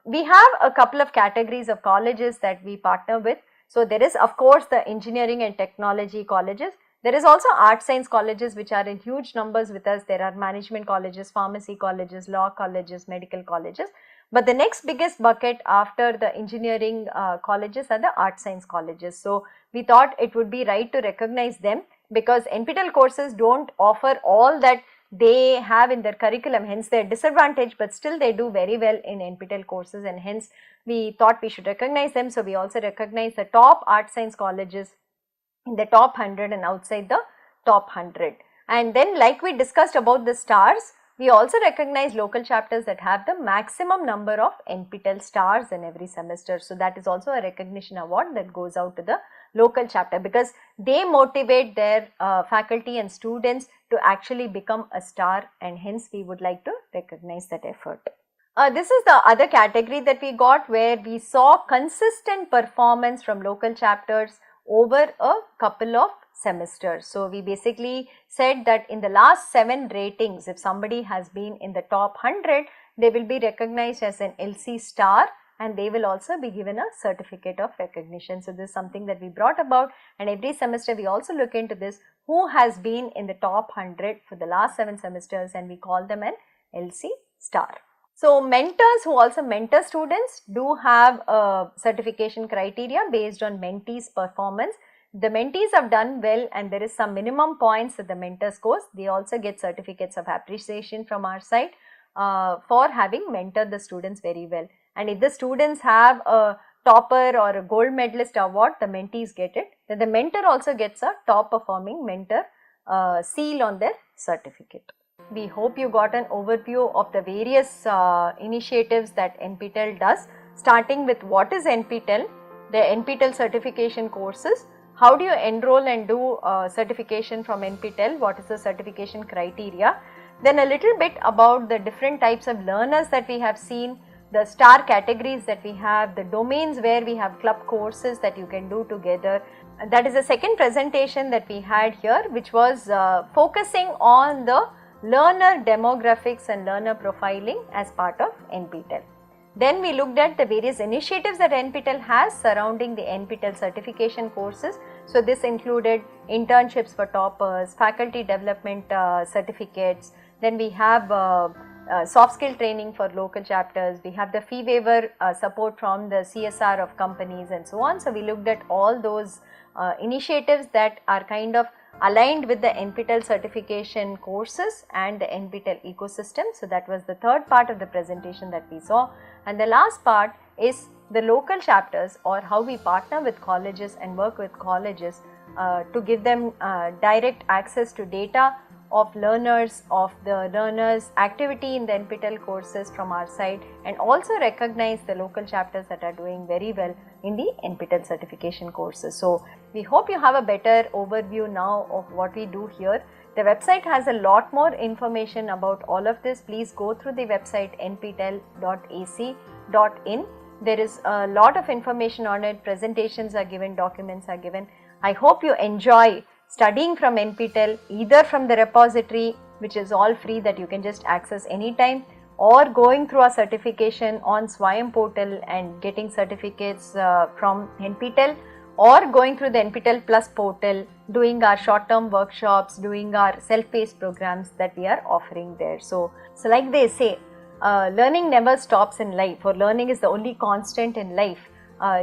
We have a couple of categories of colleges that we partner with. So there is of course the engineering and technology colleges. There is also art science colleges which are in huge numbers with us. There are management colleges, pharmacy colleges, law colleges, medical colleges. But the next biggest bucket after the engineering colleges are the art science colleges. So we thought it would be right to recognize them because NPTEL courses don't offer all that they have in their curriculum, hence they are disadvantaged, but still they do very well in NPTEL courses, and hence we thought we should recognize them. So we also recognize the top art science colleges in the top 100 and outside the top 100. And then like we discussed about the stars, we also recognize local chapters that have the maximum number of NPTEL stars in every semester. So that is also a recognition award that goes out to the local chapter because they motivate their faculty and students to actually become a star, and hence we would like to recognize that effort. This is the other category that we got where we saw consistent performance from local chapters over a couple of semesters. So we basically said that in the last 7 ratings, if somebody has been in the top 100, they will be recognized as an LC star and they will also be given a certificate of recognition. So this is something that we brought about, and every semester we also look into this, who has been in the top 100 for the last 7 semesters, and we call them an LC star. So mentors who also mentor students do have a certification criteria based on mentees' performance. The mentees have done well and there is some minimum points that the mentor scores. They also get certificates of appreciation from our side for having mentored the students very well. And if the students have a topper or a gold medalist award, the mentees get it. Then the mentor also gets a top performing mentor seal on their certificate. We hope you got an overview of the various initiatives that NPTEL does, starting with what is NPTEL, the NPTEL certification courses, how do you enroll and do certification from NPTEL, what is the certification criteria, then a little bit about the different types of learners that we have seen, the star categories that we have, the domains where we have club courses that you can do together. And that is the second presentation that we had here, which was focusing on the learner demographics and learner profiling as part of NPTEL. Then we looked at the various initiatives that NPTEL has surrounding the NPTEL certification courses. So this included internships for toppers, faculty development certificates, then we have soft skill training for local chapters, we have the fee waiver support from the CSR of companies and so on. So we looked at all those initiatives that are kind of aligned with the NPTEL certification courses and the NPTEL ecosystem. So that was the third part of the presentation that we saw. And the last part is the local chapters, or how we partner with colleges and work with colleges to give them direct access to data of learners, of the learners activity in the NPTEL courses from our side, and also recognize the local chapters that are doing very well in the NPTEL certification courses. So we hope you have a better overview now of what we do here. The website has a lot more information about all of this. Please go through the website nptel.ac.in. There is a lot of information on it, presentations are given, documents are given. I hope you enjoy studying from NPTEL, either from the repository, which is all free that you can just access anytime, or going through a certification on Swayam portal and getting certificates from NPTEL, or going through the NPTEL Plus portal, doing our short-term workshops, doing our self-paced programs that we are offering there. So like they say, learning never stops in life, or learning is the only constant in life.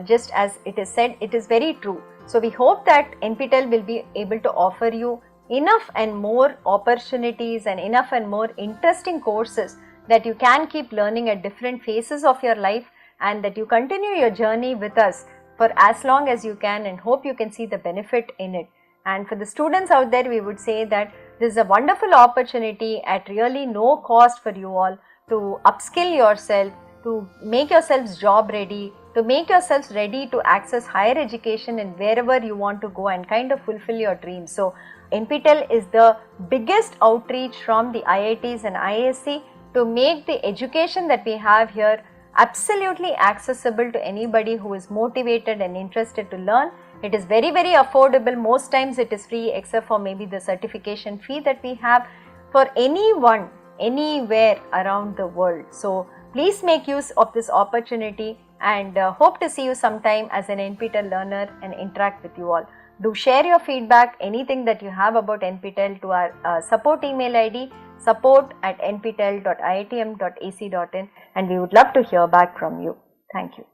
Just as it is said, it is very true. So we hope that NPTEL will be able to offer you enough and more opportunities and enough and more interesting courses that you can keep learning at different phases of your life, and that you continue your journey with us for as long as you can, and hope you can see the benefit in it. And for the students out there, we would say that this is a wonderful opportunity at really no cost for you all to upskill yourself, to make yourselves job ready, to make yourselves ready to access higher education and wherever you want to go and kind of fulfill your dreams. So NPTEL is the biggest outreach from the IITs and IISc to make the education that we have here absolutely accessible to anybody who is motivated and interested to learn. It is very, very affordable. Most times it is free, except for maybe the certification fee that we have for anyone, anywhere around the world. So please make use of this opportunity, and hope to see you sometime as an NPTEL learner and interact with you all. Do share your feedback, anything that you have about NPTEL, to our support email ID, support@nptel.iitm.ac.in, and we would love to hear back from you. Thank you.